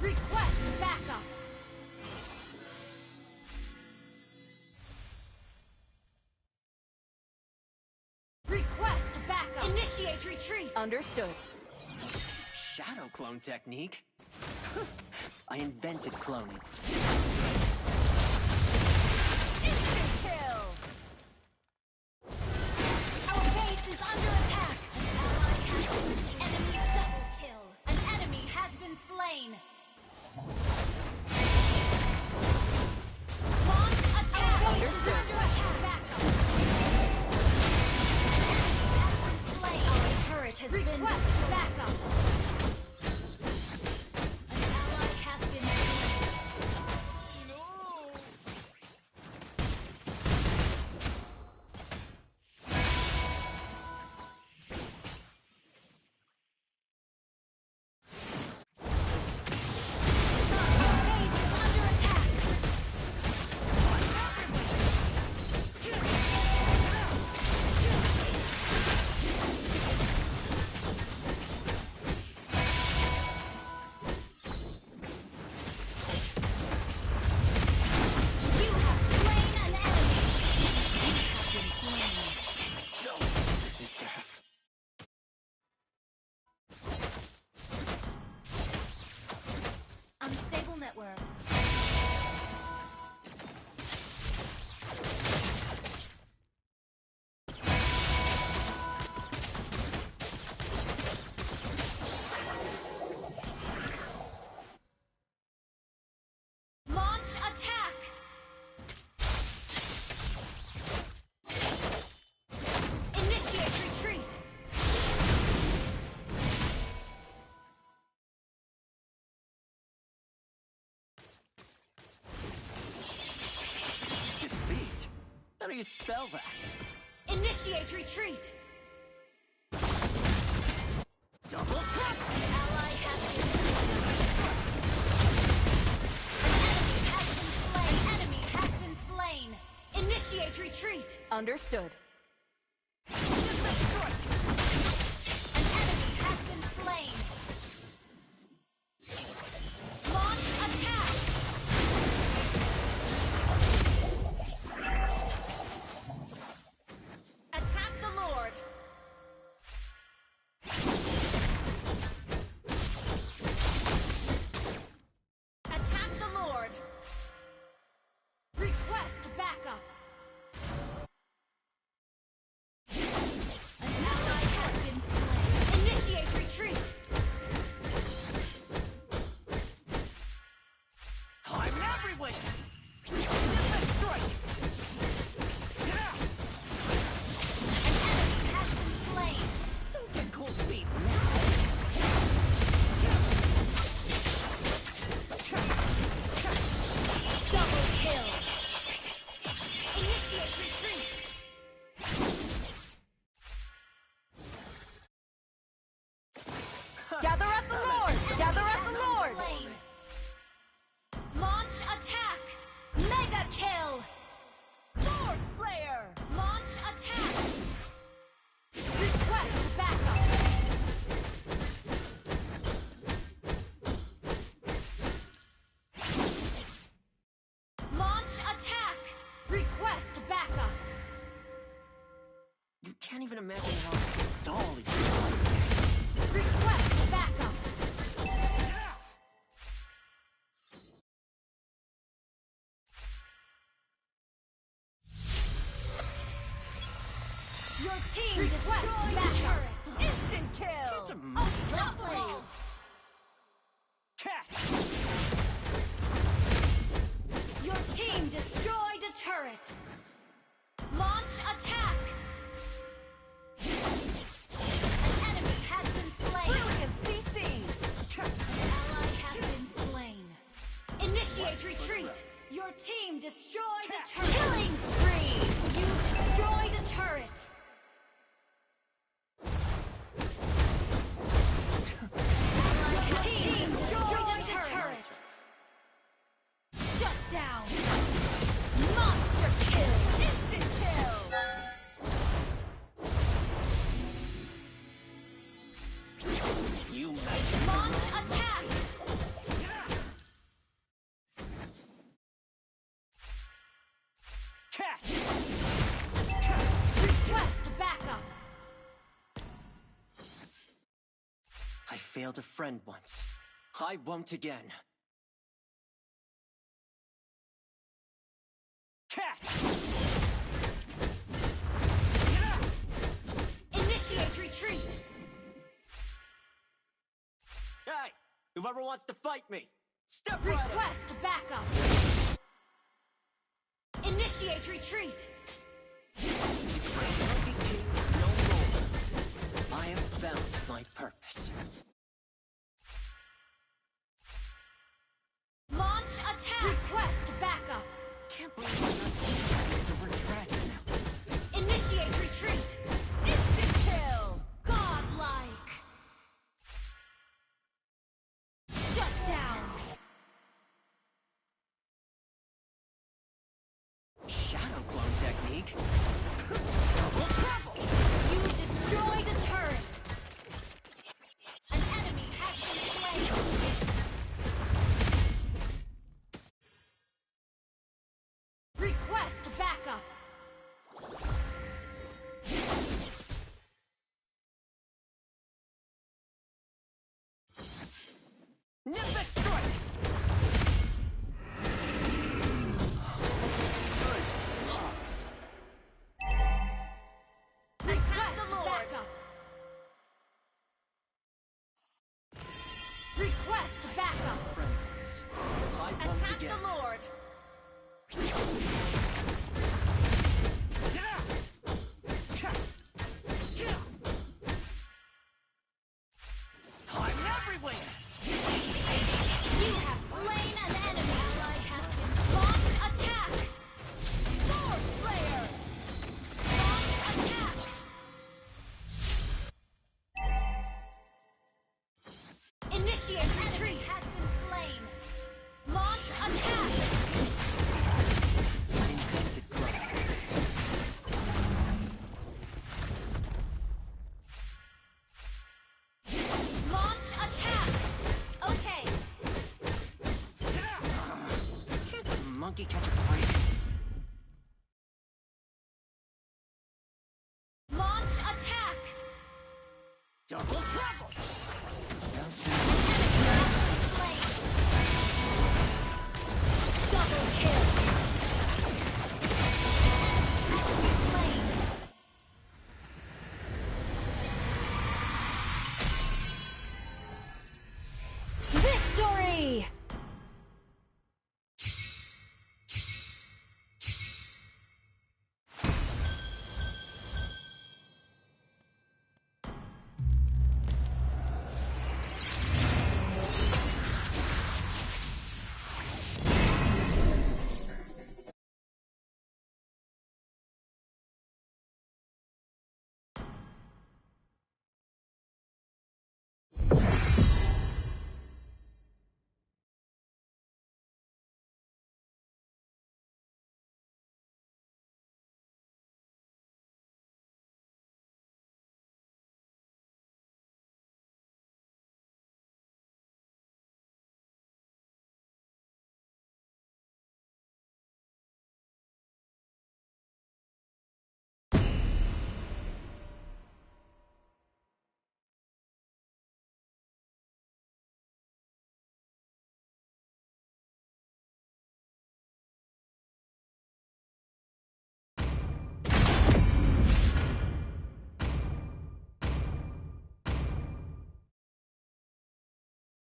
Request backup! Request backup! Initiate retreat! Understood. Shadow clone technique? I invented cloning. Instant kill! Our base is under attack! Ally has been enemy double kill! An enemy has been slain! Launch attack! Our base is under attack! Backup! Slain! Our turret has been destroyed! Backup! An ally has been slain! Our base is under attack! you spell that? Initiate retreat. Double trap! An ally has been slain. An enemy has been slain. Initiate retreat. Understood. An enemy has been slain. Launch attack. Attack the Lord. Attack the Lord. Request backup. An ally has been slain. Initiate retreat. I'm everywhere! Strike. Get out! An enemy has been slain. Don't get cold feet now! Double kill. Initiate retreat. Gather at the Lord! Gather at the Lord! Slain. Launch attack. Mega kill. Lord Slayer! Launch attack. Request backup. Launch attack. Request backup. You can't even imagine how dull you are. Request backup. Your team destroyed backup. Instant kill! Unstoppable. Catch! Your team destroyed a turret. Launch attack. An enemy has been slain. Brilliant CC! An ally has been slain. Initiate retreat. Your team destroyed a turret. Killing spree. You destroyed a turret. Your team destroyed a turret. Shut down. Monster kill. Instant kill! You messed Launch attack. catch! Request backup. I failed a friend once. I won't again. Catch! Initiate retreat. Hey! Whoever wants to fight me, step right up! Request backup. Initiate retreat. No more. I have found my purpose. Launch attack. Request backup. Can't believe I'm not seeing the silver dragon now. Initiate retreat. Instant kill! Godlike. Shut down. Shadow clone technique. Double trouble. You destroyed a turret. An enemy has been slain. Request backup. Nimbus strike! Good stuff. Request backup. Request backup. Friends, I won't Attack again. the Lord. I'm everywhere! catch a break. Launch attack! Double trouble! Slain. Double kill! Slain. Victory!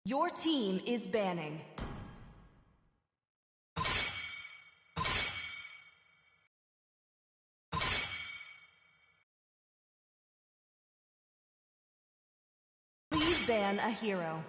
Your team is banning. Please ban a hero.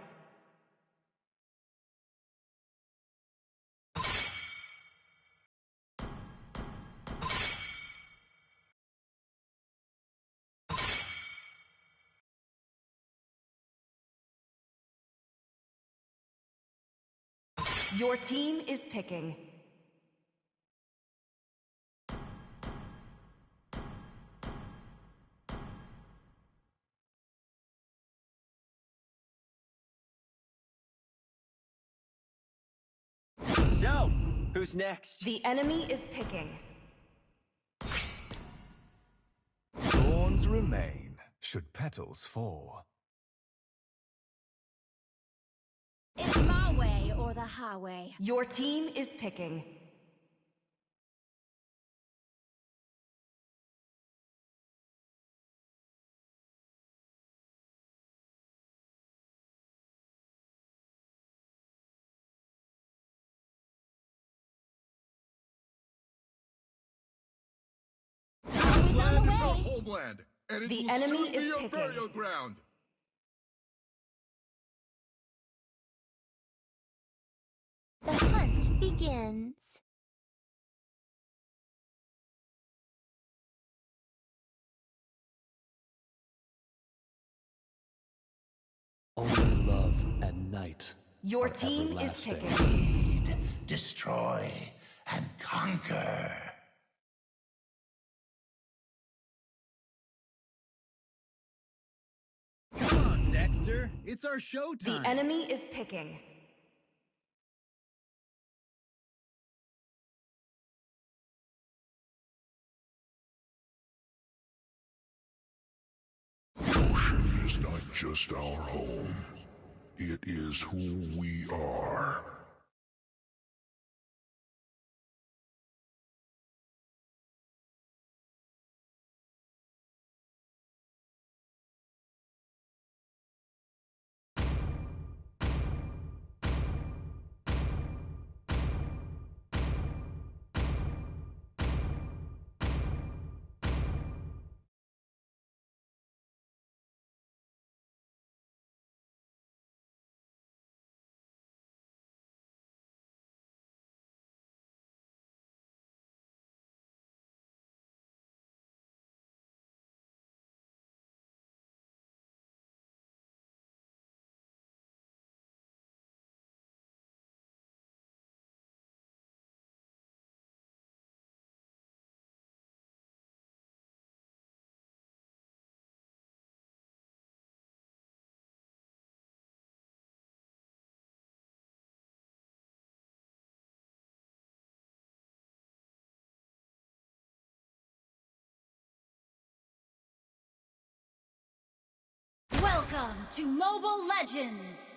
Your team is picking. So, who's next? The enemy is picking. Thorns remain, should petals fall. It's my way or the highway. Your team is picking. This land is our homeland, and it The will enemy soon be is your picking. burial ground. The hunt begins. Only love and night. Your are team is everlasting. picking. Lead, destroy, and conquer. Come on, Dexter. It's our showtime. The enemy is picking. The ocean is not just our home. It is who we are. Welcome to Mobile Legends!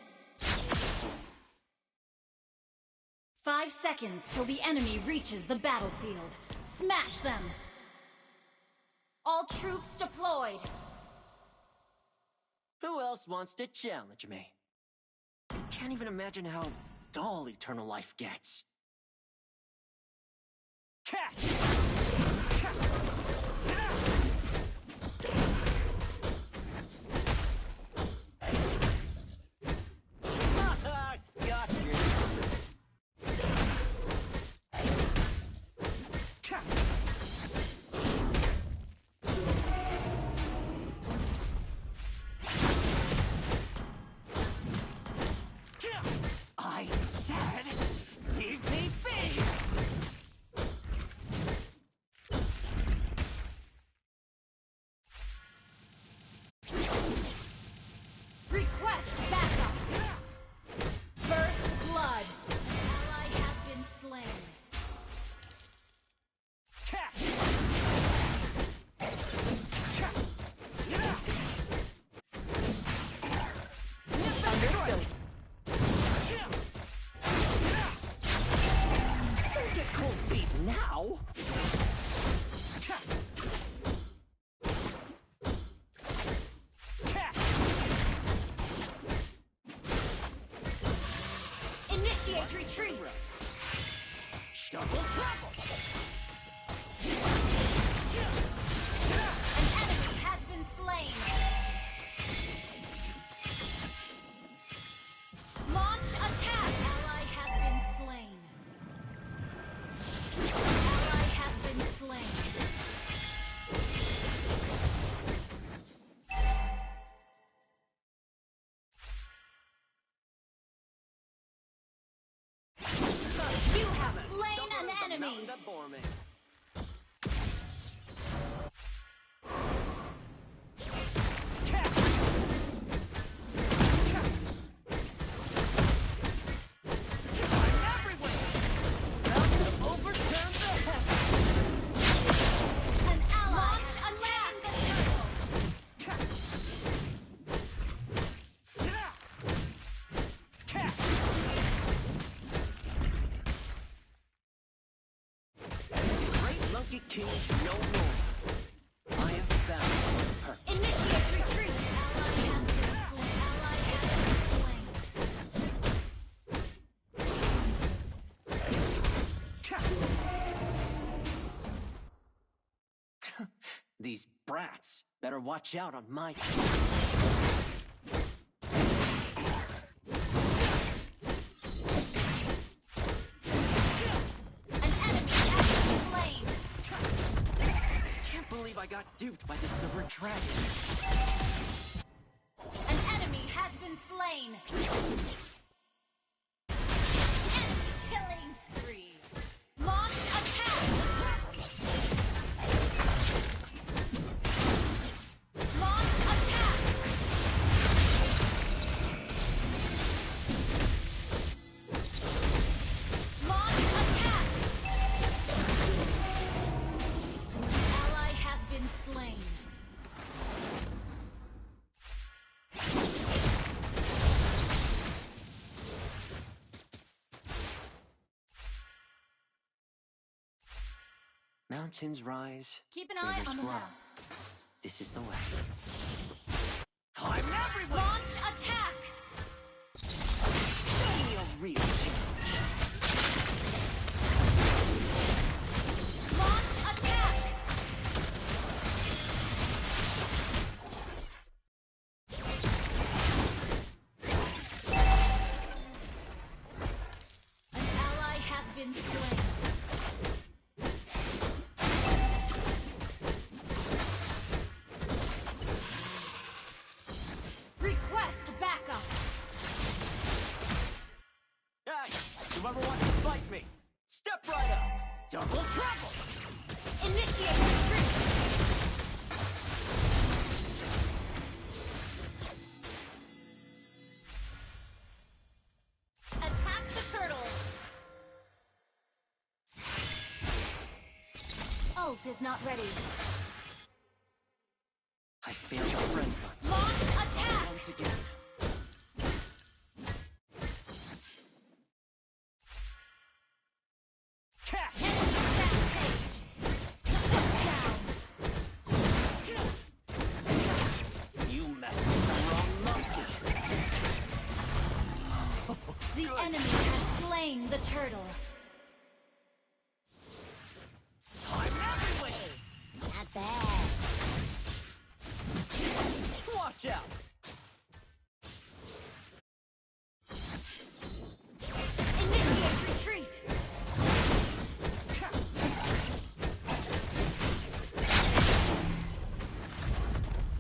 5 seconds till the enemy reaches the battlefield. Smash them! All troops deployed! Who else wants to challenge me? Can't even imagine how dull eternal life gets. Catch! Got you. I said, leave me be! Request backup! First blood! Ally has been slain. Understood. Don't get cold feet now! Initiate retreat! Double trouble! An enemy has been slain! Launch attack! Ally has been slain. Ally has been slain. You have slain an enemy! That bore me. An ally has slain the turtle! Great Monkey Kings no more. I am found for purpose. Initiate retreat! Ally has been slain. Ally has been slain. These brats better watch out on my team. An enemy has been slain. Can't believe I got duped by the silver dragon. An enemy has been slain. Enemy killing spree. Launch attack. Launch attack. Launch attack. Ally has been slain. Mountains rise. Keep an eye rivers on the flow. map. This is the way. I'm everywhere! Launch attack. Show me a real challenge. Launch attack. An ally has been slain. Request backup. Hey, whoever wants to fight me, step right up. Double trouble. Initiate retreat. Attack the turtle. Ult is not ready. I failed a friend once. Launch attack. One again. You messed with the wrong monkey. The enemy has slain the turtle. I'm everywhere. Not bad. Watch out. Initiate retreat.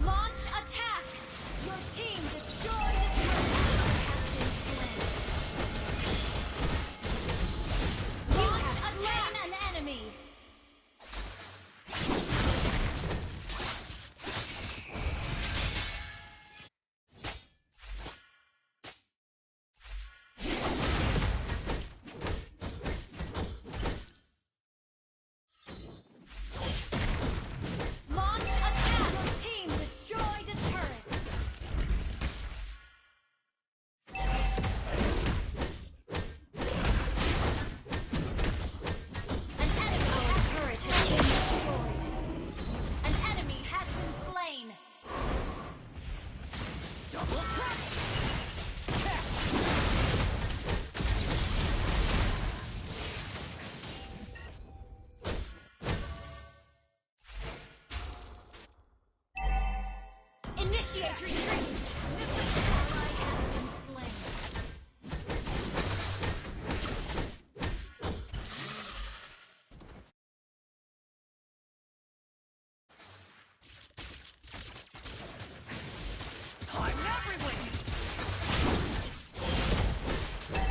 Launch attack. Your team destroyed a turtle. Has been slain. Launch attack. An enemy. Launch attack! Your team destroyed a turret! An enemy turret has been destroyed. An enemy has been slain. Double tap. Initiate retreat! Ally has been slain. I'm everywhere.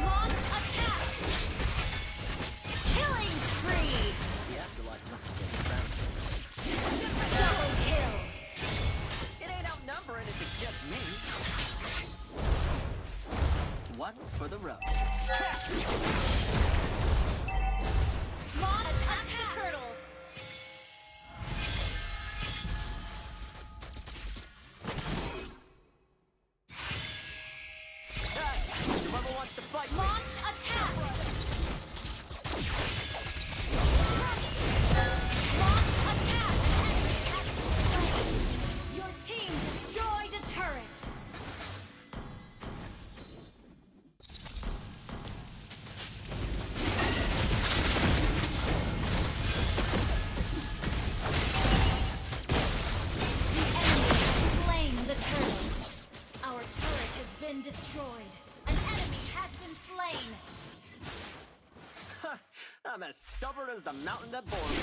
Launch attack! Killing spree! The afterlife must have been found. Double kill! It ain't outnumbering if it's just me. One for the road. Launch attack! Turtle! Hey, whoever wants to fight me. Launch attack! Launch attack! Your team destroyed a turret! The enemy has slain the turtle. Our turret has been destroyed. An enemy has been slain. I'm as stubborn as the mountain that bore me.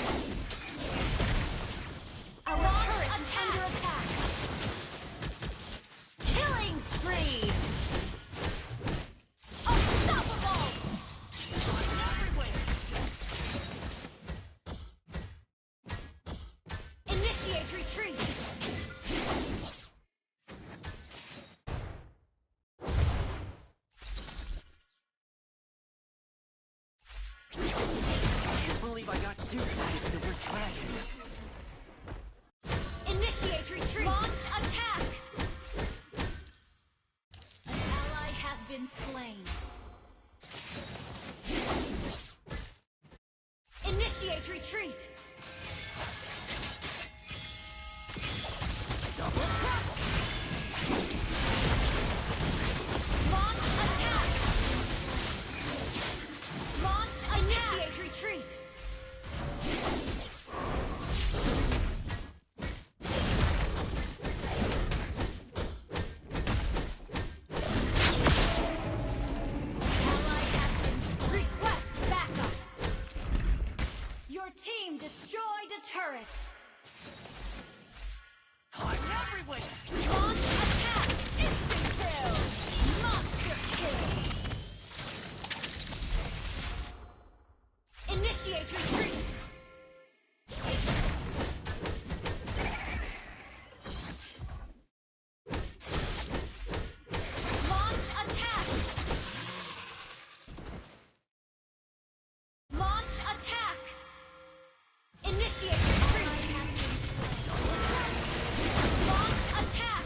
Our turret is under attack. Killing spree. Unstoppable. Initiate retreat. I can't believe I got duped by a silver dragon. Initiate retreat. Launch attack. An ally has been slain. Initiate retreat. Double tap. Launch attack. Launch attack. Initiate retreat. Ally has been request backup. Your team destroyed a turret. I'm everywhere. Launch attack. Instant kill. Monster kill. Initiate retreat. Launch attack. Launch attack. Initiate retreat. Launch attack.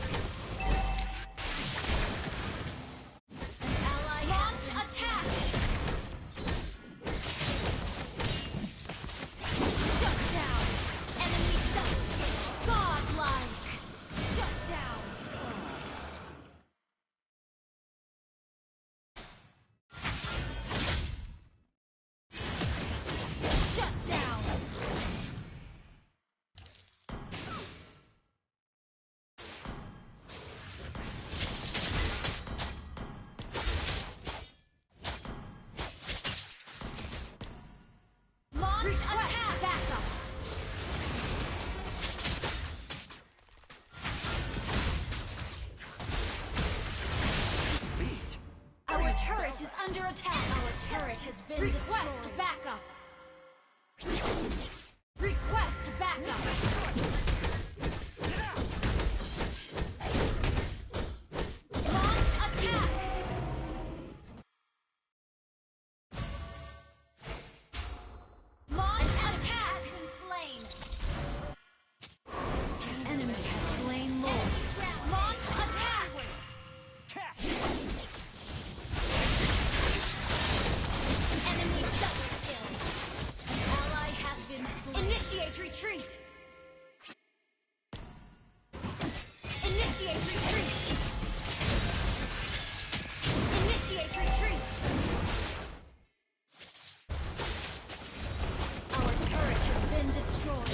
turret has been Request destroyed. backup. Request backup. Launch attack. Launch attack. Has been slain. Enemy has slain Lord. Launch attack. Enemy double kill. An ally has been slain. Initiate retreat. Initiate retreat. Initiate retreat. Our turret has been destroyed.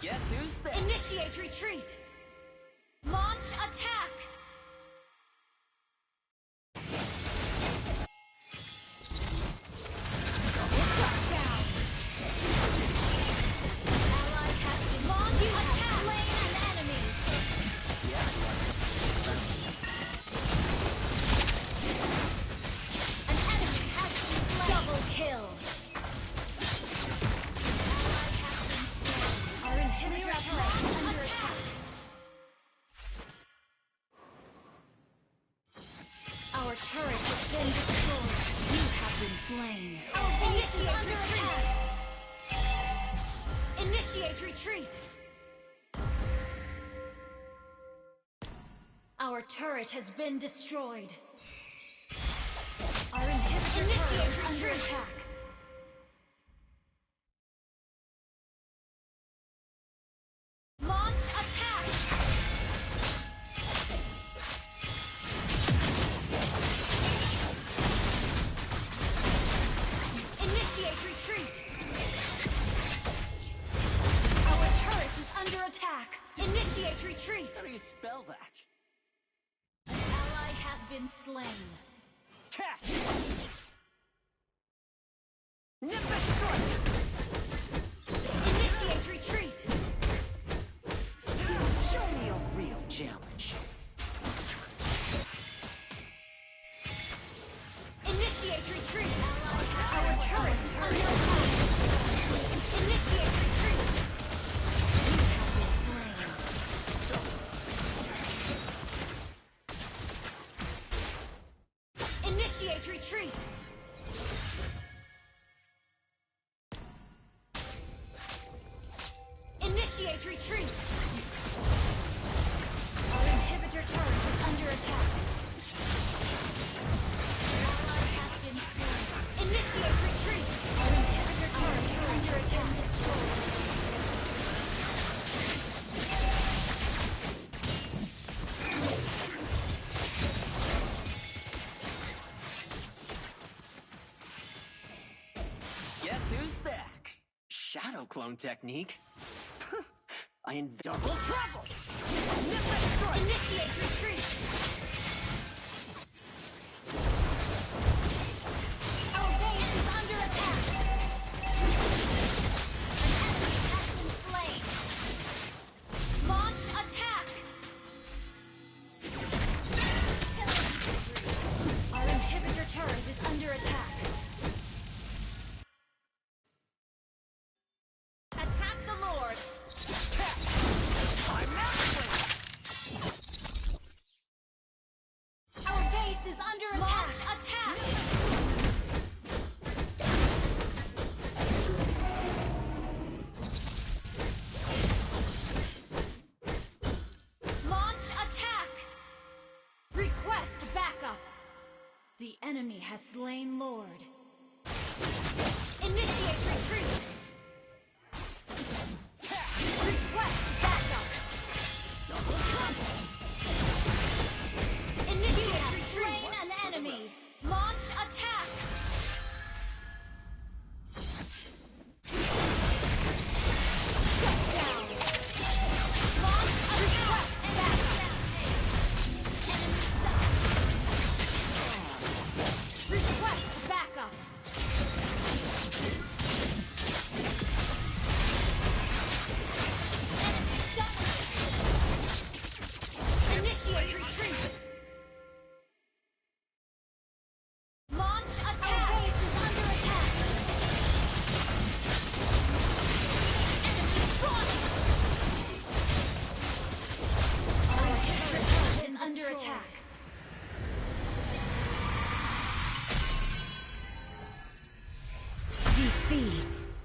Guess who's there? Initiate retreat. Launch attack. Double shot down. Ally has been Launch You have attack. slain an enemy. An enemy has been slain. Double kill. Ally has been slain. Our inhibitor turret is under attack. Our turret has been destroyed. You have been slain. Our base is Initiate under retreat. attack. Initiate retreat. Our turret has been destroyed. Our inhibitor turret is under attack. Launch attack. Initiate retreat. Our turret is under attack. Initiate retreat. How do you spell that? An ally has been slain. Catch! Nimbus strike! Initiate retreat. Show me a real challenge. Initiate retreat. Our turret is under attack. Initiate retreat. You have been slain. Initiate retreat. Initiate retreat. Our inhibitor turret is under attack. Ally has been slain. Initiate retreat. Our inhibitor turret is under attack. Destroyed. Guess who's back? Shadow clone technique. I double trouble! Nimbus strike! Initiate retreat. Our base is under attack. An enemy has been slain. Launch attack. Our inhibitor turret is under attack. Attack the Lord. I'm not Our base is under attack. Launch attack. Launch attack. Request backup. The enemy has slain Lord. Initiate retreat. Request backup. double trouble! Initiate retreat. Slain an enemy. Launch attack. Shut down. Launch request backup. Defeat.